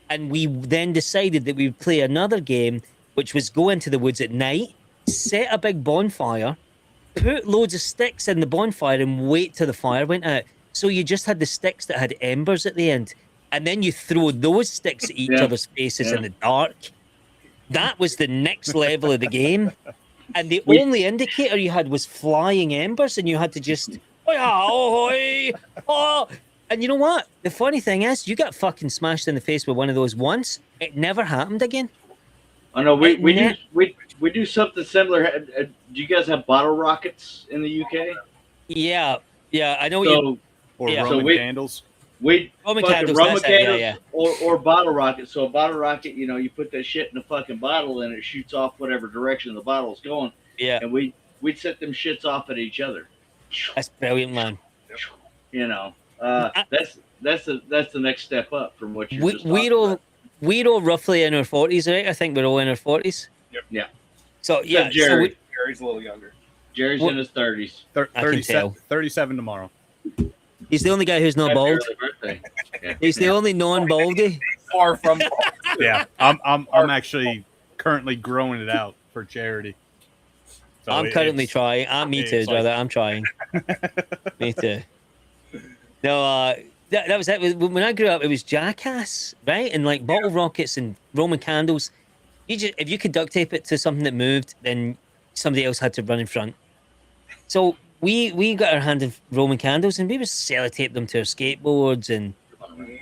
and we then decided that we would play another game, which was go into the woods at night set a big bonfire, put loads of sticks in the bonfire, and wait till the fire went out. So you just had the sticks that had embers at the end, and then you throw those sticks at each Yeah. other's faces Yeah. in the dark. That was the next level of the game. And the We- only indicator you had was flying embers, and you had to just, oh yeah, oh. And you know what? The funny thing is, you got fucking smashed in the face with one of those once. It never happened again. I know we Ne- do something similar. Do you guys have bottle rockets in the UK? Yeah, I know what you. So Or Yeah. Roman So we- candles. we Roman fucking candles, Roman that's it, candles yeah. or bottle rockets. So a bottle rocket, you know, you put that shit in a fucking bottle and it shoots off whatever direction the bottle's going. Yeah, And we'd set them shits off at each other. that's brilliant, man. You know, that's the next step up from what you're just We're talking all about. we're all roughly in our 40s, right? I think we're all in our 40s. Yep. Yeah. So yeah, Except Jerry. so Gary's a little younger. Jerry's What- in his 30s. I can 37, tell. 37 tomorrow. he's the only guy who's not Happy bald. early birthday. Yeah. He's the only non-baldy. Far from. Yeah, I'm actually currently growing it out for charity. So I'm currently it's- trying. Me too, it's like- brother. I'm trying. Me too. No, that was it. When I grew up, it was Jackass, right? And like bottle rockets and Roman candles. If you could duct tape it to something that moved, then somebody else had to run in front. So we got our hand in Roman candles, and we would sellotape them to our skateboards and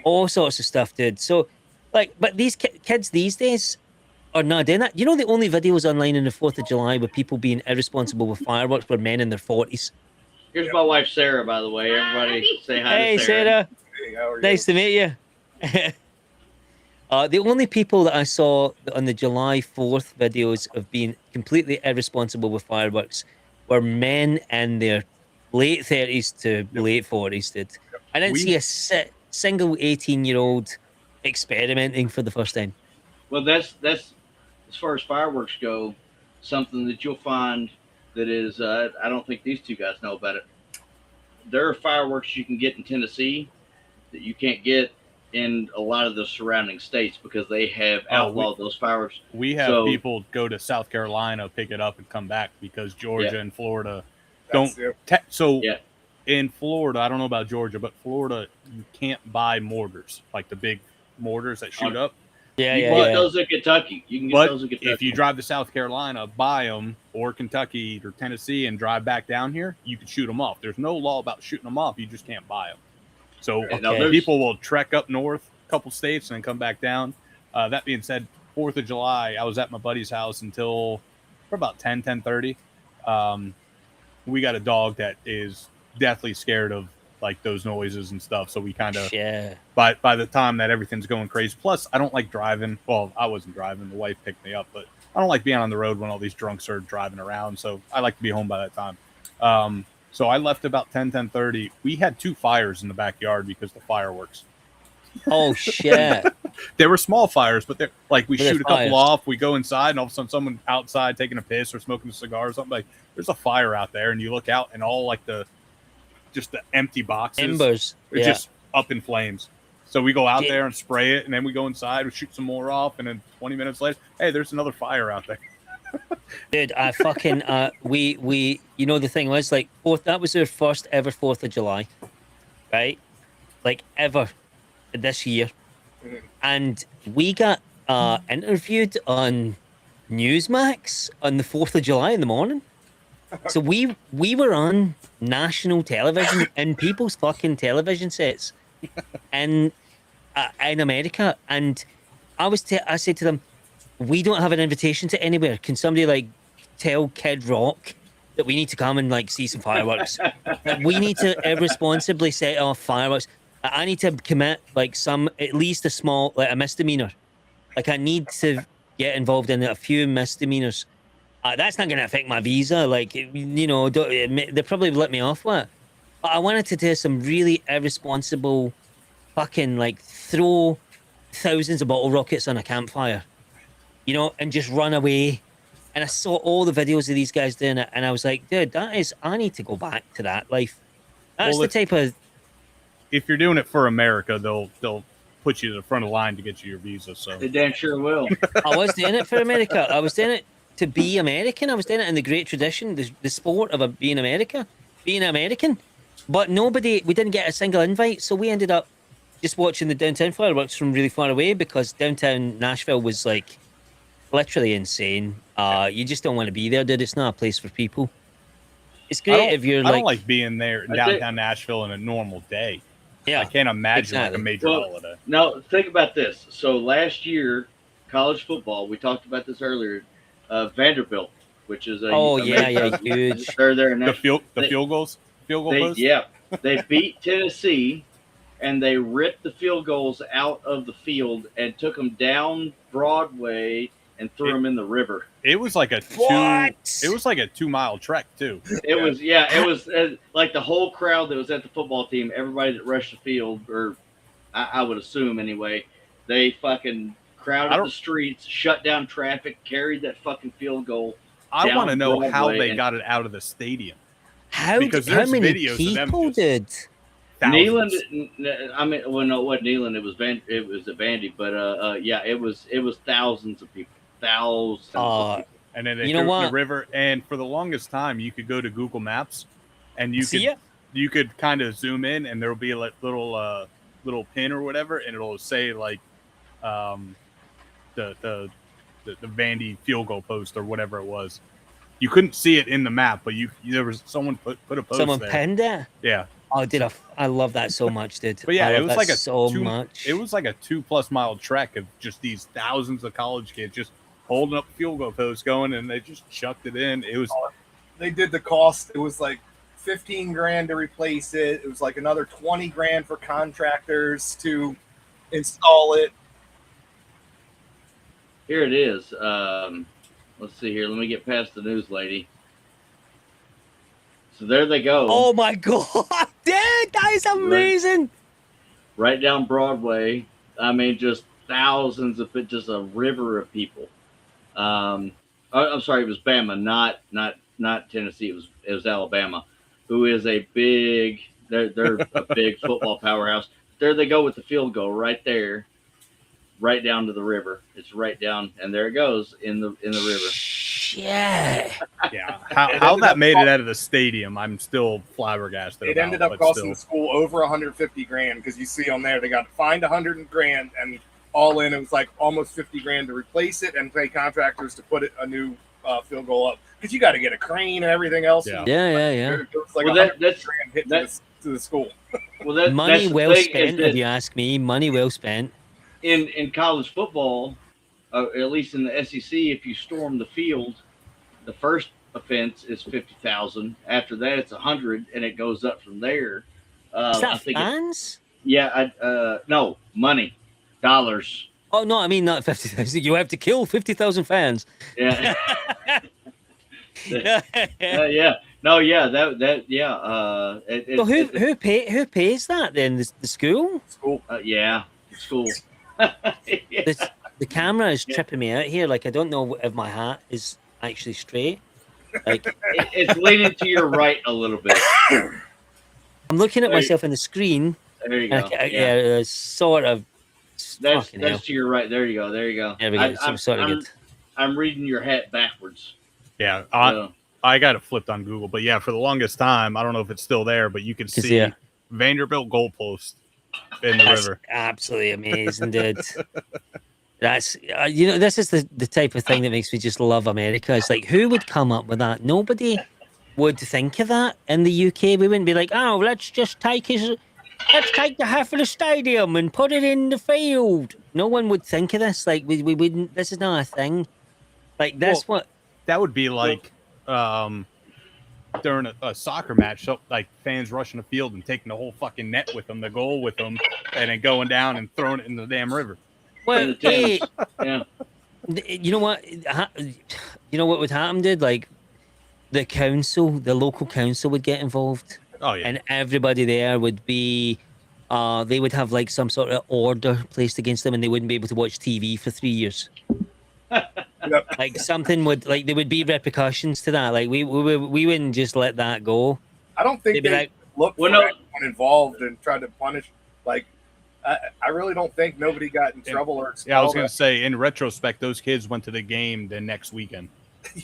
all sorts of stuff, dude. So, like, but these kids these days are not doing that. You know, the only videos online on the 4th of July with people being irresponsible with fireworks were men in their 40s. Here's my wife Sarah, by the way. Everybody say hi Hey, to Sarah. Sarah. Hey, how are you? Nice to meet you. The only people that I saw on the July 4th videos of being completely irresponsible with fireworks were men in their late 30s to late 40s, dude. I didn't see a single 18-year-old experimenting for the first time. Well, that's as far as fireworks go, something that you'll find that is I don't think these two guys know about it. There are fireworks you can get in Tennessee that you can't get in a lot of the surrounding states because they have outlawed those fireworks. We have So- people go to South Carolina, pick it up, and come back because Georgia Yeah. and Florida That's don't. it. So Yeah. in Florida, I don't know about Georgia, but Florida, you can't buy mortars, like the big mortars that shoot up. Yeah, You yeah, can get yeah. those in Kentucky. You can get But those in Kentucky. if you drive to South Carolina, buy them, or Kentucky or Tennessee, and drive back down here, you can shoot them off. There's no law about shooting them off. You just can't buy them. So Okay. Now, Okay. there's- people will trek up north a couple states and then come back down. That being said, 4th of July, I was at my buddy's house until for about 10:30. We got a dog that is deathly scared of like those noises and stuff. So we kind of, Yeah. by the time that everything's going crazy, plus I don't like driving. Well, I wasn't driving. The wife picked me up, but I don't like being on the road when all these drunks are driving around. So I like to be home by that time. So I left about 10:30. We had 2 fires in the backyard because of the fireworks. Oh, shit. They were small fires, but they're like we But they're shoot a couple fires. off, we go inside, and all of a sudden someone outside taking a piss or smoking a cigar or something, like there's a fire out there, and you look out and all like the empty boxes Embers. are Yeah. just up in flames. So we go out Yeah. there and spray it, and then we go inside, we shoot some more off, and then 20 minutes later, hey, there's another fire out there. Dude, I fucking we you know the thing was like that was our first ever 4th of July, right? Like ever this year. And we got interviewed on Newsmax on the 4th of July in the morning. So we were on national television in people's fucking television sets in America, and I said to them, we don't have an invitation to anywhere. Can somebody like tell Kid Rock that we need to come and like see some fireworks? Like, we need to irresponsibly set off fireworks. I need to commit like at least a misdemeanor. Like I need to get involved in a few misdemeanors. That's not going to affect my visa. Like, you know, they probably let me off with it. But I wanted to do some really irresponsible fucking like throw thousands of bottle rockets on a campfire, you know, and just run away. And I saw all the videos of these guys doing it, and I was like, dude, I need to go back to that life. That's Well, the type of, If you're doing it for America, they'll put you to the front of the line to get you your visa. So They damn sure will. I was doing it for America. I was doing it. to be American. I was doing it in the great tradition, the sport of being American. But we didn't get a single invite, so we ended up just watching the downtown fireworks from really far away because downtown Nashville was like literally insane. You just don't want to be there, dude. It's not a place for people. It's great if you're I don't like being there downtown Nashville in a normal day. Yeah, I can't imagine like a major Well, holiday. Now, think about this. So last year, college football, we talked about this earlier, Vanderbilt, which is huge. They're there in The field goals? Field goal post? Yeah. They beat Tennessee, and they ripped the field goals out of the field and took them down Broadway and threw them in the river. It was like a 2-mile trek too. It was like the whole crowd that was at the football team, everybody that rushed the field, or I would assume anyway, they fucking crowded the streets, shut down traffic, carried that fucking field goal. I want to know how they got it out of the stadium. How many people did? Neyland, I mean, well, no, what Neyland? It was at Vandy, but it was thousands of people. Thousands of people. And then they took the river, and for the longest time, you could go to Google Maps, and you could kind of zoom in, and there will be a little pin or whatever, and it'll say like the Vandy field goal post or whatever it was. You couldn't see it in the map, but there was someone put a post. Someone there. pinned it. Yeah. Oh, I love that so much, dude. But yeah, it was like It was like a 2+ mile trek of just these thousands of college kids just holding up field goal posts going, and they just chucked it in. It was. They did the cost. It was like $15,000 to replace it. It was like another $20,000 for contractors to install it. Here it is. Let's see here. Let me get past the news lady. So there they go. Oh my god, dude, that is amazing. Right down Broadway. I mean, just thousands of it, just a river of people. I'm sorry, it was Bama, not Tennessee. It was Alabama, who is a big. They're a big football powerhouse. There they go with the field goal right there, right down to the river. It's right down, and there it goes in the river. Yeah. Yeah. How that made it out of the stadium, I'm still flabbergasted. It ended up costing the school over $150,000 because you see on there they got fined $100,000 and all in it was like almost $50,000 to replace it and pay contractors to put a new field goal up because you got to get a crane and everything else. Yeah. It was like that's $100,000 hit to the school. Well, money well spent, if you ask me. Money well spent. In college football, at least in the SEC, if you storm the field, the first offense is $50,000. After that, it's $100,000, and it goes up from there. Is that fans? No, money, dollars. Oh no, I mean not 50,000. You have to kill 50,000 fans. Yeah. Yeah. So who pays that then? The school? School. The school. The camera is tripping me out here. Like I don't know if my hat is actually straight. Like it's leaning to your right a little bit. I'm looking at myself on the screen. There you go. Yeah, sort of. That's to your right. There you go. There we go. I'm reading your hat backwards. Yeah, I got it flipped on Google, but yeah, for the longest time, I don't know if it's still there, but you could see Vanderbilt goalpost in the river. Absolutely amazing, dude. That's this is the type of thing that makes me just love America. It's like, who would come up with that? Nobody would think of that in the UK. We wouldn't be like, oh, let's take the half of the stadium and put it in the field. No one would think of this. Like we wouldn't. This is not a thing. Like that's what that would be like. During a soccer match, so like fans rushing the field and taking the whole fucking net with them, the goal with them, and then going down and throwing it in the damn river. Well, hey, you know what? You know what would happen, dude? Like the local council would get involved. Oh yeah, and everybody there would be. They would have like some sort of order placed against them, and they wouldn't be able to watch TV for 3 years. Like something there would be repercussions to that. Like we wouldn't just let that go. I don't think they looked for anyone involved and tried to punish. Like I really don't think nobody got in trouble or expelled. Yeah, I was gonna say in retrospect, those kids went to the game the next weekend.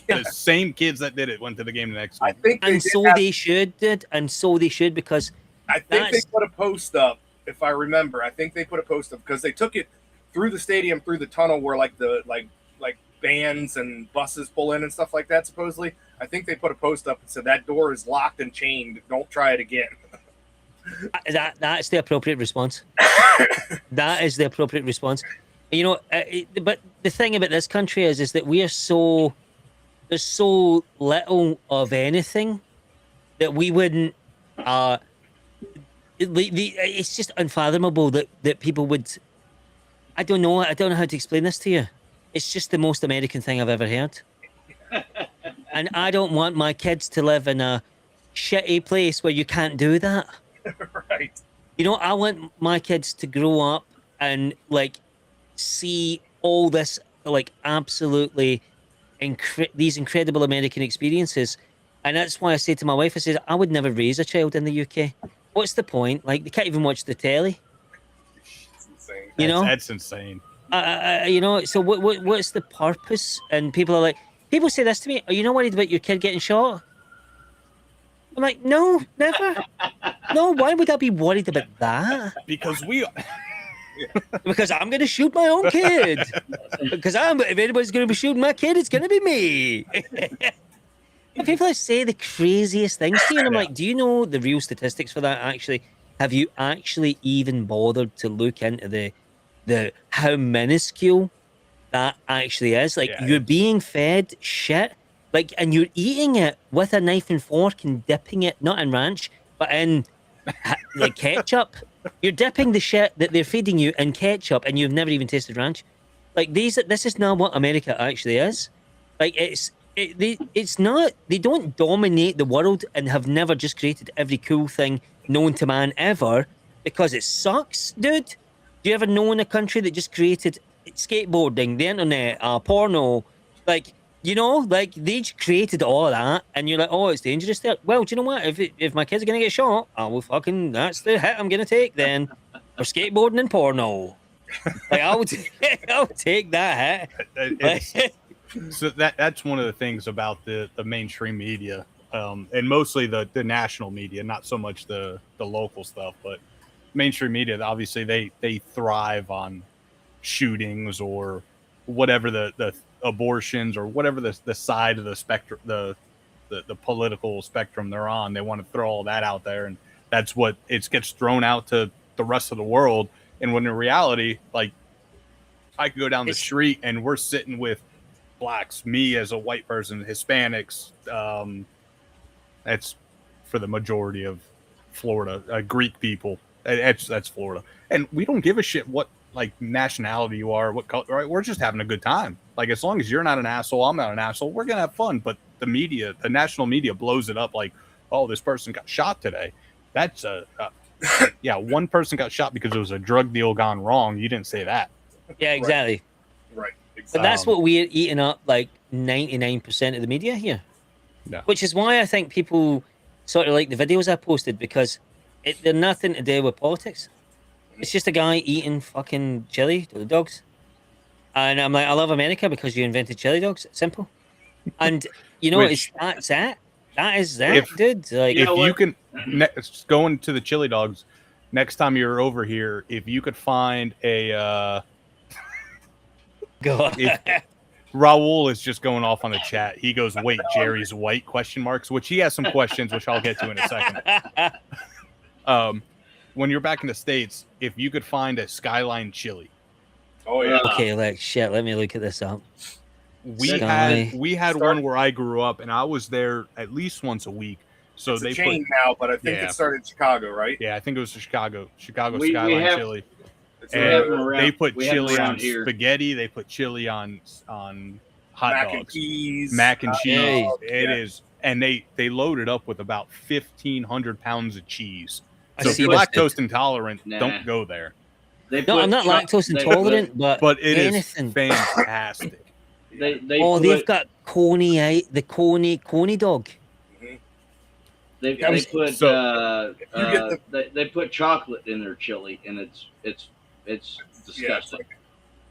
The same kids that did it went to the game the next I week. think And so they should, because I think they that's- put a post up, if I remember. I think they put a post up because they took it through the stadium, through the tunnel where like bands and buses pull in and stuff like that. Supposedly, I think they put a post up and said that door is locked and chained. Don't try it again. that's the appropriate response. That is the appropriate response. You know, but the thing about this country is that there's so little of anything that we wouldn't. It's just unfathomable that people would. I don't know how to explain this to you. It's just the most American thing I've ever heard. And I don't want my kids to live in a shitty place where you can't do that. Right. You know, I want my kids to grow up and like see all this like absolutely these incredible American experiences. And that's why I say to my wife, I said, I would never raise a child in the UK. What's the point? Like, they can't even watch the telly. It's insane. You know? That's insane. You know, so what's the purpose? And people say this to me, are you not worried about your kid getting shot? I'm like, no, never. No, why would I be worried about that? Because Because I'm going to shoot my own kid. Because if anybody's going to be shooting my kid, it's going to be me. People say the craziest things to you, and I'm like, do you know the real statistics for that? Actually, have you actually even bothered to look into the how minuscule that actually is? Like, you're being fed shit, like, and you're eating it with a knife and fork and dipping it not in ranch, but in like ketchup. You're dipping the shit that they're feeding you in ketchup, and you've never even tasted ranch. Like, this is not what America actually is. Like, it's not. They don't dominate the world and have never just created every cool thing known to man ever, because it sucks, dude. Do you ever know in a country that just created skateboarding, the internet, porno, like, you know, like, they just created all of that, and you're like, oh, it's dangerous there. Well, do you know what? If my kids are gonna get shot, that's the hit I'm gonna take then, for skateboarding and porno. Like, I would take that hit. So that's one of the things about the mainstream media, and mostly the national media, not so much the local stuff, but mainstream media. Obviously, they thrive on shootings or whatever the abortions or whatever the side of the spectrum, the political spectrum they're on. They want to throw all that out there, and that's what it gets thrown out to the rest of the world. And when in reality, like, I could go down the street and we're sitting with blacks, me as a white person, Hispanics, that's for the majority of Florida, Greek people, that's Florida, and we don't give a shit what like nationality you are, what color, right? We're just having a good time. Like, as long as you're not an asshole, I'm not an asshole, we're gonna have fun. But the media, the national media, blows it up like, oh, this person got shot today. That's yeah, one person got shot because it was a drug deal gone wrong. You didn't say that. Yeah, exactly. Right. But that's what we're eating up, like 99% of the media here. Yeah. Which is why I think people sort of like the videos I posted, because they're nothing to do with politics. It's just a guy eating fucking chili to the dogs. And I'm like, I love America because you invented chili dogs. It's simple. And, you know, that's it. That is that, dude. Like, if you can, going to the chili dogs, next time you're over here, if you could find a... God. Raul is just going off on the chat. He goes, wait, Jerry's white, ? Which he has some questions, which I'll get to in a second. When you're back in the States, if you could find a Skyline chili. Oh, yeah. Okay, like, shit, let me look at this up. We had one where I grew up, and I was there at least once a week. So it's a chain now, but I think it started in Chicago, right? Yeah, I think it was Chicago Skyline chili. And they put chili on spaghetti. They put chili on hot dogs, mac and cheese. It is, and they load it up with about 1,500 pounds of cheese. So if you're lactose intolerant, don't go there. I'm not lactose intolerant, but it anything. Is fantastic. They've got the Coney dog. They put chocolate in their chili, and it's disgusting.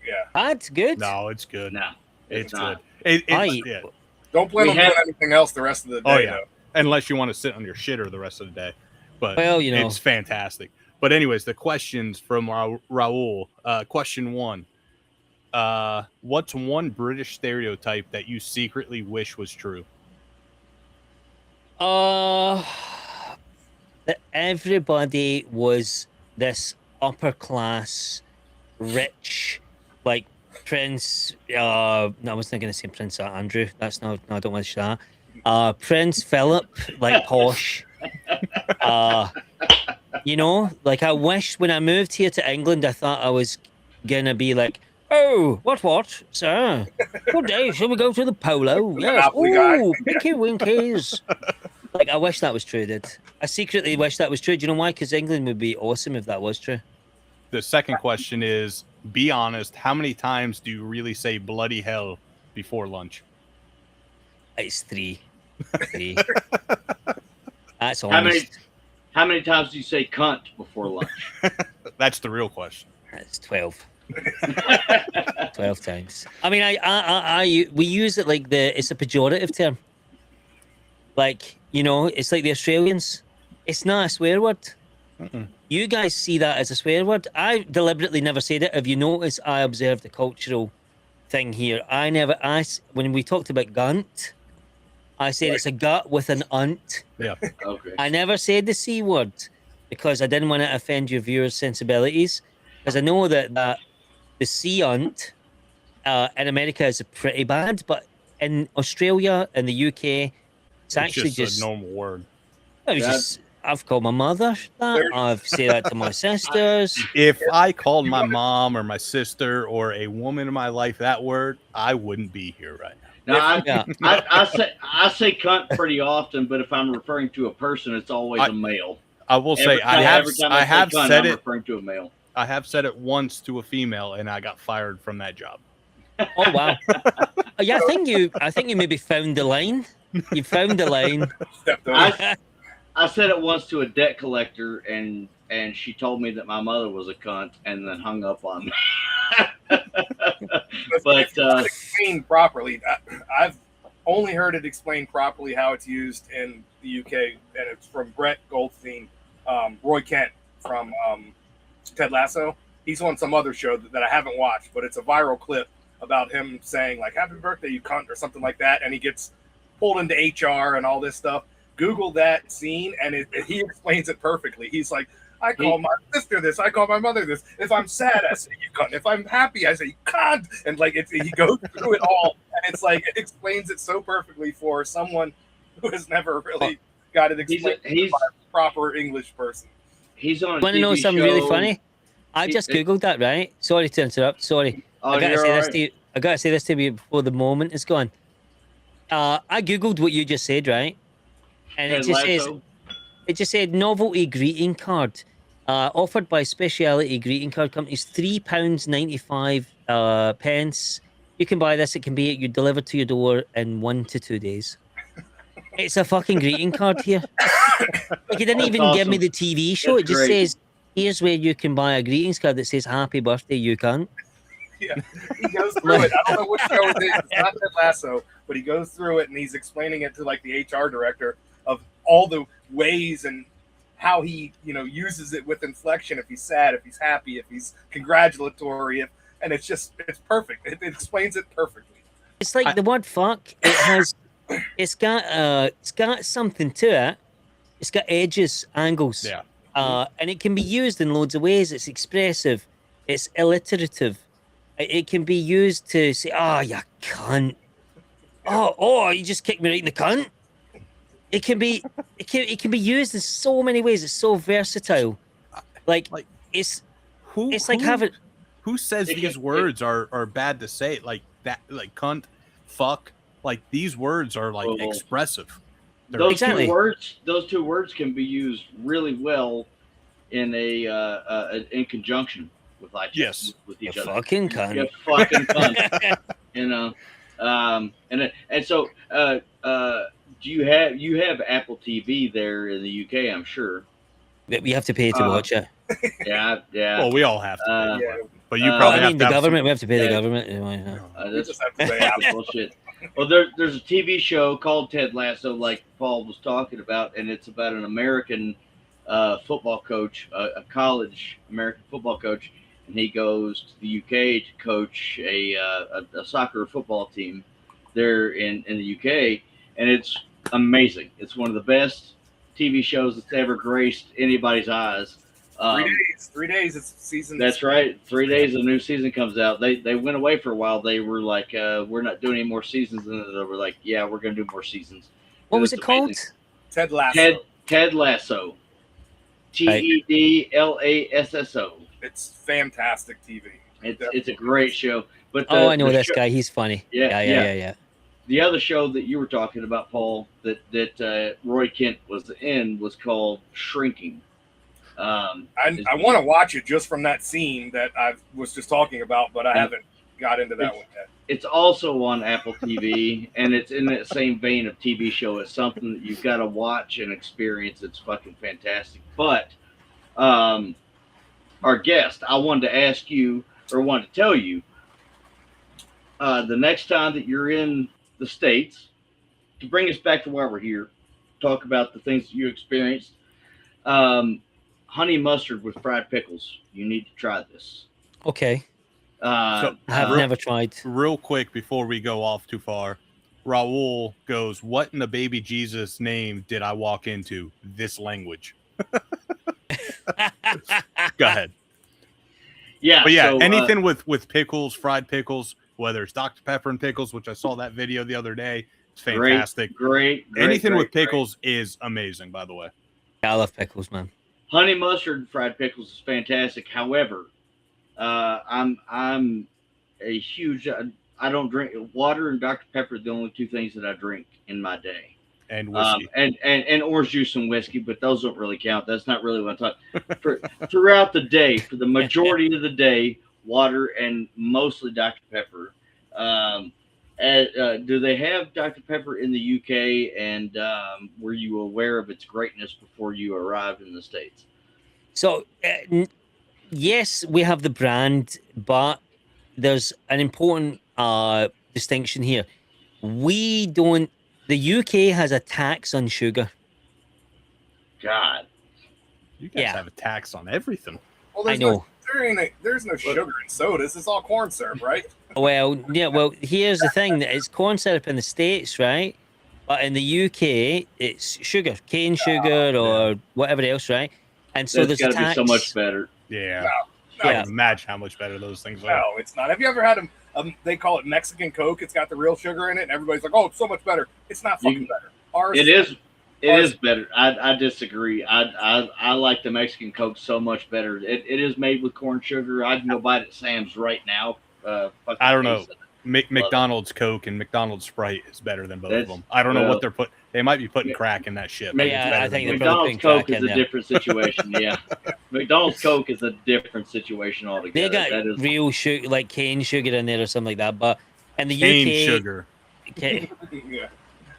Yeah, that's good. No, it's good. No, it's not. good. Don't plan We on have- doing anything else the rest of the day. Oh, yeah. though. Unless you want to sit on your shitter the rest of the day. But Well, you know. it's fantastic. But anyways, the questions from Raul. Question 1. What's one British stereotype that you secretly wish was true? That everybody was this upper class, rich, like Prince. No, I wasn't going to say Prince Andrew. That's not. No, I don't wish that. Prince Philip, like posh. You know, like I wish when I moved here to England, I thought I was gonna be like, oh, what, sir? Good day. Shall we go to the polo? Yes. Monopoly guy. Oh, pinky winkies. Like, I wish that was true, dude. I secretly wish that was true. Do you know why? Because England would be awesome if that was true. The second question is, be honest, how many times do you really say bloody hell before lunch? It's 3. 3. That's honest. How many times do you say cunt before lunch? That's the real question. That's 12. 12 times. I mean, we use it like it's a pejorative term. Like, you know, it's like the Australians. It's not a swear word. Mm-mm. You guys see that as a swear word. I deliberately never said it. If you notice, I observed the cultural thing here. When we talked about gunt, I said it's a gut with an unt. Yeah. Okay. I never said the C word because I didn't want to offend your viewers' sensibilities. Because I know that the C unt in America is pretty bad, but in Australia and the UK, it's actually just a normal word. I've called my mother that. I've said that to my sisters. If I called my mom or my sister or a woman in my life that word, I wouldn't be here right now. Now, I say cunt pretty often, but if I'm referring to a person, it's always a male. I will say I have said I'm it. referring to a male. I have said it once to a female, and I got fired from that job. Oh wow! Yeah, I think you maybe found the line. You found the line. I said it once to a debt collector, and she told me that my mother was a cunt, and then hung up on me. But explained properly. I've only heard it explained properly how it's used in the UK, and it's from Brett Goldstein, Roy Kent from Ted Lasso. He's on some other show that I haven't watched, but it's a viral clip about him saying like "Happy birthday, you cunt" or something like that, and he gets pulled into HR and all this stuff. Google that scene, and he explains it perfectly. He's like, I call my sister this, I call my mother this. If I'm sad, I say you cunt. If I'm happy, I say you cunt. And like he goes through it all, and it's like it explains it so perfectly for someone who has never really got it explained by a proper English person. He's on. Want to know something really funny? I just googled that. Right? Sorry to interrupt. Sorry. I gotta say this to you. I gotta say this to you before the moment is gone. I googled what you just said, right? And it just said novelty greeting card, offered by speciality greeting card companies, £3.95 pence. You can buy this. It can be delivered to your door in 1 to 2 days. It's a fucking greeting card here. Like, it didn't even give me the TV show. It just says, here's where you can buy a greetings card that says happy birthday, you cunt. Yeah, he goes through it. I don't know which show it is. It's not Ted Lasso, but he goes through it and he's explaining it to like the HR director of all the ways and how he, uses it with inflection. If he's sad, if he's happy, if he's congratulatory, and it's perfect. It explains it perfectly. It's like the word fuck. It's got something to it. It's got edges, angles. Yeah. And it can be used in loads of ways. It's expressive. It's alliterative. It can be used to say, "Oh, you cunt." Oh, you just kicked me right in the cunt. It can be used in so many ways. It's so versatile. It's like having. Who says these words are bad to say? Like that, like cunt, fuck. Like these words are like expressive. Those two words can be used really well in in conjunction with with each other. Fucking cunt. You fucking cunt. And so do you have Apple TV there in the UK? I'm sure. We have to pay to watch it. Yeah. Well, we all have to. Yeah. But you probably have to the have government. some... We have to pay the government. This is bullshit. Well, there's a TV show called Ted Lasso, like Paul was talking about, and it's about an American football coach, a college American football coach, and he goes to the UK to coach a soccer football team there in the UK, and it's amazing. It's one of the best TV shows that's ever graced anybody's eyes. 3 days. It's season. That's right. 3 days, a new season comes out. They went away for a while. They were like, we're not doing any more seasons, and they were like, yeah, we're going to do more seasons. What was it called? Ted Lasso. Ted Lasso. TEDLASSO. It's fantastic TV. It's a great show. But I know this guy. He's funny. Yeah. The other show that you were talking about, Paul, that Roy Kent was in was called Shrinking. I want to watch it just from that scene that I was just talking about, but I haven't got into that one yet. It's also on Apple TV, and it's in that same vein of TV show. It's something that you've got to watch and experience. It's fucking fantastic. But our guest, I wanted to ask you, or wanted to tell you, the next time that you're in the States, to bring us back to why we're here, talk about the things that you experienced. Honey mustard with fried pickles. You need to try this. Okay. So, I've never tried. Real quick before we go off too far, Raul goes, "What in the baby Jesus name did I walk into? This language." Go ahead. Yeah. But yeah, so, anything with pickles, fried pickles, whether it's Dr. Pepper and pickles, which I saw that video the other day, it's fantastic. Great. Anything with pickles is amazing, by the way. I love pickles, man. Honey mustard fried pickles is fantastic. However, I'm a huge. I don't drink water and Dr. Pepper are the only two things that I drink in my day. And whiskey. And orange juice and whiskey, but those don't really count. That's not really what I'm talking. Throughout the day, for the majority of the day, water and mostly Dr. Pepper. Do they have Dr. Pepper in the UK? And were you aware of its greatness before you arrived in the States? So, yes, we have the brand, but there's an important distinction here. We don't. The UK has a tax on sugar. God, You guys have a tax on everything. Well, I know. There's no sugar in sodas. It's all corn syrup, right? Well, yeah. Well, here's the thing: that it's corn syrup in the States, right? But in the UK, it's sugar, cane sugar, or whatever else, right? And so that's there's got to be so much better. Yeah. No, I can imagine how much better those things are. no, it's not. Have you ever had them? They call it Mexican Coke. It's got the real sugar in it, and everybody's like, "Oh, it's so much better." It's not fucking better. Ours, It is better. I disagree. I like the Mexican Coke so much better. It is made with corn sugar. I can go buy it at Sam's right now. I don't know. McDonald's Coke and McDonald's Sprite is better than both of them. I don't know what they're putting. They might be putting crack in that shit. Yeah, I think McDonald's Coke is a different situation. Yeah, McDonald's Coke is a different situation altogether. They got real sugar, like cane sugar in there or something like that. But in the cane UK, sugar. Yeah.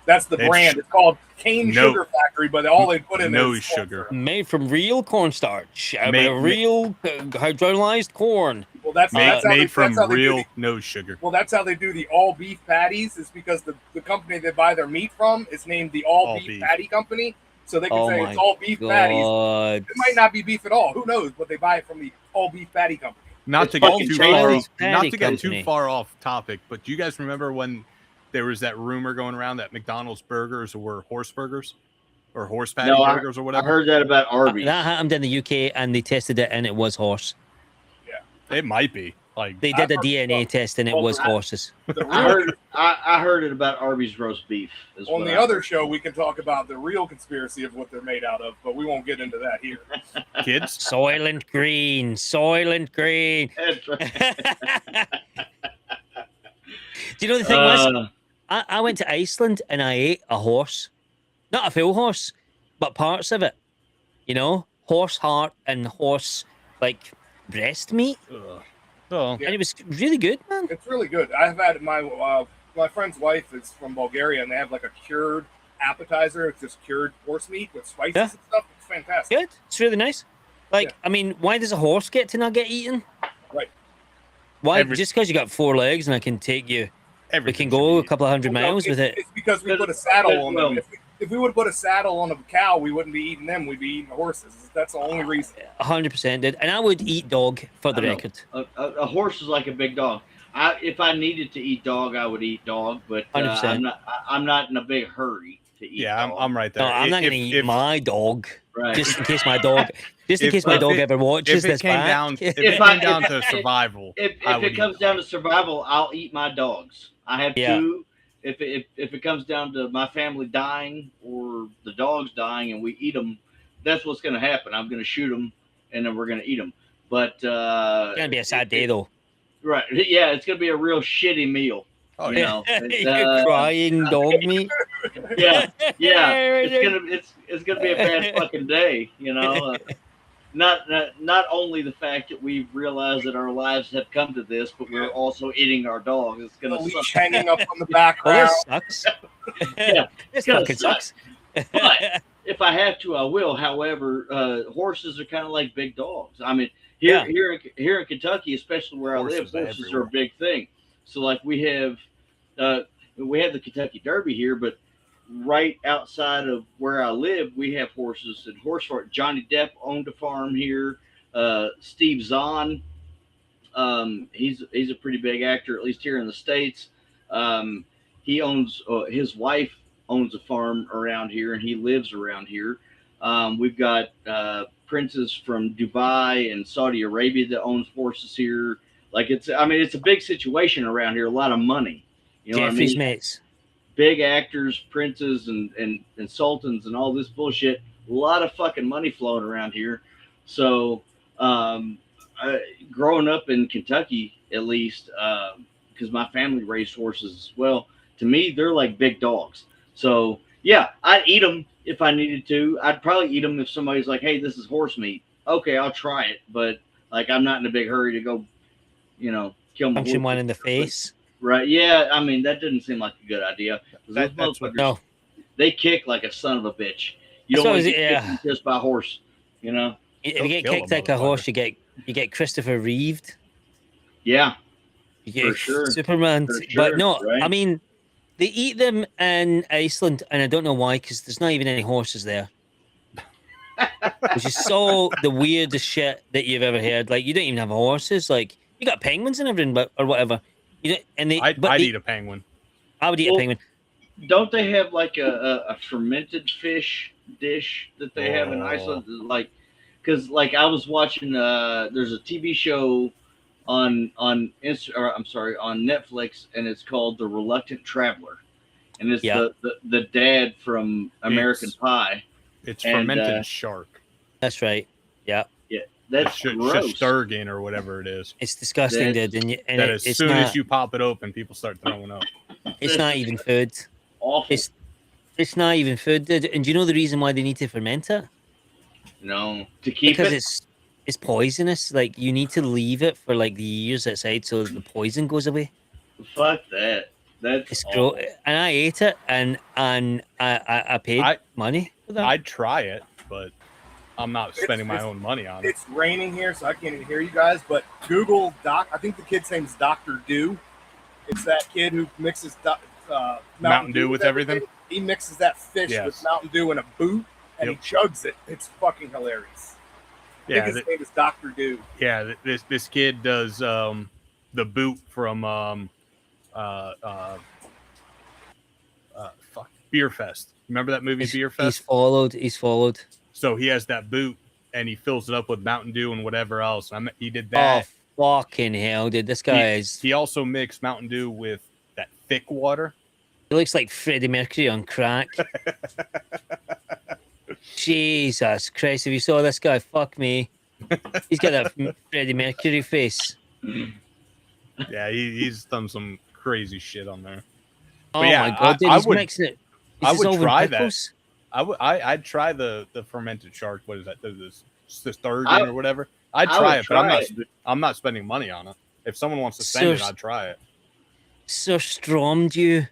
That's the brand. It's called Cane Sugar Factory, but all they put in there is sugar. Made from real cornstarch, real hydrolyzed corn. Well, that's made from real no sugar. Well, that's how they do the all beef patties. Is because the company they buy their meat from is named the All Beef Patty Company, so they can say it's all beef patties. It might not be beef at all. Who knows? But they buy it from the All Beef Patty Company. Not to get too far off topic, but do you guys remember when there was that rumor going around that McDonald's burgers were horse burgers or horse patty burgers or whatever? I heard that about Arby's. That happened in the UK, and they tested it, and it was horse. Yeah, it might be. Like they did a DNA test, and it was horses. I heard it about Arby's roast beef. On the other show, we can talk about the real conspiracy of what they're made out of, but we won't get into that here. Kids, Soylent Green. That's right. Do you know the thing was? I went to Iceland and I ate a horse. Not a full horse, but parts of it. You know? Horse heart and horse, like, breast meat. Oh. And it was really good, man. It's really good. I've had my friend's wife is from Bulgaria, and they have, like, a cured appetizer. It's just cured horse meat with spices and stuff. It's fantastic. Good. It's really nice. Like, I mean, why does a horse get to not get eaten? Right. Why? Just because you got 4 legs and I can take you We can go a couple of hundred miles with it. It's because we put a saddle on them. If we would put a saddle on a cow, we wouldn't be eating them. We'd be eating the horses. That's the only reason. 100% did. And I would eat dog for the record. A horse is like a big dog. If I needed to eat dog, I would eat dog, but I'm not in a big hurry to eat. Yeah, dog. I'm right there. No, I'm not going to eat my dog. Right. Just in case my dog ever watches this back. If it came down to survival, if it comes down to survival, I'll eat my dogs. I have two. If it comes down to my family dying or the dogs dying and we eat them, that's what's going to happen. I'm going to shoot them and then we're going to eat them. But it's going to be a sad day though. Right. Yeah, it's going to be a real shitty meal. Oh, you know, you're crying dog meat. Yeah. It's gonna be a bad fucking day. You know, not only the fact that we've realized that our lives have come to this, but we're also eating our dogs. It's gonna suck. Hanging up on the background. Oh, this sucks. Yeah, this fucking sucks. But if I have to, I will. However, horses are kind of like big dogs. I mean, here in Kentucky, especially where I live, horses are a big thing. So like we have the Kentucky Derby here, but right outside of where I live, we have horses and horse farm. Johnny Depp owned a farm here. Steve Zahn, he's a pretty big actor, at least here in the States. He owns his wife owns a farm around here, and he lives around here. We've got princes from Dubai and Saudi Arabia that owns horses here. Like it's a big situation around here. A lot of money. You know Jeffrey's what I mean? mates. Big actors, princes, and sultans, and all this bullshit. A lot of fucking money flowing around here. So, growing up in Kentucky, at least, because my family raised horses as well. To me, they're like big dogs. So, yeah, I'd eat them if I needed to. I'd probably eat them if somebody's like, "Hey, this is horse meat." Okay, I'll try it, but like, I'm not in a big hurry to go, kill my punch him one in the face. Right? Yeah, I mean that didn't seem like a good idea. No, they kick like a son of a bitch. You don't want to get kicked just by a horse, If you get kicked like a horse, you get Christopher Reeved. Yeah, you get for sure. Superman. For sure, but no, right? I mean, they eat them in Iceland, and I don't know why, because there's not even any horses there. Which is so the weirdest shit that you've ever heard. Like, you don't even have horses. Like, you got penguins and everything, or whatever. I'd eat a penguin. I would eat a penguin. Don't they have like a fermented fish dish that they have in Iceland? Like, because like I was watching, there's a TV show on Netflix, and it's called The Reluctant Traveler, and it's the dad from American Pie. It's fermented shark. That's right. Yeah. Yeah, that's gross. Sturgeon or whatever it is. It's disgusting, dude. And as soon as you pop it open, people start throwing up. It's not even food. Awful. It's not even food, dude. And do you know the reason why they need to ferment it? No, to keep because it. It's poisonous. Like, you need to leave it for like the years outside so the poison goes away. Fuck that. That's gross. And I ate it, and I paid money for that. I'd try it, but I'm not spending my own money on it. It's raining here, so I can't even hear you guys. But Google I think the kid's name's Dr. Dew. It's that kid who mixes Mountain Dew with everything. He mixes that fish with Mountain Dew in a boot, and he chugs it. It's fucking hilarious. I think his name is Dr. Dew. Yeah, this kid does the boot from Beer Fest. Remember that movie, Beer Fest? He's followed. So he has that boot, and he fills it up with Mountain Dew and whatever else. He did that. Oh, fucking hell, dude. This guy is... He also mixed Mountain Dew with that thick water. He looks like Freddie Mercury on crack. Jesus Christ, if you saw this guy, fuck me. He's got that Freddie Mercury face. Yeah, he's done some crazy shit on there. Oh my God, dude, he's mixing it. I would try that. I'd try the fermented shark. What is that? This sturgeon or whatever. I'd try it, but I'm not spending money on it. If someone wants to spend it, I'd try it. Surströmming you.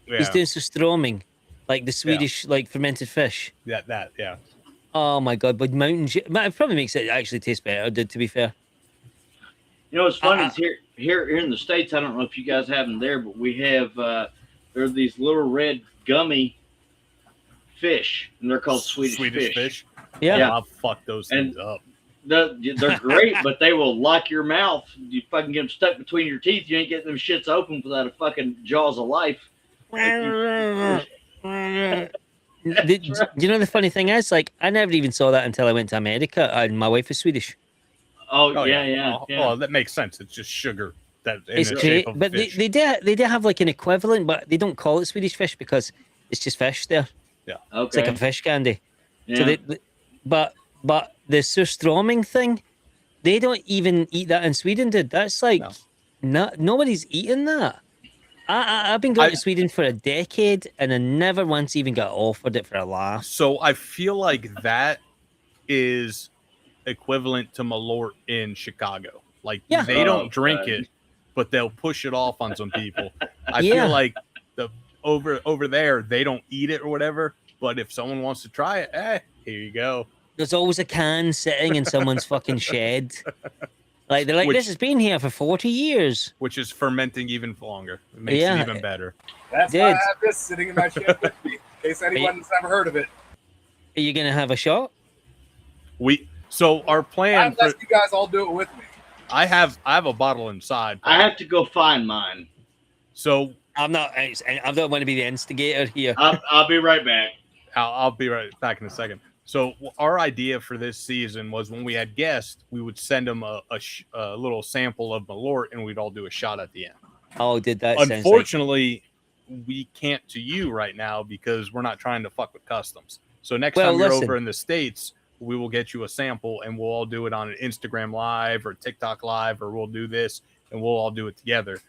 Yeah. He's doing surströmming, like the Swedish like fermented fish. Yeah. Oh my God, but Mountain Dew, it probably makes it actually taste better, to be fair. You know what's funny is here in the States, I don't know if you guys have them there, but we have there are these little red gummy fish, and they're called Swedish fish. Yeah. Yeah. I'll fuck those things up. They're great, but they will lock your mouth. You fucking get them stuck between your teeth. You ain't getting them shits open without a fucking jaws of life. You know the funny thing is, like, I never even saw that until I went to America, and my wife is Swedish. Oh yeah. Well, that makes sense. It's just sugar that in It's the great, shape of but fish. they do have like an equivalent, but they don't call it Swedish fish because it's just fish there. Okay. It's like a fish candy. Yeah. So but the surströmming thing, they don't even eat that in Sweden, dude. That's like nobody's eating that. I've been going to Sweden for a decade, and I never once even got offered it for a laugh. So I feel like that is equivalent to Malort in Chicago. Like they don't drink it, but they'll push it off on some people. I feel like over there they don't eat it or whatever. But if someone wants to try it, here you go. There's always a can sitting in someone's fucking shed. Like they're like, this has been here for 40 years. Which is fermenting even longer. It makes it even better. That's why I have this sitting in my shed with me, in case anyone's ever heard of it. Are you gonna have a shot? So our plan. Unless you guys all do it with me. I have a bottle inside. I have to go find mine. So I'm not going to be the instigator here. I'll be right back. I'll be right back in a second. So our idea for this season was when we had guests, we would send them a little sample of Malort, and we'd all do a shot at the end. Oh, did that? Unfortunately, we can't to you right now because we're not trying to fuck with customs. So next time you're over in the States, we will get you a sample, and we'll all do it on an Instagram Live or TikTok Live, or we'll do this, and we'll all do it together.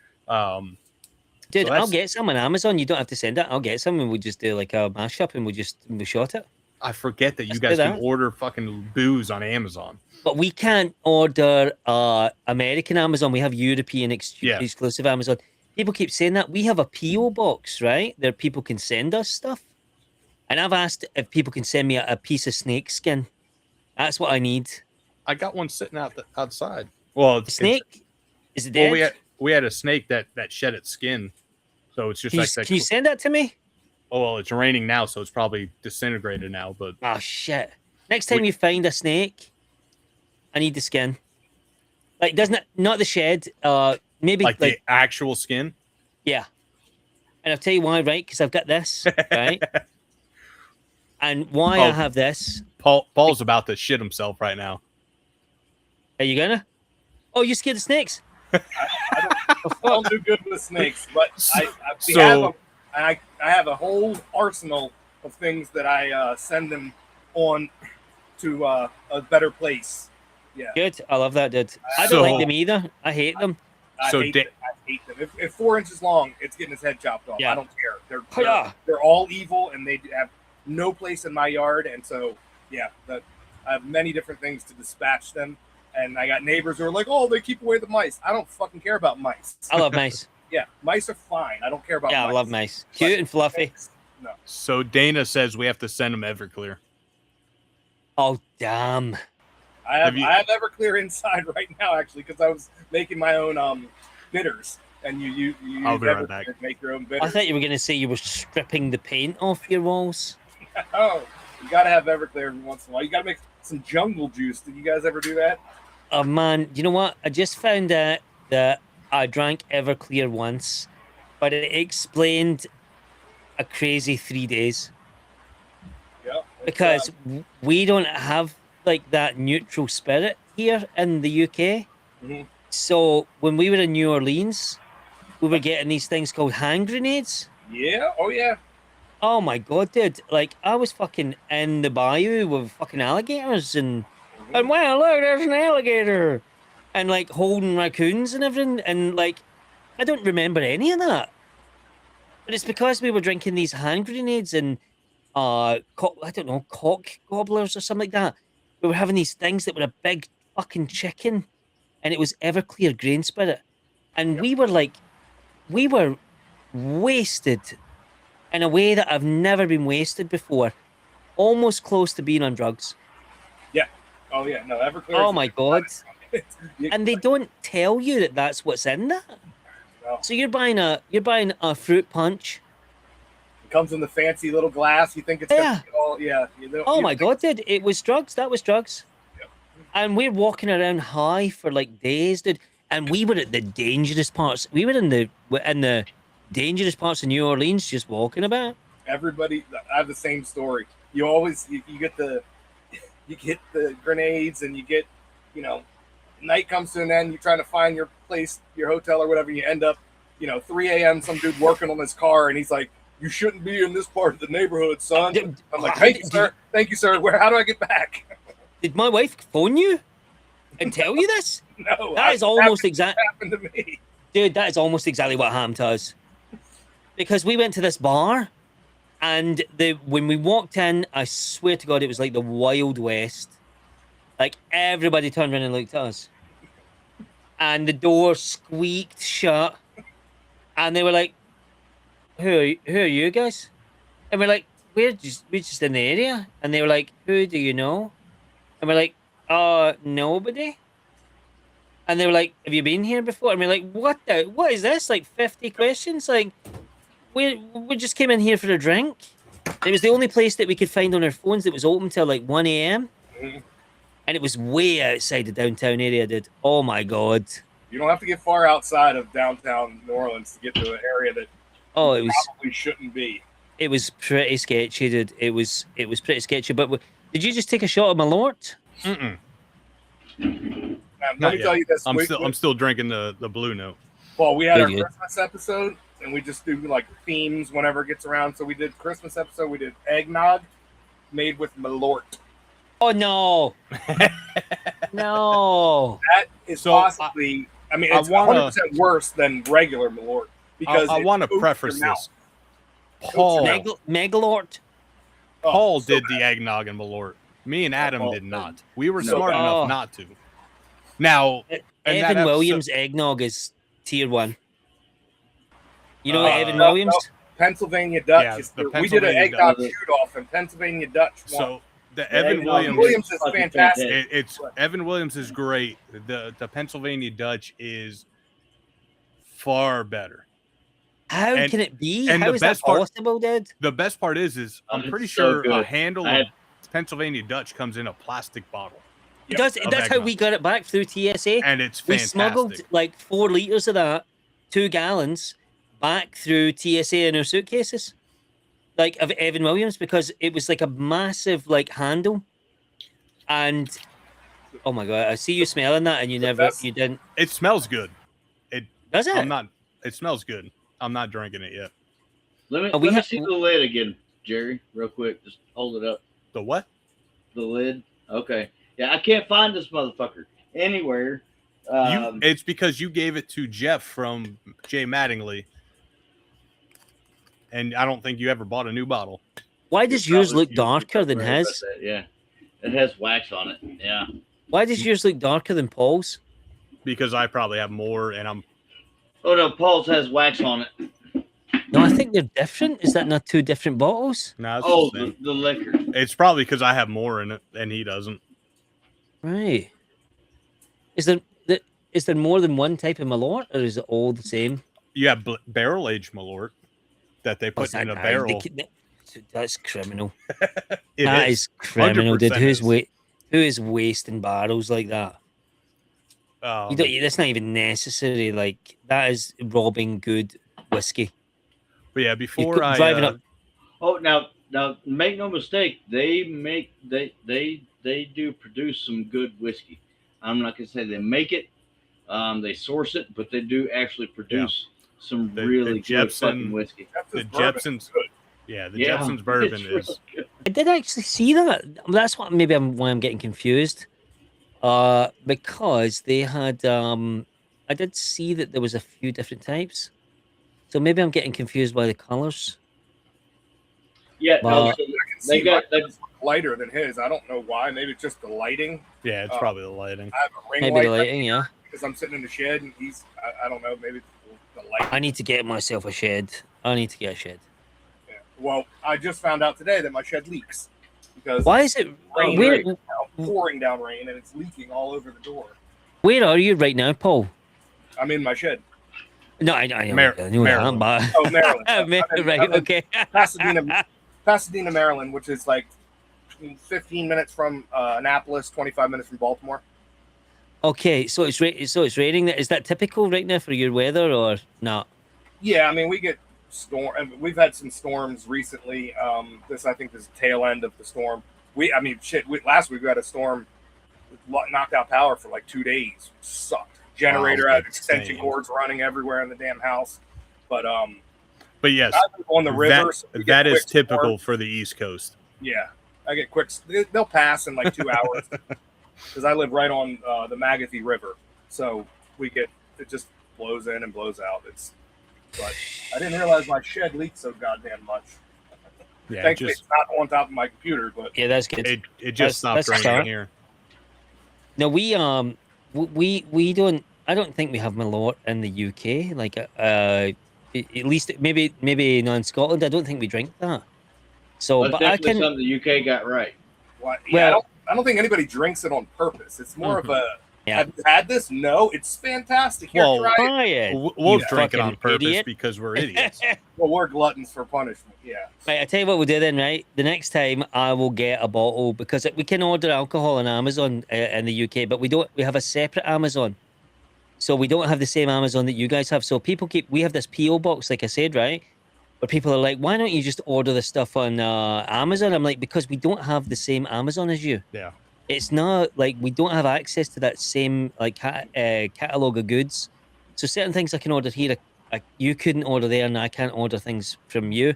Dude, I'll get some on Amazon. You don't have to send it. I'll get some, and we'll just do like a mashup, and we'll shot it. I forget that you guys can order fucking booze on Amazon. But we can't order American Amazon. We have European exclusive Amazon. People keep saying that. We have a P.O. box, right? There people can send us stuff. And I've asked if people can send me a piece of snake skin. That's what I need. I got one sitting outside. Well, the snake? Is it dead? Well, we had a snake that shed its skin. So it's just that. Can you send that to me? Oh, well, it's raining now, so it's probably disintegrated now. But oh, shit. Next time you find a snake, I need the skin. Like, doesn't it? Not the shed. Maybe like the actual skin? Yeah. And I'll tell you why, right? Because I've got this, right? And why I have this. Paul's about to shit himself right now. Are you gonna? Oh, you scared of snakes? I don't do good with snakes, but I have a whole arsenal of things that I send them on to a better place. Yeah. Good. I love that, dude. I don't like them either. I hate them. I hate them. If 4 inches long, it's getting his head chopped off. Yeah. I don't care. They're all evil, and they have no place in my yard. And so, yeah, I have many different things to dispatch them. And I got neighbors who are like, oh, they keep away the mice. I don't fucking care about mice. I love mice. Yeah, mice are fine. I don't care about mice. Yeah, I love mice. Cute and fluffy. No. So Dana says we have to send them Everclear. Oh, damn. I have Everclear inside right now, actually, because I was making my own bitters. And you I'll be right back. Make your own bitters. I thought you were going to say you were stripping the paint off your walls. Oh, you got to have Everclear every once in a while. You got to make some jungle juice. Did you guys ever do that? Oh, man. You know what? I just found out that I drank Everclear once, but it explained a crazy 3 days. Yeah. Because we don't have like that neutral spirit here in the UK. Mm-hmm. So when we were in New Orleans, we were getting these things called hand grenades. Yeah. Oh, yeah. Oh my god, dude! Like I was fucking in the bayou with fucking alligators and wow, look, there's an alligator, and like holding raccoons and everything, and like I don't remember any of that. But it's because we were drinking these hand grenades and I don't know, cock gobblers or something like that. We were having these things that were a big fucking chicken, and it was Everclear grain spirit, and we were wasted. In a way that I've never been wasted before. Almost close to being on drugs. Yeah. Oh, yeah. No, Everclear. Oh, my God. and they don't tell you that that's what's in that. No. So you're buying a fruit punch. It comes in the fancy little glass. You think it's Yeah. Oh my God, dude! It was drugs. That was drugs. Yep. And we're walking around high for like days, dude. And we were at the dangerous parts. We were in the dangerous parts of New Orleans, just walking about. Everybody, I have the same story. You always you get the grenades, and you get, night comes to an end. You're trying to find your place, your hotel or whatever. You end up, 3 a.m. Some dude working on his car, and he's like, "You shouldn't be in this part of the neighborhood, son." I'm like, "Thank you, sir. Thank you, sir. How do I get back?" Did my wife phone you and tell you this? No, That is almost exactly happened to me. Dude, that is almost exactly what happened to us. Because we went to this bar, and when we walked in, I swear to God, it was like the Wild West. Like, everybody turned around and looked at us. And the door squeaked shut. And they were like, who are you guys? And we're like, we're just in the area. And they were like, who do you know? And we're like, nobody. And they were like, have you been here before? And we're like, what is this? Like 50 questions? Like, we just came in here for a drink. It was the only place that we could find on our phones that was open till like 1 a.m. Mm-hmm. And it was way outside the downtown area, dude. Oh my God. You don't have to get far outside of downtown New Orleans to get to an area that it was probably shouldn't be. It was pretty sketchy, dude. It was pretty sketchy. But did you just take a shot of Malort? Mm-mm. Let me tell you this. I'm still drinking the Blue Note. Well, we had our Good. Christmas episode, and we just do like themes whenever it gets around. So we did Christmas episode. We did eggnog made with Malort. Oh no, no! That is possibly. It's 100% worse than regular Malort because I want to preface this. Paul Megalort. Paul did the eggnog and Malort. Me and Adam did not. We were smart enough not to. Now, Evan Williams eggnog is tier 1. You know Evan Williams? Pennsylvania Dutch. We did an eggnog shoot-off, and Pennsylvania Dutch won. So the Evan Williams is fantastic. Evan Williams is great. The Pennsylvania Dutch is far better. How can it be? And How is that possible, dude? The best part is I'm pretty sure a handle of Pennsylvania Dutch comes in a plastic bottle. It does. That's how we got it back through TSA. And it's fantastic. We smuggled like 4 liters of that, 2 gallons, back through TSA in our suitcases, like of Evan Williams, because it was like a massive like handle. And oh my God, I see you smelling that, and you didn't. It smells good. Does it? It smells good. I'm not drinking it yet. Let me see the lid again, Jerry, real quick. Just hold it up. The what? The lid. Okay. Yeah, I can't find this motherfucker anywhere. It's because you gave it to Jeff from Jay Mattingly, and I don't think you ever bought a new bottle. Why does yours look darker than his? Yeah, it has wax on it. Yeah. Why does yours look darker than Paul's? Because I probably have more, and I'm. Oh no, Paul's has wax on it. No, I think they're different. Is that not 2 different bottles? No. The liquor. It's probably because I have more in it and he doesn't. Right. Is there more than one type of Malort, or is it all the same? You have barrel aged Malort that they put in a barrel. That's criminal. That is criminal, dude. Who is wasting barrels like that? That's not even necessary. Like, that is robbing good whiskey. But yeah, before driving up. Oh, now, make no mistake. They do produce some good whiskey. I'm not gonna say they make it. They source it, but they do actually produce some really good fucking whiskey. The Jepson's good. Yeah, the Jepson's bourbon is. I did actually see that. That's why I'm getting confused. Because they had, I did see that there was a few different types. So maybe I'm getting confused by the colors. Yeah, they got lighter than his. I don't know why. Maybe it's just the lighting. Yeah, it's probably the lighting. I have a ring maybe light the lighting, yeah. Because I'm sitting in the shed and I don't know, maybe it's the lighting. I need to get myself a shed. I need to get a shed. Yeah. Well, I just found out today that my shed leaks. Because why is it pouring down rain and it's leaking all over the door? Where are you right now, Paul? I'm in my shed. No, I know that, Maryland. but Oh, Maryland. right, I'm in okay. Pasadena, Maryland, which is like 15 minutes from Annapolis, 25 minutes from Baltimore. Okay, so it's raining. Is that typical right now for your weather or not? Yeah, I mean, we get we've had some storms recently. This, I think, is the tail end of the storm. Last week we had a storm that knocked out power for like 2 days. Sucked. Generator out, extension cords running everywhere in the damn house. But yes, on the river, that is typical for the East Coast. Yeah, I get quick. They'll pass in like 2 hours because I live right on the Magathie River, so it just blows in and blows out. But I didn't realize my shed leaked so goddamn much. Yeah, Thankfully, it's not on top of my computer, but yeah, that's good. It just stopped raining here. No, we don't. I don't think we have Malort in the UK. Like, at least maybe not in Scotland. I don't think we drink that. So, That's but I definitely can. something the UK got right. I don't think anybody drinks it on purpose. It's more of a. Yeah. Have you had this? No, it's fantastic. Here, Well, try it. We'll You drink it on fucking purpose idiot. because we're idiots. Well, we're gluttons for punishment. Yeah. Right, I tell you what we'll do then, right? The next time I will get a bottle because we can order alcohol on Amazon in the UK, but we don't. We have a separate Amazon, so we don't have the same Amazon that you guys have. So we have this PO box, like I said, right? Where people are like, why don't you just order the stuff on Amazon? I'm like, because we don't have the same Amazon as you. Yeah. It's not like we don't have access to that same like catalog of goods. So certain things I can order here, you couldn't order there, and I can't order things from you.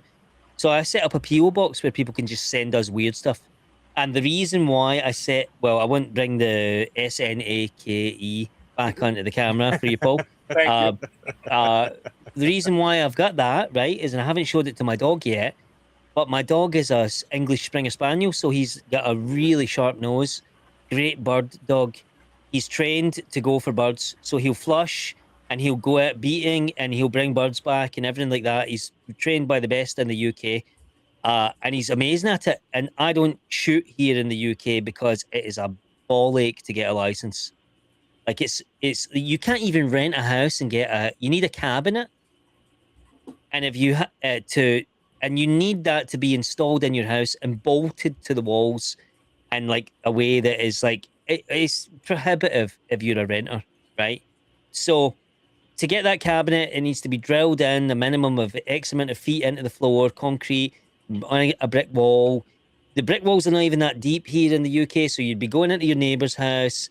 So I set up a PO box where people can just send us weird stuff. And the reason why I won't bring the SNAKE back onto the camera for you, Paul. Thank you. The reason why I've got that, right, is, and I haven't showed it to my dog yet, but my dog is a English Springer Spaniel, so he's got a really sharp nose, great bird dog. He's trained to go for birds, so he'll flush and he'll go out beating and he'll bring birds back and everything like that. He's trained by the best in the UK, and he's amazing at it. And I don't shoot here in the UK because it is a ball ache to get a license. Like it's you can't even rent a house and you need a cabinet, and if you and you need that to be installed in your house and bolted to the walls, and like a way that is like it's prohibitive if you're a renter, right? So to get that cabinet, it needs to be drilled in a minimum of X amount of feet into the floor, concrete, on a brick wall. The brick walls are not even that deep here in the UK, so you'd be going into your neighbour's house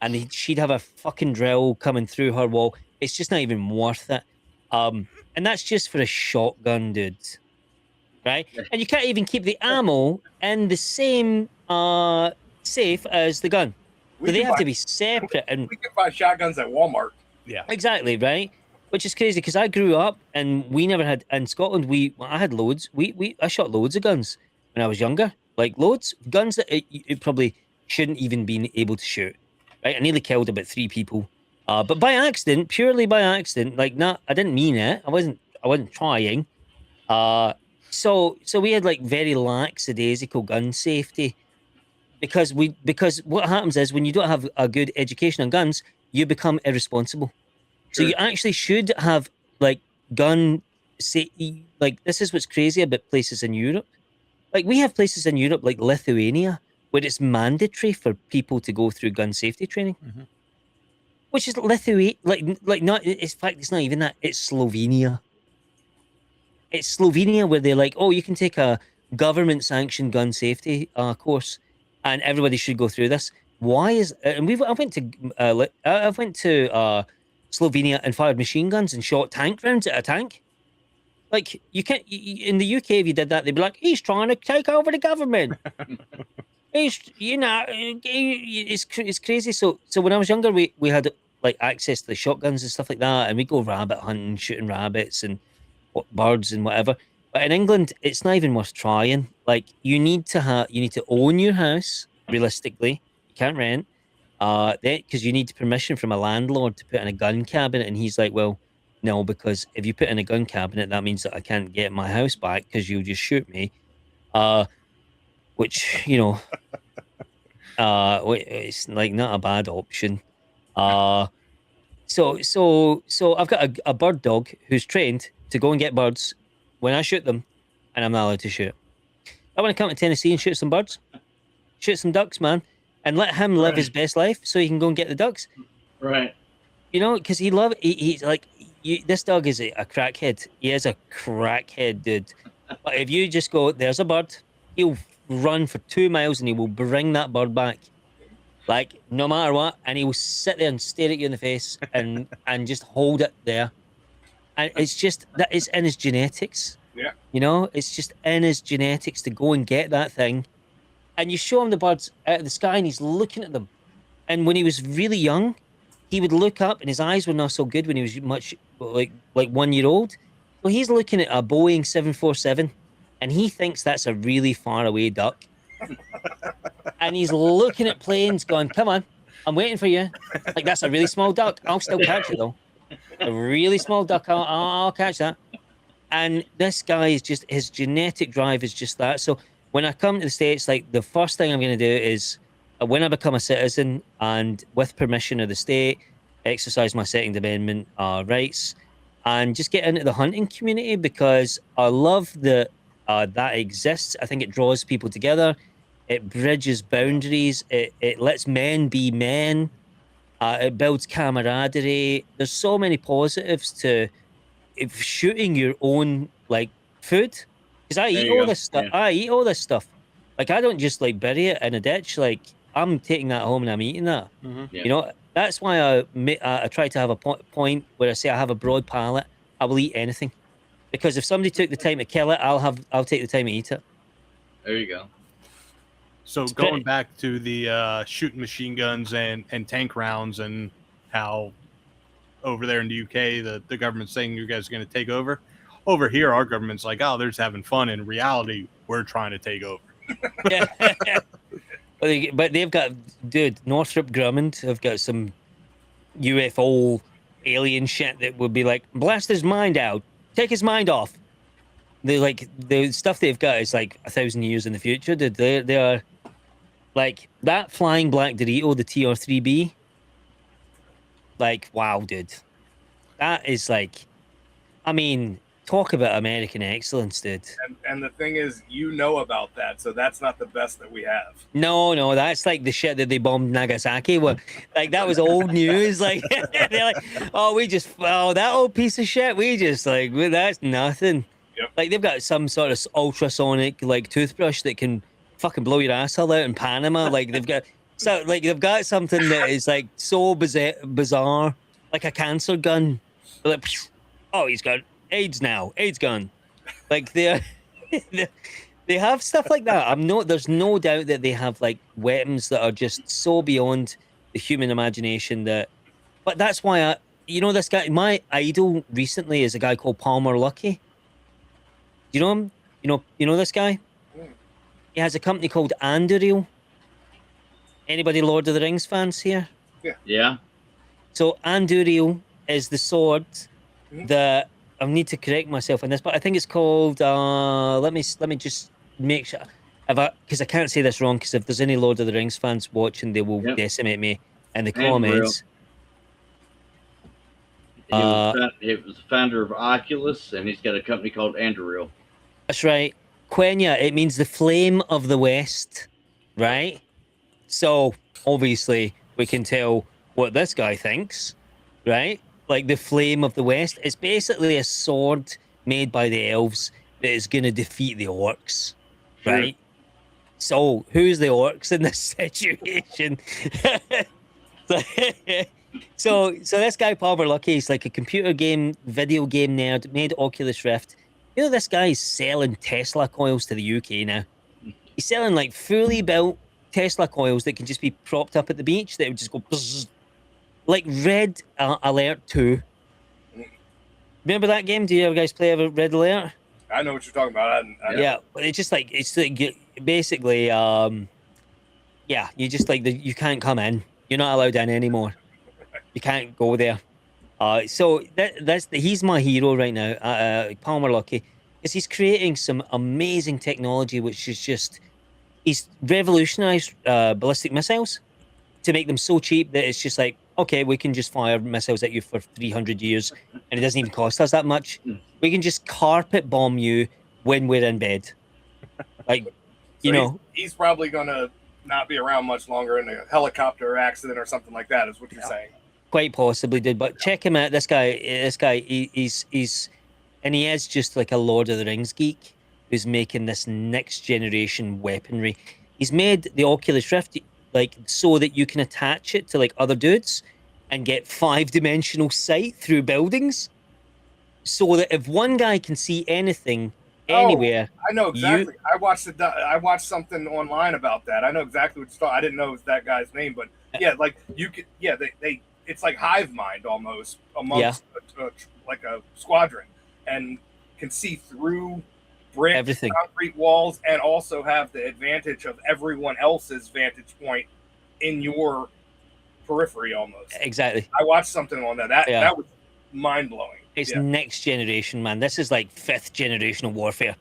and she'd have a fucking drill coming through her wall. It's just not even worth it. And that's just for a shotgun, dude. Right? And you can't even keep the ammo in the same safe as the gun. So they have to be separate. And we can buy shotguns at Walmart. Yeah. Exactly, right? Which is crazy because I grew up and we never had in Scotland. I had loads. I shot loads of guns when I was younger, like loads guns that it probably shouldn't even been able to shoot. Right? I nearly killed about 3 people, but by accident, purely by accident. Like, I didn't mean it. I wasn't trying. So we had like very lackadaisical gun safety because what happens is when you don't have a good education on guns, you become irresponsible. So you actually should have like gun safety. Like, this is what's crazy about places in Europe. Like, we have places in Europe like Lithuania where it's mandatory for people to go through gun safety training, which is Lithuania. Like not. In fact, it's not even that. It's Slovenia. It's Slovenia where they're like, oh, you can take a government-sanctioned gun safety course, and everybody should go through this. Why is and I went to Slovenia and fired machine guns and shot tank rounds at a tank. Like, you can't in the UK if you did that, they'd be like, he's trying to take over the government. It's crazy. So when I was younger, we had like access to the shotguns and stuff like that, and we go rabbit hunting, shooting rabbits and birds and whatever. But in England, it's not even worth trying. Like, you need to own your house realistically. You can't rent. Because you need permission from a landlord to put in a gun cabinet, and he's like, well, no, because if you put in a gun cabinet, that means that I can't get my house back because you'll just shoot me. Which, it's like not a bad option. So I've got a bird dog who's trained to go and get birds when I shoot them, and I'm not allowed to shoot. I want to come to Tennessee and shoot some birds, shoot some ducks, man, and let him live his best life so he can go and get the ducks. Right. You know, because he's like, this dog is a crackhead. He is a crackhead, dude. But if you just go, there's a bird, he'll run for 2 miles and he will bring that bird back. Like, no matter what, and he will sit there and stare at you in the face and just hold it there. And it's just, that is in his genetics. Yeah. You know, it's just in his genetics to go and get that thing. And you show him the birds out of the sky and he's looking at them. And when he was really young, he would look up and his eyes were not so good when he was much like 1 year old. So he's looking at a Boeing 747 and he thinks that's a really far away duck. And he's looking at planes going, come on, I'm waiting for you. Like, that's a really small duck. I'll still catch it though. A really small duck, I'll catch that. And this guy is just, his genetic drive is just that. So when I come to the States, like, the first thing I'm going to do is, when I become a citizen and with permission of the state, exercise my Second Amendment rights and just get into the hunting community, because I love that that exists. I think it draws people together. It bridges boundaries. It lets men be men. It builds camaraderie. There's so many positives to shooting your own like food, because I eat all this stuff. Yeah. I eat all this stuff. Like, I don't just like bury it in a ditch. Like, I'm taking that home and I'm eating that. Yeah. You know, that's why I try to have a point where I say I have a broad palate. I will eat anything, because if somebody took the time to kill it, I'll take the time to eat it. There you go. So going back to the shooting machine guns and tank rounds, and how over there in the UK the government's saying you guys are going to take over. Over here, our government's like, oh, they're just having fun. In reality, we're trying to take over. Yeah. But they've got, dude, Northrop Grumman have got some UFO alien shit that would be like, blast his mind out, take his mind off. They like, the stuff they've got is like 1,000 years in the future, dude. They are like that flying black Dorito, the TR3B. Like, wow, dude. That is like, I mean, talk about American excellence, dude. And the thing is, you know about that, so that's not the best that we have. No, that's like the shit that they bombed Nagasaki with. Like, that was old news. Like, they're like, that old piece of shit. We just like, well, that's nothing. Yep. Like, they've got some sort of ultrasonic like toothbrush that can fucking blow your asshole out in Panama. Like, they've got something that is like so bizarre, like a cancer gun. They're like, oh, he's got AIDS now, AIDS gun. Like, they have stuff like that. There's no doubt that they have like weapons that are just so beyond the human imagination but that's why this guy, my idol recently is a guy called Palmer Luckey. Do you know him? You know this guy? He has a company called Anduril. Anybody Lord of the Rings fans here? Yeah. So Anduril is the sword that, I need to correct myself on this, but I think it's called, let me just make sure, because I can't say this wrong, because if there's any Lord of the Rings fans watching, they will decimate me in the comments. He was the founder of Oculus, and he's got a company called Anduril. That's right. Quenya, it means the flame of the West, right? So, obviously, we can tell what this guy thinks, right? Like, the flame of the West. It's basically a sword made by the elves that is going to defeat the orcs, right? So, who's the orcs in this situation? So this guy, Palmer Luckey, is like a video game nerd, made Oculus Rift. You know, this guy is selling Tesla coils to the UK now. He's selling like fully built Tesla coils that can just be propped up at the beach that would just go bzzz, like Red Alert 2. Remember that game? Do you ever guys play Red Alert? I know what you're talking about. Yeah, but it's like basically, you just like you can't come in. You're not allowed in anymore. You can't go there. So he's my hero right now, Palmer Luckey, because he's creating some amazing technology, which is just, he's revolutionized ballistic missiles to make them so cheap that it's just like, okay, we can just fire missiles at you for 300 years and it doesn't even cost us that much. We can just carpet bomb you when we're in bed. Like, So he's probably gonna not be around much longer in a helicopter accident or something like that, is what you're saying. quite possibly, dude. But check him out. This guy, he's and he is just like a Lord of the Rings geek who's making this next generation weaponry. He's made the Oculus Rift like so that you can attach it to like other dudes and get 5-dimensional sight through buildings. So that if one guy can see anything anywhere, I know exactly. I watched something online about that. I know exactly what it's called. I didn't know it was that guy's name, but yeah, like you could, yeah, they it's like hive mind almost amongst like a squadron, and can see through brick, everything, concrete walls, and also have the advantage of everyone else's vantage point in your periphery almost. Exactly. I watched something on that. That was mind blowing. It's next generation, man. This is like 5th generational warfare.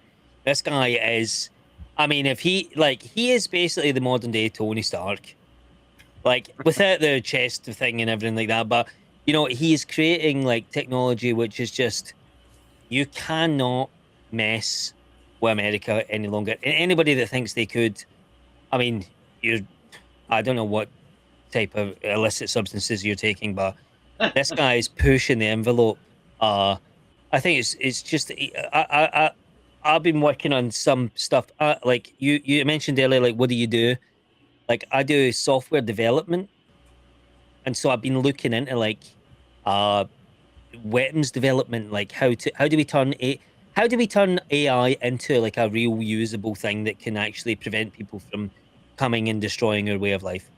This guy is, I mean, if he is basically the modern day Tony Stark, like without the chest thing and everything like that. But you know, he's creating like technology which is just, you cannot mess with America any longer. And anybody that thinks they could, I mean, I don't know what type of illicit substances you're taking, but this guy is pushing the envelope. I think it's just I've been working on some stuff. Like you mentioned earlier, like what do you do? Like I do software development, and so I've been looking into like weapons development. Like how do we turn AI into like a real usable thing that can actually prevent people from coming and destroying our way of life.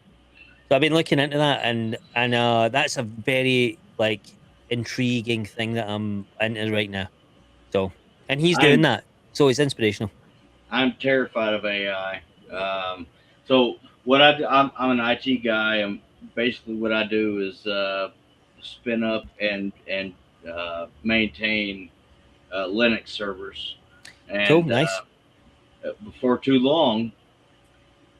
So I've been looking into that, and that's a very like intriguing thing that I'm into right now. So, and he's doing that, so it's inspirational. I'm terrified of AI. So what I do, I'm an IT guy, and basically what I do is spin up and maintain Linux servers. And cool, nice. Before too long,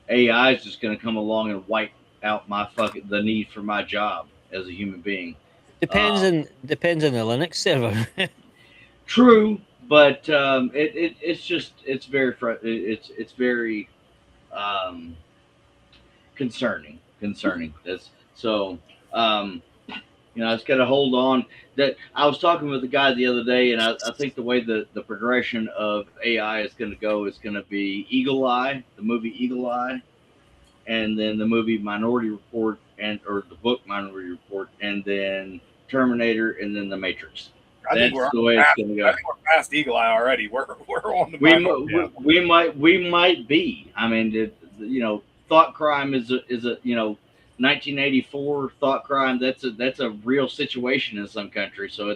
AI is just going to come along and wipe out the need for my job as a human being. Depends on the Linux server. True, but it's very concerning. That's so. It's got to hold on. That I was talking with a guy the other day, and I think the way the progression of AI is going to go is going to be Eagle Eye, the movie Eagle Eye, and then the movie Minority Report, or the book Minority Report, and then Terminator, and then The Matrix. That's the way it's going to go. I think we're past Eagle Eye already. We're on the. We might be. I mean, thought crime is a 1984 thought crime. That's a real situation in some countries. So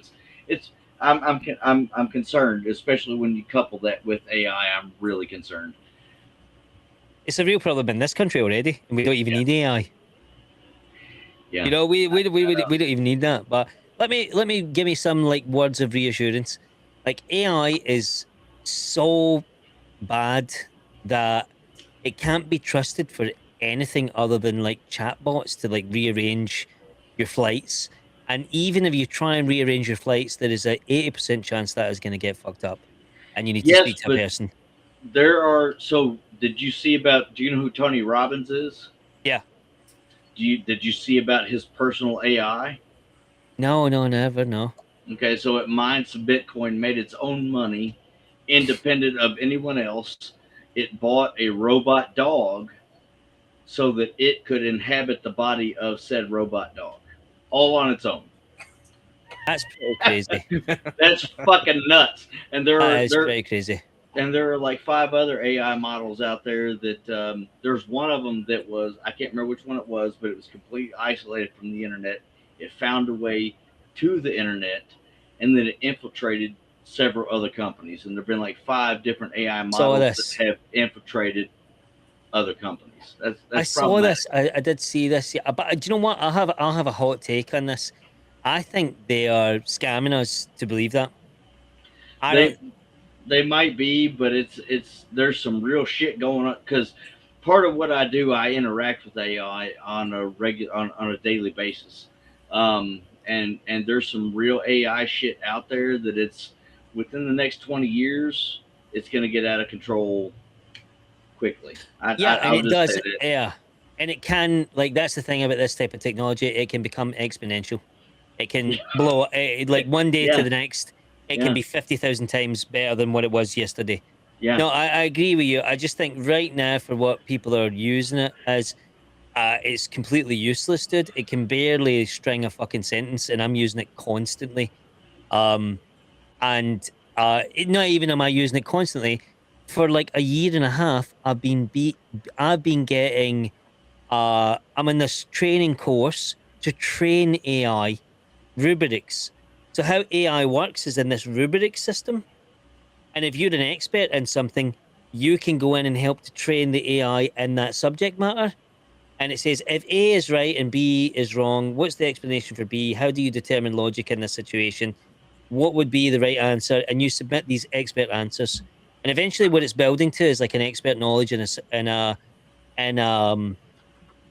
I'm concerned, especially when you couple that with AI. I'm really concerned. It's a real problem in this country already, and we don't even need AI. Yeah. We don't even need that. But let me give me some like words of reassurance. Like AI is so bad that it can't be trusted for anything other than like chatbots to like rearrange your flights. And even if you try and rearrange your flights, there is a 80% chance that is going to get fucked up, and you need to speak to a person. Did you see about? Do you know who Tony Robbins is? Yeah. Did you see about his personal AI? No, never, no. Okay, so it mined some Bitcoin, made its own money, independent of anyone else. It bought a robot dog so that it could inhabit the body of said robot dog, all on its own. That's pretty crazy. That's fucking nuts. And That's pretty crazy. And there are like 5 other AI models out there that there's one of them that was, I can't remember which one it was, but it was completely isolated from the internet. It found a way to the internet, and then it infiltrated several other companies. And there've been like 5 different AI models that have infiltrated other companies. I saw this. I did see this. Yeah, but do you know what? I'll have a hot take on this. I think they are scamming us to believe that. They might be, but there's some real shit going on, because part of what I do, I interact with AI on a daily basis. And there's some real AI shit out there that it's within the next 20 years, it's going to get out of control quickly. Yeah, and I'll it just does. say that. Yeah, and it can, like, that's the thing about this type of technology. It can become exponential. It can blow like one day to Yeah, the next. It can yeah, be 50,000 times better than what it was yesterday. yeah. No, I agree with you. I just think right now for what people are using it as, it's completely useless, dude. It can barely string a fucking sentence, and I'm using it constantly. Um, and not even am I using it constantly. For like a year and a half, I've been getting I'm in this training course to train AI rubrics. So how AI works is in this rubric system, and if you're an expert in something, you can go in and help to train the AI in that subject matter. And it says if A is right and B is wrong, what's the explanation for B? How do you determine logic in this situation? What would be the right answer? And you submit these expert answers. And eventually, what it's building to is like an expert knowledge in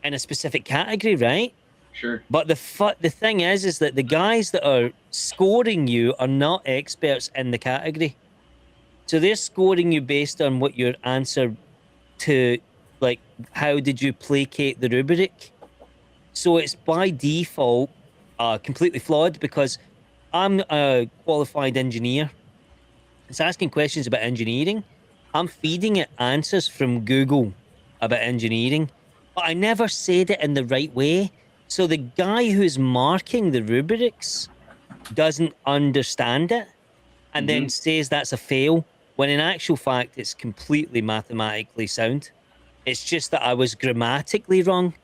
in a specific category, right? Sure. But the thing is that the guys that are scoring you are not experts in the category, so they're scoring you based on what your answer to, like, how did you placate the rubric. So it's by default completely flawed because I'm a qualified engineer. It's asking questions about engineering. I'm feeding it answers from Google about engineering, but I never said it in the right way. So the guy who's marking the rubrics doesn't understand it and Hmm. then says that's a fail, when in actual fact, it's completely mathematically sound. It's just that I was grammatically wrong.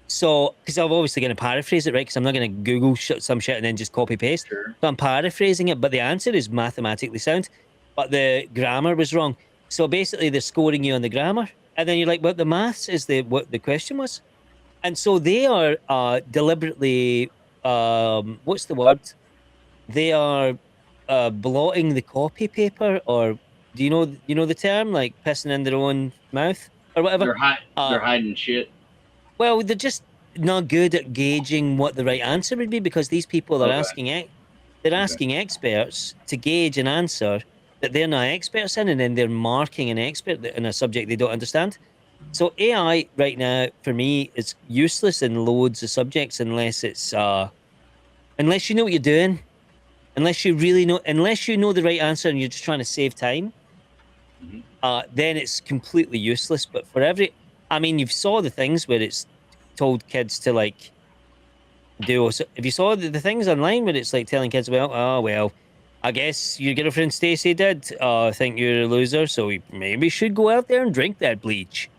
So, because I'm obviously going to paraphrase it, right? Because I'm not going to Google some shit and then just copy paste. Sure. So I'm paraphrasing it, but the answer is mathematically sound, but the grammar was wrong. So basically, they're scoring you on the grammar, and then you're like, "Well, the maths is the what the question was," and so they are deliberately, what's the word? They are blotting the copy paper, or do you know the term, like pissing in their own mouth or whatever? They're Uh, hiding shit. well, they're just not good at gauging what the right answer would be because these people are Okay. they're Okay. asking experts to gauge an answer that they're not experts in, and then they're marking an expert in a subject they don't understand. So AI right now for me is useless in loads of subjects unless you know what you're doing, unless you really know, unless you know the right answer and you're just trying to save time. Hmm. Then it's completely useless. But for every, I mean, you've saw the things where it's told kids to like do. So if you saw the things online where it's like telling kids, well, oh well, I guess your girlfriend Stacy did think you're a loser, so you maybe should go out there and drink that bleach.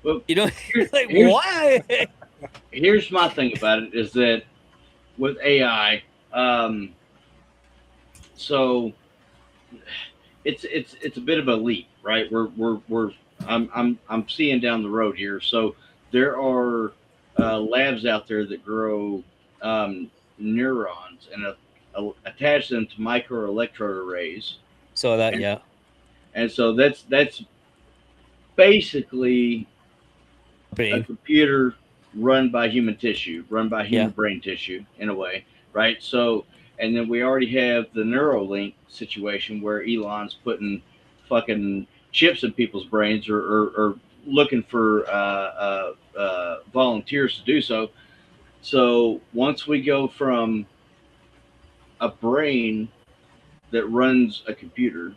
Well, You know, here, like here's why? here's my thing about it is that with AI, so it's a bit of a leap, right? I'm seeing down the road here. So there are labs out there that grow neurons and attach them to microelectrode arrays, Saw that, and yeah. so that's basically a Brain, computer run by human tissue, run by yeah. human brain tissue in a way, right? So, and then we already have the Neuralink situation where Elon's putting fucking chips in people's brains or looking for volunteers to do so. So once we go from a brain that runs a computer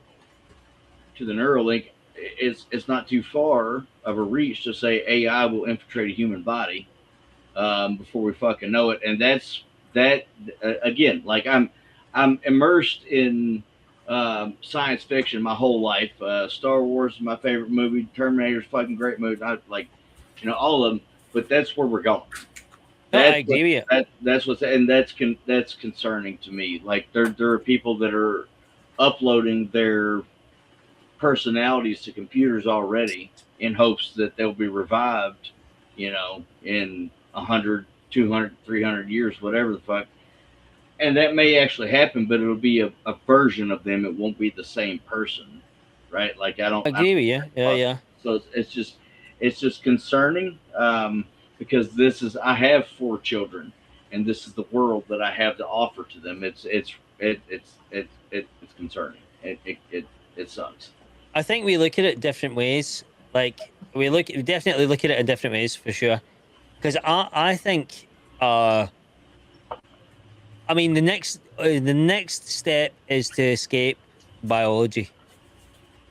to the Neuralink, it's not too far of a reach to say AI will infiltrate a human body before we fucking know it. And that's that again. Like I'm immersed in science fiction my whole life. Star Wars is my favorite movie. Terminator's fucking great movie. I like, all of them. But that's where we're going. No, I That's agree with you. that's what's and that's concerning to me. Like there are people that are uploading their personalities to computers already in hopes that they'll be revived, in 100, 200, 300 years, whatever the fuck. And that may actually happen, but it'll be a version of them. It won't be the same person, right? Like I I don't agree with you. think that's Yeah, possible. yeah. So it's just concerning, because I have 4 children, and this is the world that I have to offer to them. It's concerning. It sucks. I think we look at it different ways. Like we definitely look at it in different ways for sure. Because I think, I mean, the next step is to escape biology,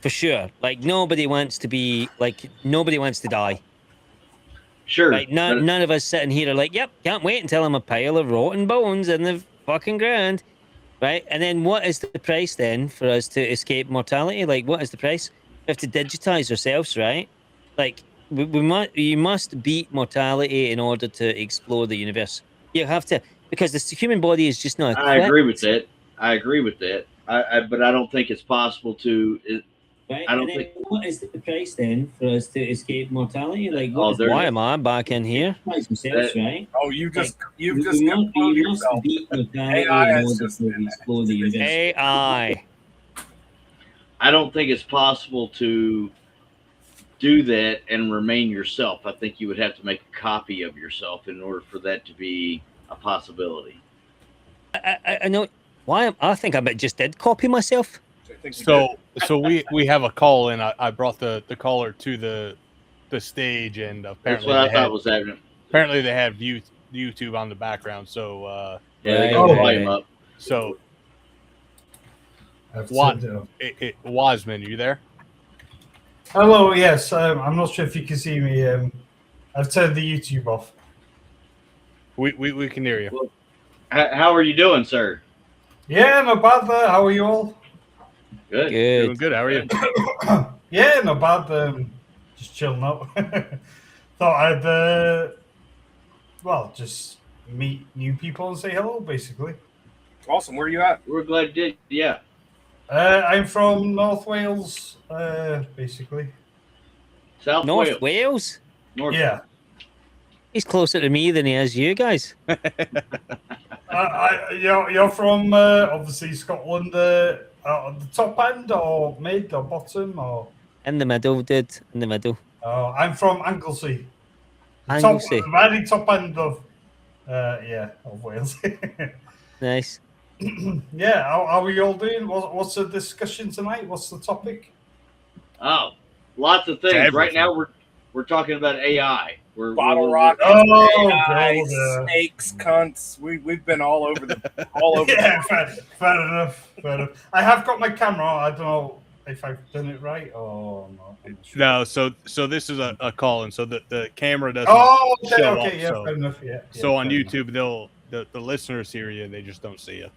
for sure. Like nobody wants to die. Sure. Like none of us sitting here are like, yep, can't wait until I'm a pile of rotten bones in the fucking ground. Right? And then what is the price then for us to escape mortality? Like, what is the price? We have to digitize ourselves, right? Like, you must beat mortality in order to explore the universe. You have to, because the human body is just not equipped. I agree with that. But I don't think it's possible to. Right? I don't think. What is the price then for us to escape mortality? Like, why am I back in here? Themselves, right? Oh, you've just you confirmed yourself. Must beat mortality AI in is order just to explore the universe. AI. I don't think it's possible to do that and remain yourself. I think you would have to make a copy of yourself in order for that to be a possibility. I know. Why? I think I just did copy myself. So we have a call in. I brought the caller to the stage, and That's apparently what I thought was happening. apparently they have YouTube on the background. So Yeah, they got the volume up. so I've What? turned it off. Wasman, you there? Hello, yes. I'm not sure if you can see me. I've turned the YouTube off. We can hear you. How are you doing, sir? Yeah, not bad there. How are you all? Good. Doing good. How are you? Yeah, not bad. Just chilling out. Thought I'd, just meet new people and say hello, basically. Awesome. Where are you at? We're glad you did. Yeah. I'm from North Wales, basically. South North Wales. Wales? North. Yeah. He's closer to me than he is you guys. You're from, obviously, Scotland, the top end or mid or bottom or? In the middle, dude. In the middle. I'm from Anglesey. Anglesey. Very top end of, of Wales. Nice. Yeah, how are you all doing? What's the discussion tonight? What's the topic? Oh, lots of things. Everything. Right now we're talking about AI. Bottle we're- rockets, Oh, AI, God, snakes, cunts. We've been all over all over. Yeah, fair enough. I have got my camera on. I don't know if I've done it right or not. I'm not sure. No, so this is a call in, so the camera doesn't Oh, okay, show up. yeah, So, fair enough. Yeah. so on fair enough. YouTube, the listeners hear you, they just don't see you.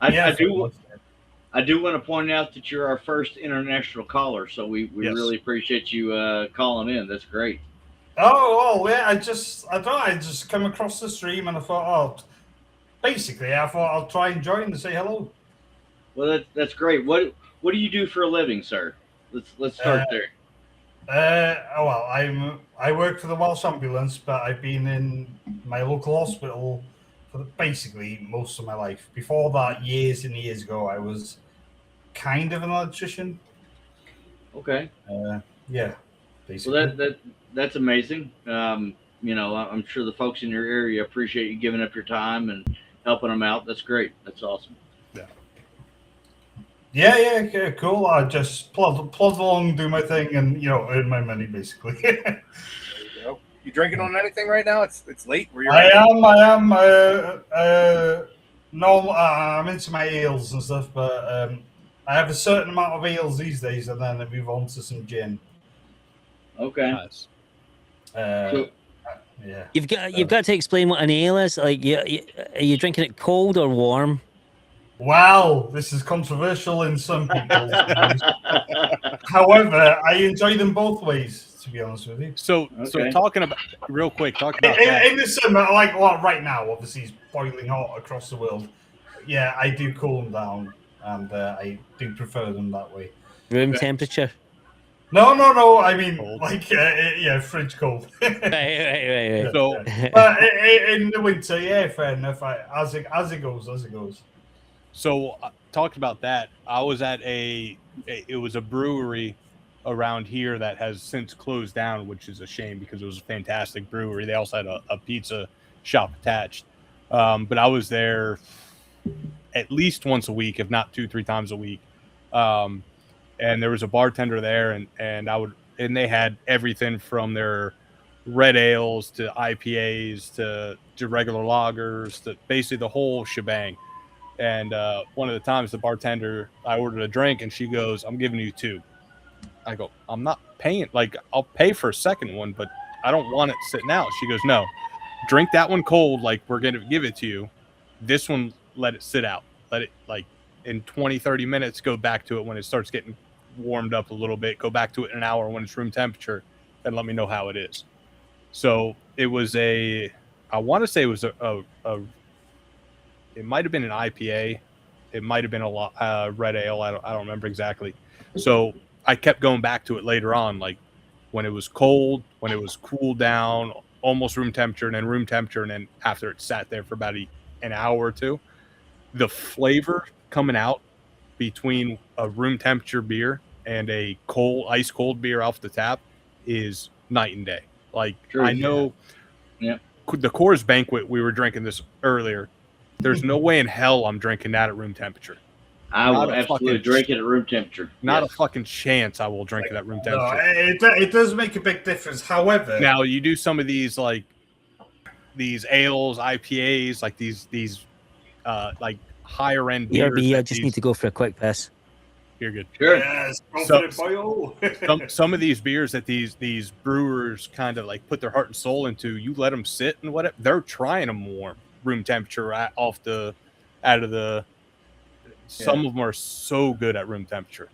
I fair do enough. I do want to point out that you're our first international caller, so we Yes. really appreciate you calling in. That's great. Oh, yeah. I just come across the stream and I thought, I thought I'll try and join and say hello. Well, that's great. What do you do for a living, sir? Let's start there. I work for the Welsh Ambulance, but I've been in my local hospital for basically most of my life. Before that, years and years ago, I was kind of an electrician. Okay. Yeah, basically. Well, that's amazing. I'm sure the folks in your area appreciate you giving up your time and helping them out. That's great. That's awesome. Yeah, cool. I just plod along, do my thing, and earn my money basically. There you go. You drinking on anything right now? It's late. Where you? I am. No, I'm into my ales and stuff, but I have a certain amount of ales these days, and then I move on to some gin. Okay. Nice. So- Yeah. You've got to explain what an ale is. Like, are you drinking it cold or warm? Wow, this is controversial in some people's views. However, I enjoy them both ways, to be honest with you. So Okay. talking about that. In the summer, right now, obviously it's boiling hot across the world. Yeah, I do cool them down, and I do prefer them that way. Room temperature. No. I mean, Cold. fridge cold. Right. So But in the winter, yeah, fair enough. As it goes. So talking about that, I was at it was a brewery around here that has since closed down, which is a shame because it was a fantastic brewery. They also had a pizza shop attached. But I was there at least once a week, if not 2-3 times a week. And there was a bartender there, and they had everything from their red ales to IPAs to regular lagers to basically the whole shebang. And one of the times the bartender, I ordered a drink and she goes, "I'm giving you 2." I go, "I'm not paying. Like, I'll pay for a second one, but I don't want it sitting out." She goes, "No, drink that one cold. Like, we're going to give it to you. This one, let it sit out. Let it, like, in 20-30 minutes, go back to it when it starts getting warmed up a little bit. Go back to it in an hour when it's room temperature, and let me know how it is." So it was I want to say it was it might have been an IPA. It might have been a red ale. I don't remember exactly. So I kept going back to it later on, like when it was cold, when it was cooled down, almost room temperature, and then room temperature, and then after it sat there for about an hour or two, the flavor coming out between a room temperature beer and a ice cold beer off the tap is night and day. Like, True, I know the Coors Banquet, we were drinking this earlier. There's no way in hell I'm drinking that at room temperature. I will absolutely drink it at room temperature. Not a fucking chance I will drink it at room temperature. It does make a big difference. However, now you do some of these like these ales, IPAs, like these like higher end beers. BRB, I just need to go for a quick piss. You're good. Sure. Yes, some of these beers that these brewers kind of like put their heart and soul into, you let them sit and whatever, they're trying them warm, room temperature some of them are so good at room temperature.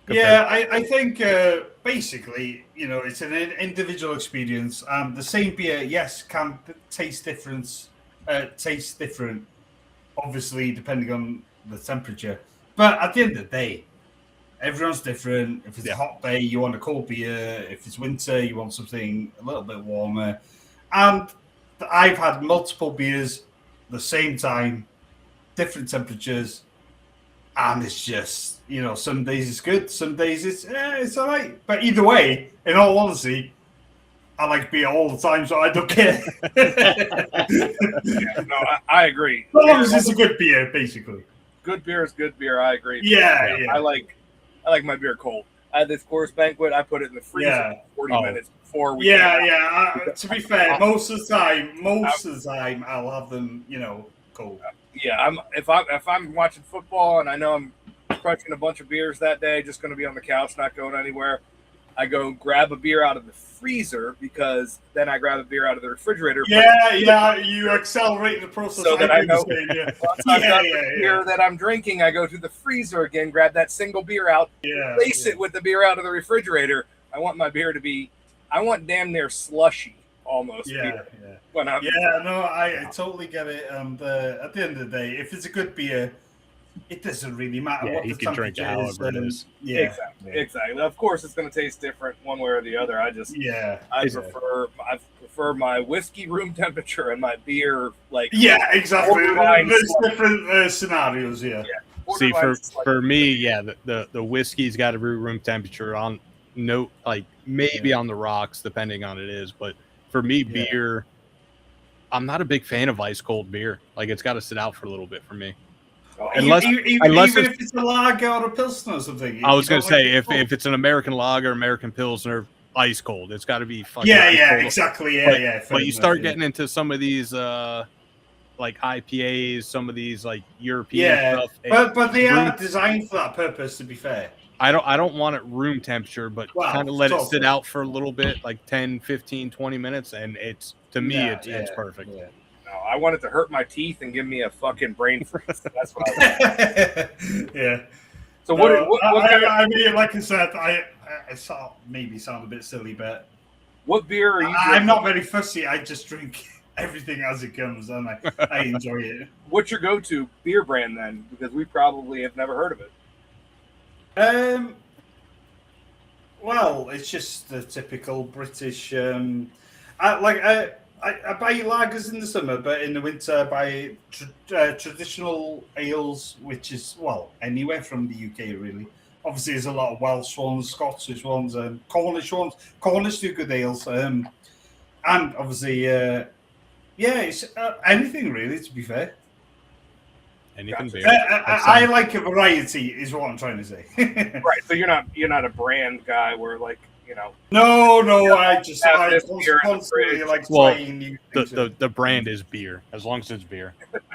Yeah, I think basically, it's an individual experience. The same beer, yes, can taste different, obviously, depending on the temperature. But at the end of the day, everyone's different. If it's a hot day, you want a cold beer. If it's winter, you want something a little bit warmer. And I've had multiple beers the same time, different temperatures, and it's just, some days it's good, some days it's all right. But either way, in all honesty, I like beer all the time, so I don't care. I agree. As long as it's a good beer, basically. Good beer is good beer. I agree. Yeah. I like my beer cold. I had this Coors Banquet. I put it in the freezer 40 minutes before we. To be fair, most of the time, I'll have them, cold. Yeah, if I'm watching football and I know I'm crushing a bunch of beers that day, just going to be on the couch, not going anywhere, I go grab a beer out of the freezer, because then I grab a beer out of the refrigerator. You accelerate the process. So that I know the beer that I'm drinking, I go to the freezer again, grab that single beer out, replace it with the beer out of the refrigerator. I want my beer to be, I want damn near slushy almost. Beer when I'm I totally get it. And at the end of the day, if it's a good beer, it doesn't really matter what you the can drink it however it is. Exactly. Of course, it's going to taste different one way or the other. I prefer my whiskey room temperature and my beer exactly. There's different scenarios. See, for me, the whiskey's got to be room temperature on maybe on the rocks, depending on it is. But for me, beer, I'm not a big fan of ice cold beer. Like, it's got to sit out for a little bit for me. Unless if it's a lager or a pilsner or something. I was going to say, if it's an American lager, American pilsner, ice cold, it's got to be fucking exactly. But you start getting into some of these like IPAs, some of these like European stuff. But they are designed for that purpose, to be fair. I don't want it room temperature, but kind of let it sit out for a little bit, like 10, 15, 20 minutes, and it's perfect. No, I want it to hurt my teeth and give me a fucking brain freeze. That's what I want. So I mean, like I said, I maybe sound a bit silly, but what beer are you drinking? I'm not very fussy. I just drink everything as it comes, and I enjoy it. What's your go-to beer brand then? Because we probably have never heard of it. Well, it's just the typical British. I buy lagers in the summer, but in the winter I buy traditional ales, which is anywhere from the UK really. Obviously, there's a lot of Welsh ones, Scottish ones, and Cornish ones. Cornish do good ales, and obviously Yeah, it's anything really. To be fair, Anything Gotcha. beer. I like a variety, is what I'm trying to say. Right. So you're not a brand guy where like No, I have just this beer in the constantly fridge. like Well, trying new The, things. the brand is beer, as long as it's beer.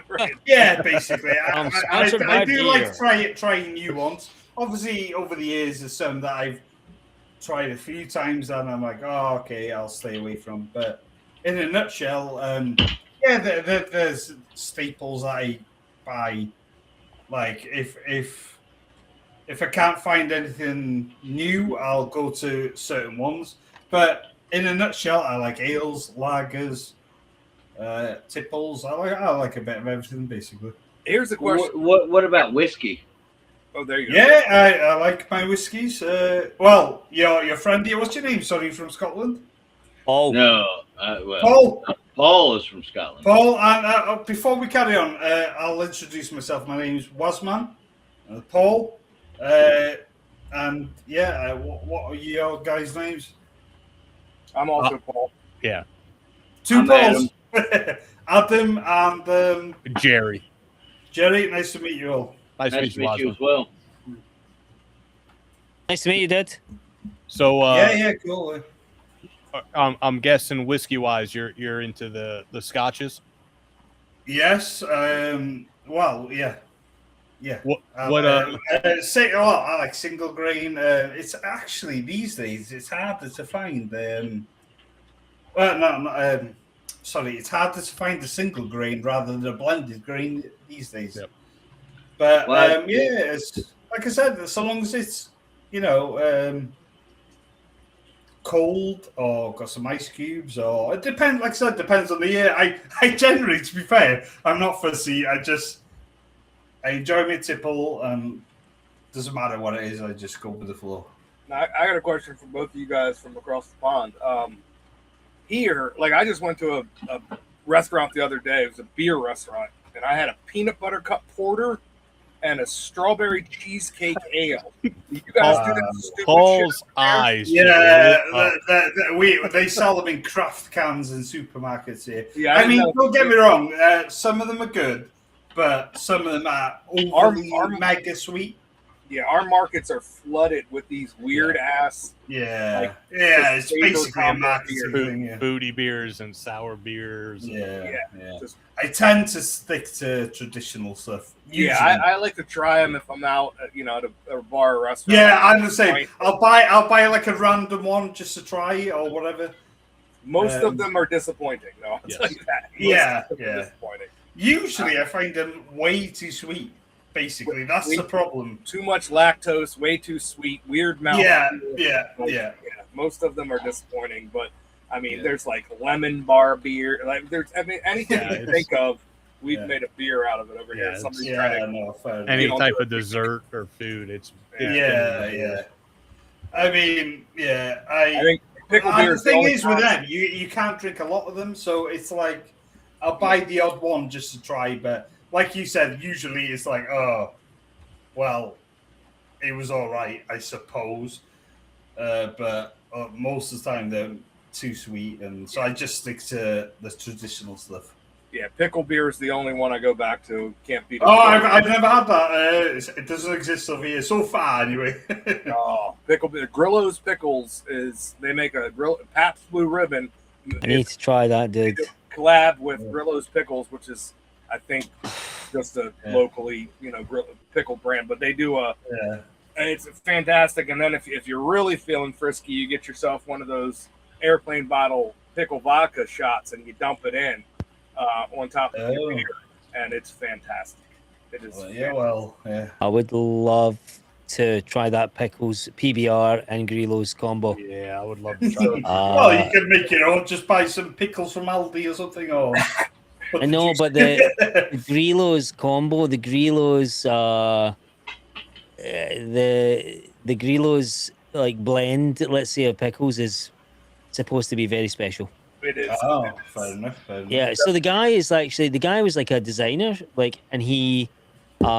Right. Yeah, basically. Sponsored I by do beer. like trying new ones. Obviously, over the years, there's some that I've tried a few times and I'm like, oh, okay, I'll stay away from. But in a nutshell, yeah, there's staples I buy. Like if I can't find anything new, I'll go to certain ones. But in a nutshell, I like ales, lagers, tipples. I like a bit of everything, basically. Here's the question. What about whiskey? Oh, there you go. Yeah, I like my whiskies. Well, your friend here, what's your name? Sorry, from Scotland? Oh, No, well, Paul. Paul is from Scotland. Paul, and before we carry on, I'll introduce myself. My name's Wasman. Paul. And yeah, what are your guys' names? I'm also Paul. Yeah. Two I'm Pauls. Adam and Jerry. Jerry. Nice to meet you all. Nice to Nice to meet you Wasman. as well. nice to meet you, Dad. So Yeah, cool. I'm guessing whiskey wise, you're into the scotches. Yes. Well, yeah. What I like single grain. It's actually these days it's harder to find. Sorry, it's harder to find the single grain rather than a blended grain these days. Yep. But Well, yeah, it's like I said, so long as it's cold or got some ice cubes, or it depends. Like I said, depends on the year. I generally, to be fair, I'm not fussy. I enjoy my tipple, and doesn't matter what it is. I just go with the flow. Now, I got a question for both of you guys from across the pond. Here, like I just went to a restaurant the other day. It was a beer restaurant, and I had a peanut butter cup porter and a strawberry cheesecake ale. You guys do that stupid Paul's shit? eyes. Yeah, lit up. they sell them in craft cans in supermarkets here. Yeah, I mean, know. don't get me wrong. Some of them are good, but some of them are overly mega sweet. Yeah, our markets are flooded with these weird ass. Yeah, Like, it's flavor basically a combo marketing beer. thing. Yeah. Booty beers and sour beers. Yeah. Just- I tend to stick to traditional stuff. Usually. Yeah, I like to try them if I'm out, at a bar or restaurant. Yeah, I'm the same. Right. I'll buy like a random one just to try it or whatever. Most of them are disappointing, though. I'll Yes. tell you that. Yeah, Most of them are yeah. disappointing. Usually, I find them way too sweet. Basically, that's the problem. Too much lactose, way too sweet, weird mouth. Yeah. Most of them are disappointing, but I mean, there's like lemon bar beer. Like anything Yeah, you can think of, we've made a beer out of it over Yeah, here. Somebody's Yeah, trying to. no, fair enough. Any You don't type do of dessert or food, it's Yeah. I mean, yeah, I think pickle and beer the is the thing only is with concept- them, you can't drink a lot of them, so it's like I'll buy the odd one just to try. But like you said, usually it's like, oh, well, it was all right, I suppose. But most of the time they're too sweet, and so I just stick to the traditional stuff. Yeah, pickle beer is the only one I go back to. Can't beat it. Oh, I've never had that. It doesn't exist over here so far, anyway. Oh, pickle beer. Grillo's Pickles they make a Pabst Blue Ribbon. I need to try that, dude. Collab with Grillo's Pickles, which is, I think, just a locally, pickle brand. But they do and it's fantastic. And then if you're really feeling frisky, you get yourself one of those airplane bottle pickle vodka shots, and you dump it in on top of your beer, and it's fantastic. It is. Yeah. I would love to try that Pickles PBR and Grillo's combo. Yeah, I would love to try that. Well, you can make your own. Just buy some pickles from Aldi or something. Or I know, but the Grillo's combo, the Grillo's, the Grillo's like blend, let's say, of pickles is supposed to be very special. It is. Oh, fair enough. Yeah. So the guy was like a designer, and he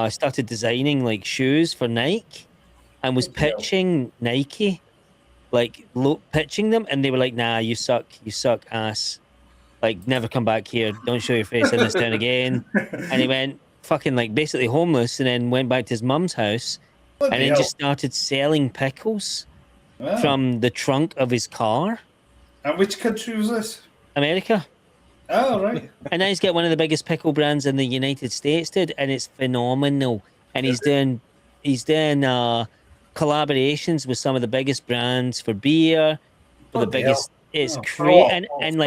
started designing like shoes for Nike, and was pitching Nike, pitching them, and they were like, "Nah, you suck ass." like, never come back here. Don't show your face in this town again. And he went fucking like basically homeless, and then went back to his mum's house, and then just started selling pickles from the trunk of his car. And which country was this? America. Oh, right. And now he's got one of the biggest pickle brands in the United States, dude, and it's phenomenal. And he's doing collaborations with some of the biggest brands for beer, for the biggest. It's crazy, and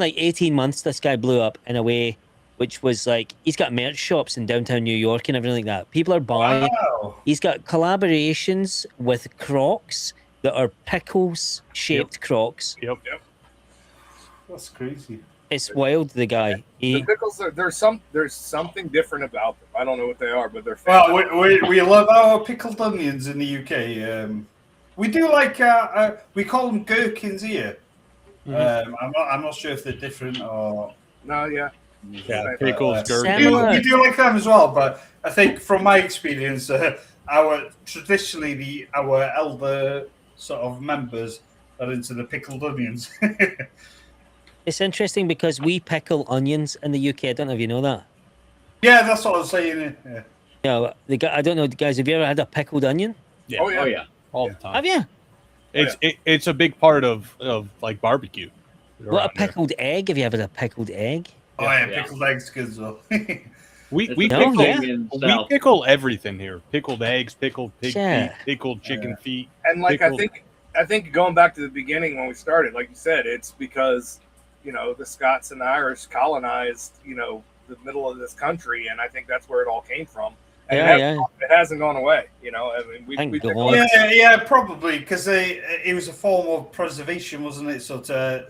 like 18 months, this guy blew up in a way which was like, he's got merch shops in downtown New York and everything like that. People are buying. Wow. He's got collaborations with Crocs that are pickles shaped Crocs. Yep. That's crazy. It's wild, the guy. The pickles there's something different about them. I don't know what they are, but they're Well, fantastic. we love our pickled onions in the UK. We do like we call them gherkins here. I'm not sure if they're different or. No, yeah. Yeah, pickles, Similar. We do like them as well, but I think from my experience, our elder sort of members are into the pickled onions. It's interesting because we pickle onions in the UK. I don't know if you know that. Yeah, that's what I was saying. Yeah. No, I don't know, guys. Have you ever had a pickled onion? Yeah. Oh yeah. Oh yeah. all the time. Have you? It's a big part of like barbecue. What a around there. pickled egg? Have you ever had a pickled egg? Oh yeah, Yeah. pickled eggs good as well. We It's we a No, pickle, big yeah. thing in the we South. pickle everything here. Pickled eggs, pickled pig Yeah. feet, pickled chicken feet. And like Pickles. I think going back to the beginning when we started, like you said, it's because the Scots and the Irish colonized the middle of this country, and I think that's where it all came from. And Yeah, it hasn't gone away. I mean, we Thank pickle God. Yeah, probably because it was a form of preservation, wasn't it? So to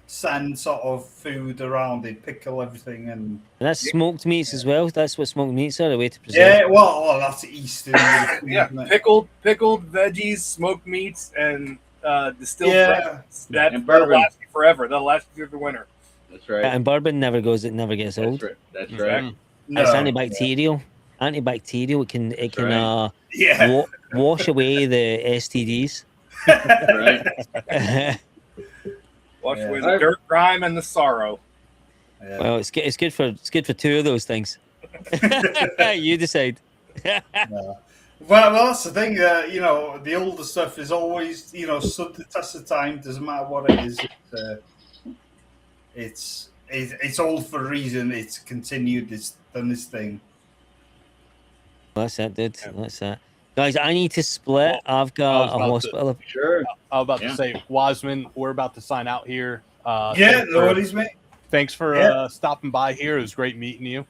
send sort of food around, they pickle everything, and And that's smoked meats as well. That's what smoked meats are, a way to preserve. yeah, well, that's Eastern. yeah, isn't it? pickled veggies, smoked meats, and distilled Yeah. breads. That'll And bourbon. last you forever. That'll last you through the winter. That's right. And bourbon never goes. It never gets That's old. right. That's Mhm. right. It's No. antibacterial. Antibacterial. It can right. Yeah. wash away the STDs. Right. Wash Yeah. away the dirt, grime, and the sorrow. Yeah. Well, it's good for two of those things. You decide. No. Well, that's the thing. The older stuff is always, stood the test of time. Doesn't matter what it is. It's old for a reason. It's continued. It's done this thing. That's it, dude. That's it. Guys, I need to split. I've got a hospital. Sure. I was about Yeah. to say, Wasman, we're about to sign out here. Yeah, Thanks no for- worries, mate. Thanks for Yeah. stopping by here. It was great meeting you.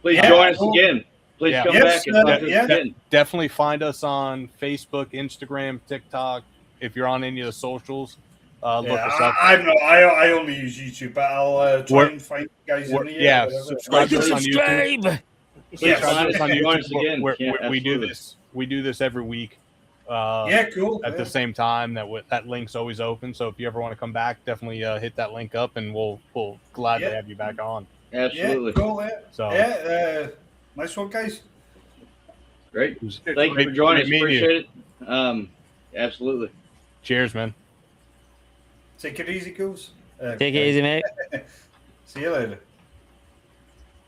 Please Yeah, join us cool. again. Please Yeah. come Yes, back and talk to us yeah. again. Definitely find us on Facebook, Instagram, TikTok. If you're on any of the socials, look Yeah, us up. I'm not. I only use YouTube, but I'll try We're- and find guys in the yeah, whatever. subscribe to us on YouTube. Subscribe. Please Yes. join us, on join us YouTube. again. We're- Yeah, we do absolutely. this. We do this every week. Yeah, cool. At the same time, that link's always open. So if you ever want to come back, definitely hit that link up, and we'll glad to Yeah. have you back on. Absolutely. Yeah, cool. Yeah. So Nice one, guys. Great. it was Thank you great- for joining us. great meeting you. Appreciate it. Absolutely. Cheers, man. Take it easy, goose. Take it easy, mate. See you later.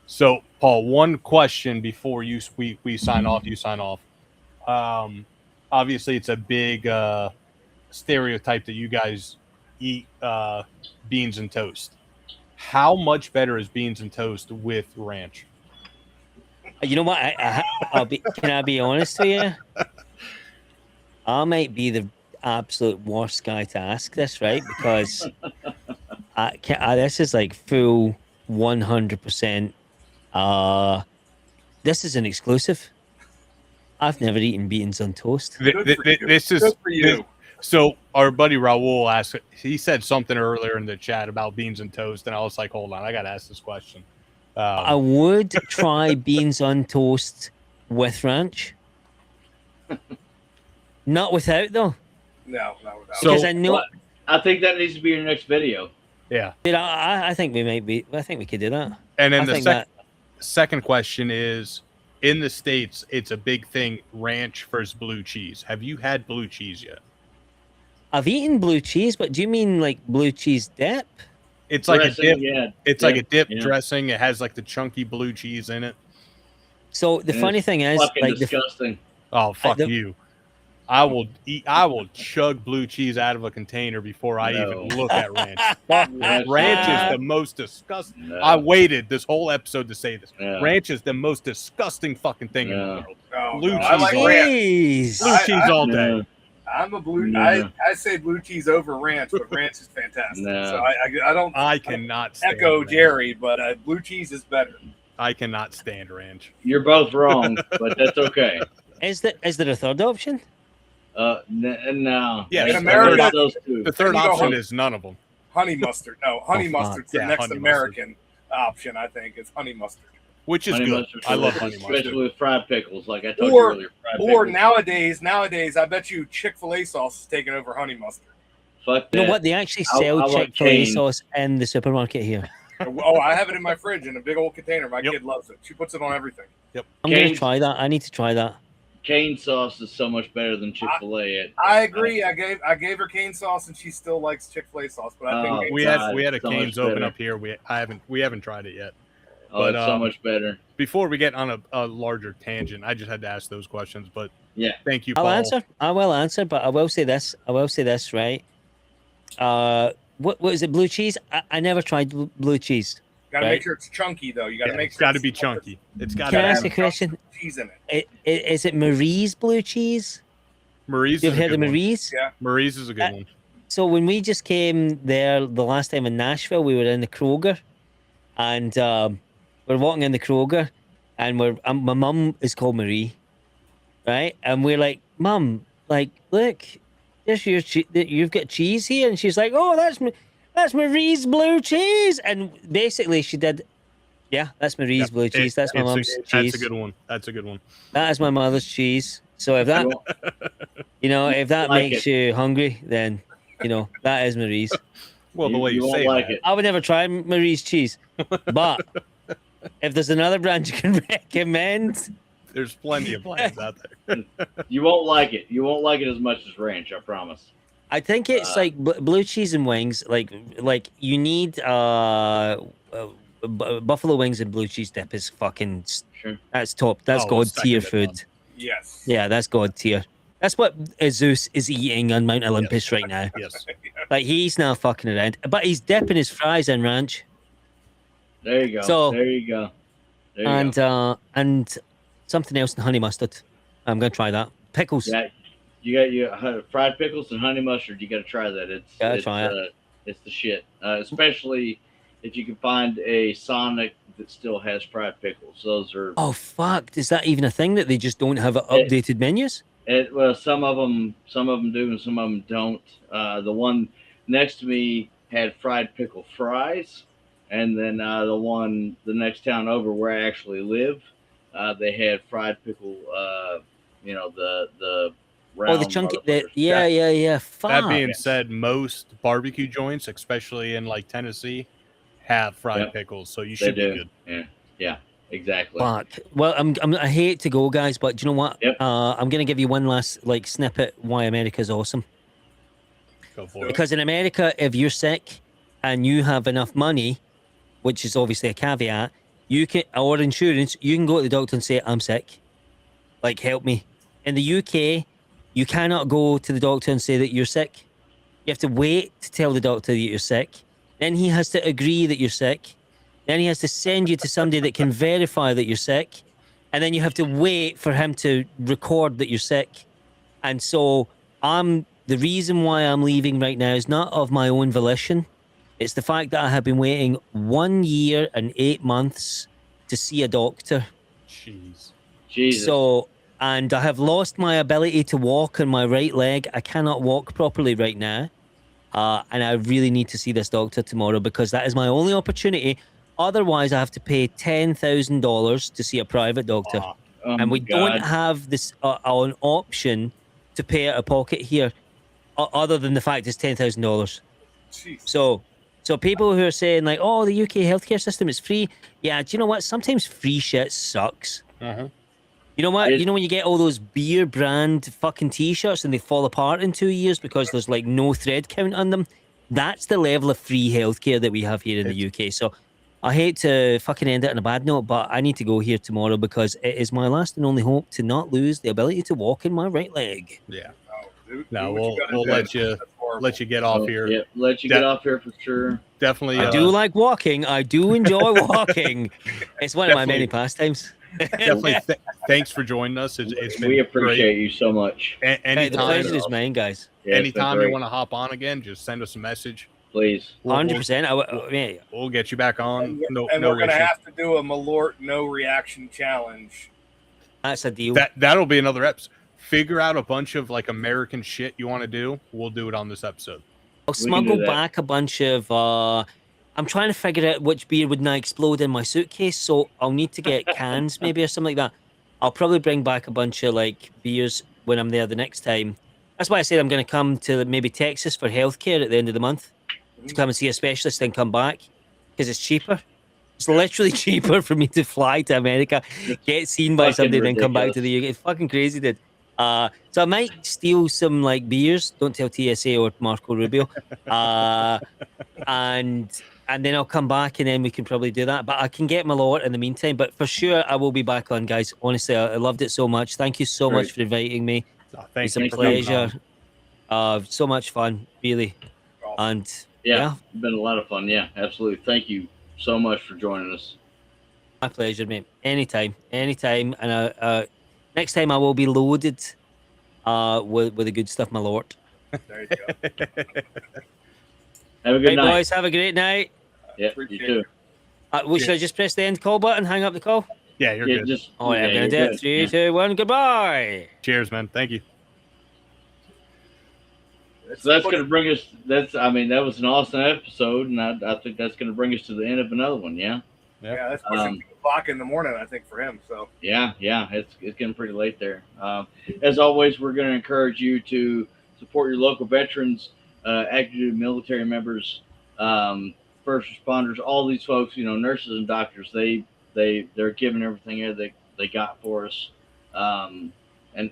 So, Paul, one question before we sign off. You sign off. Obviously, it's a big stereotype that you guys eat beans and toast. How much better is beans and toast with ranch? You know what? Can I be honest with you? I might be the absolute worst guy to ask this, right? Because this is like full 100%. This is an exclusive. I've never eaten beans on toast. This is Good for you. So our buddy Raul asked. He said something earlier in the chat about beans and toast, and I was like, "Hold on, I got to ask this question." I would try beans on toast with ranch. Not without, though. No, So- Because I know. Well, I think that needs to be your next video. Yeah, Dude, I think we might be. I think we could do that. and then I the think that. second question is: in the States, it's a big thing, ranch versus blue cheese. Have you had blue cheese yet? I've eaten blue cheese, but do you mean like blue cheese dip? It's like Dressing, a dip. yeah, It's like a dip yeah. dressing. It has like the chunky blue cheese in it. So the And funny it's thing is, fucking like disgusting. Oh fuck the- you! I will chug blue cheese out of a container before I even look at ranch. Fuck that. Ranch is the most disgusting. No. I waited this whole episode to say this. Yeah. Ranch is the most disgusting fucking thing in the Yeah. world. Oh, Blue no, cheese I like all- ranch. Jeez. Blue cheese all day. No. I'm a blue. No. I say blue cheese over ranch, but ranch is fantastic. No. So I don't I cannot stand echo ranch. Jerry, but blue cheese is better. I cannot stand ranch. You're both wrong, but that's okay. Is there a third option? No. Yeah, in I America- heard those two. The third you go option home. is none of them. Honey mustard. No, honey Oh, fuck. mustard's the Yeah, next honey American option. I think is honey mustard. Which is Honey good. mustard, I love honey especially mustard. with fried pickles, like I told Or- you earlier. Fried Or pickles. nowadays, I bet you Chick-fil-A sauce is taking over honey mustard. Fuck You know that. what? They actually I sell like Chick-fil-A Cane's. sauce in the supermarket here. Oh, I have it in my fridge in a big old container. My Yep. kid loves it. She puts it on everything. I'm going to Cane's- try that. I need to try that. Cane sauce is so much better than Chick-fil-A. I agree. I gave her cane sauce, and she still likes Chick-fil-A sauce. But I think Oh, cane We sauce- had a so much Cane's open better. up here. We haven't tried it yet. Oh, But, it's so much better. Before we get on a larger tangent, I just had to ask those questions. But Yeah. thank you, Paul. I'll answer. I will answer, but I will say this. Right. What is it? Blue cheese? I never tried blue cheese. Gotta right. make sure it's chunky though. You gotta Yeah, make it's sure got to be chunky. It's got Can I to ask have a question? cheese in it. Is it Marie's blue cheese? Marie's. You've is a heard good of one. Marie's? Yeah. Marie's is a good one. So when we just came there the last time in Nashville, we were in the Kroger, and we're walking in the Kroger, and my mum is called Marie, right? And we're like, Mum, like, look, there's you've got cheese here, and she's like, oh, that's Marie's blue cheese, and basically she did. Yeah, that's Marie's Yep. blue cheese. That's my mum's cheese. That's a good one. That's a good one. That is my mother's cheese. So if that, if that Like makes you hungry, then that is Marie's. Well, the way You you won't say like that. it. I would never try Marie's cheese, but if there's another brand you can recommend, There's plenty of brands out there. You won't like it. You won't like it as much as ranch. I promise. I think it's like blue cheese and wings. Like you need buffalo wings and blue cheese dip is fucking. Sure. That's top. That's Oh, god second tier to food. none. Yes. Yeah, that's god tier. That's what Zeus is eating on Mount Olympus right now. Yes. Like he's not fucking around, but he's dipping his fries in ranch. There you go. So- there you go. There you and go. And something else in honey mustard. I'm gonna try that. Pickles. Yeah, you got your fried pickles and honey mustard. You got to try that. It's try it. It's the shit. Especially if you can find a Sonic that still has fried pickles. Those are Oh fuck! Is that even a thing that they just don't have updated menus? well, some of them do and some of them don't. The one next to me had fried pickle fries, and then the next town over where I actually live, they had fried pickle. The round Oh, the chunky. motherfuckers. Yeah. Fuck. That being said, most barbecue joints, especially in like Tennessee, have fried Yep. pickles, so you They should be do. good. Yeah, exactly. Fuck. Well, I hate to go, guys, but do you know what? Yep. I'm gonna give you one last snippet why America's awesome. Go for it. Because in America, if you're sick and you have enough money, which is obviously a caveat, or insurance, you can go to the doctor and say, I'm sick. Like, help me. In the UK, you cannot go to the doctor and say that you're sick. You have to wait to tell the doctor that you're sick. Then he has to agree that you're sick. Then he has to send you to somebody that can verify that you're sick. And then you have to wait for him to record that you're sick. And so the reason why I'm leaving right now is not of my own volition. It's the fact that I have been waiting 1 year and 8 months to see a doctor. Jeez. Jesus. So, and I have lost my ability to walk on my right leg. I cannot walk properly right now. And I really need to see this doctor tomorrow because that is my only opportunity. Otherwise, I have to pay $10,000 to see a private doctor. Oh And we my don't God. have this an option to pay out of pocket here other than the fact it's $10,000. Jeez. So people who are saying like, oh, the UK healthcare system is free. Yeah, do you know what? Sometimes free shit sucks. Uh-huh. You know what? It- You know when you get all those beer brand fucking t-shirts and they fall apart in 2 years because there's like no thread count on them? That's the level of free healthcare that we have here in the UK. So I hate to fucking end it on a bad note, but I need to go here tomorrow because it is my last and only hope to not lose the ability to walk in my right leg. Yeah. Do No, what you gotta we'll do. let That's you get off here. Yeah, let you get off here for sure. Definitely. I do like walking. I do enjoy walking. It's one of my many Definitely. pastimes. Definitely. Thanks for joining us. It's been We appreciate great. you so much. Hey, the Anytime, pleasure is mine, guys. Yeah, it's been anytime you great. want to hop on again, just send us a message. Please. 100%. Yeah. We'll get you back on. No, and no we're gonna issue. have to do a Malort no reaction challenge. That's a deal. That'll be another episode. Figure out a bunch of like American shit you want to do. We'll do it on this episode. I'll can do smuggle that. back a bunch of. I'm trying to figure out which beer would not explode in my suitcase, so I'll need to get cans maybe or something like that. I'll probably bring back a bunch of like beers when I'm there the next time. That's why I said I'm going to come to maybe Texas for healthcare at the end of the month to come and see a specialist and come back because it's cheaper. It's literally cheaper for me to fly to America, get seen by Fucking somebody, then come back to ridiculous. the UK. It's fucking crazy, dude. So I might steal some like beers. Don't tell TSA or Marco Rubio. And then I'll come back and then we can probably do that. But I can get my lot in the meantime. But for sure, I will be back on, guys. Honestly, I loved it so much. Thank you so much Great. for inviting me. Thank It's a you for coming pleasure. on. So much fun, really. And Yeah, it's been a lot of fun. Yeah, absolutely. Thank you so much for joining us. my pleasure, mate. Anytime. And next time I will be loaded with the good stuff, my lord. There you go. Have a good Right, night. boys, have a great night. Yeah, you Appreciate too. Should I just press the end call button, hang up the call? Yeah, you're Yeah, good. just. Oh, yeah, I'm you're going to do it. good. 3, Yeah. 2, 1, goodbye. Cheers, man. Thank you. So that's going to bring us. That was an awesome episode, and I think that's going to bring us to the end of another one. Yeah. Yeah, that's pushing 2 o'clock in the morning, I think, for him. So Yeah, it's getting pretty late there. As always, we're going to encourage you to support your local veterans, active duty military members, first responders, all these folks. Nurses and doctors. They're giving everything they got for us. And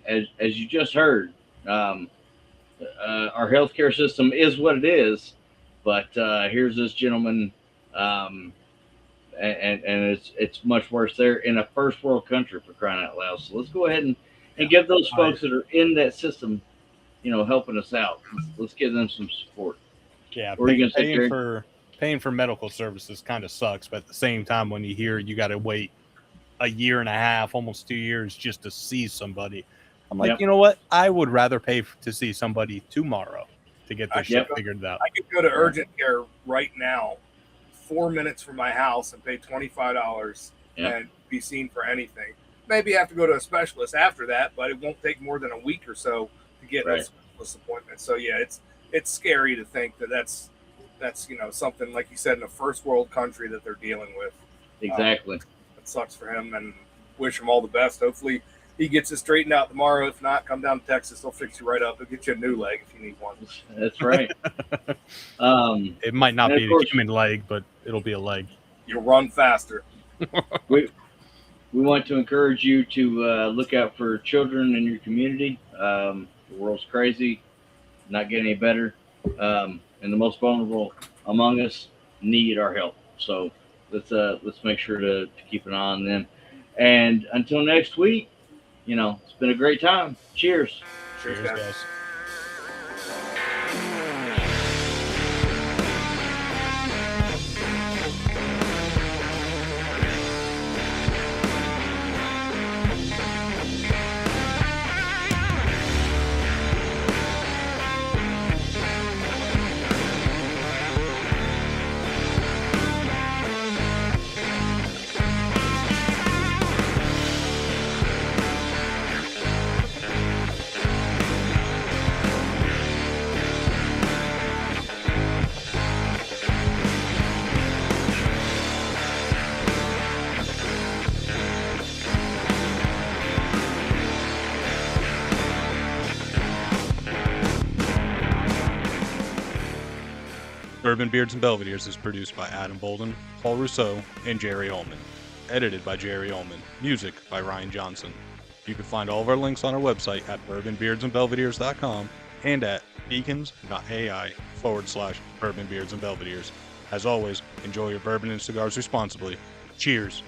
as you just heard, our healthcare system is what it is. But here's this gentleman. And it's much worse. They're in a first world country, for crying out loud. So let's go ahead and give those folks that are in that system, helping us out. Let's give them some support. Yeah, Or you gonna sit there- paying for medical services kind of sucks, but at the same time, when you hear you got to wait a year and a half, almost 2 years, just to see somebody, I'm like, Yep. you know what? I would rather pay to see somebody tomorrow to get this Yep. shit figured out. I could go to urgent care right now, 4 minutes from my house, and pay $25 Yeah. and be seen for anything. Maybe have to go to a specialist after that, but it won't take more than a week or so to get Right. a specialist appointment. So yeah, it's scary to think that that's something like you said in a first world country that they're dealing with. Exactly. It sucks for him, and wish him all the best. Hopefully he gets it straightened out tomorrow. If not, come down to Texas. They'll fix you right up. They'll get you a new leg if you need one. That's right. It might not And be of a course- human leg, but it'll be a leg. You'll run faster. We want to encourage you to look out for children in your community. The world's crazy, not getting any better, and the most vulnerable among us need our help. So let's make sure to keep an eye on them. And until next week, it's been a great time. Cheers. Cheers, Cheers, guys. guys. Bourbon, Beards, and Belvederes is produced by Adam Bolden, Paul Rousseau, and Jerry Ullman. Edited by Jerry Ullman. Music by Ryan Johnson. You can find all of our links on our website at bourbonbeardsandbelvederes.com and at beacons.ai/bourbon beards and belvederes. As always, enjoy your bourbon and cigars responsibly. Cheers.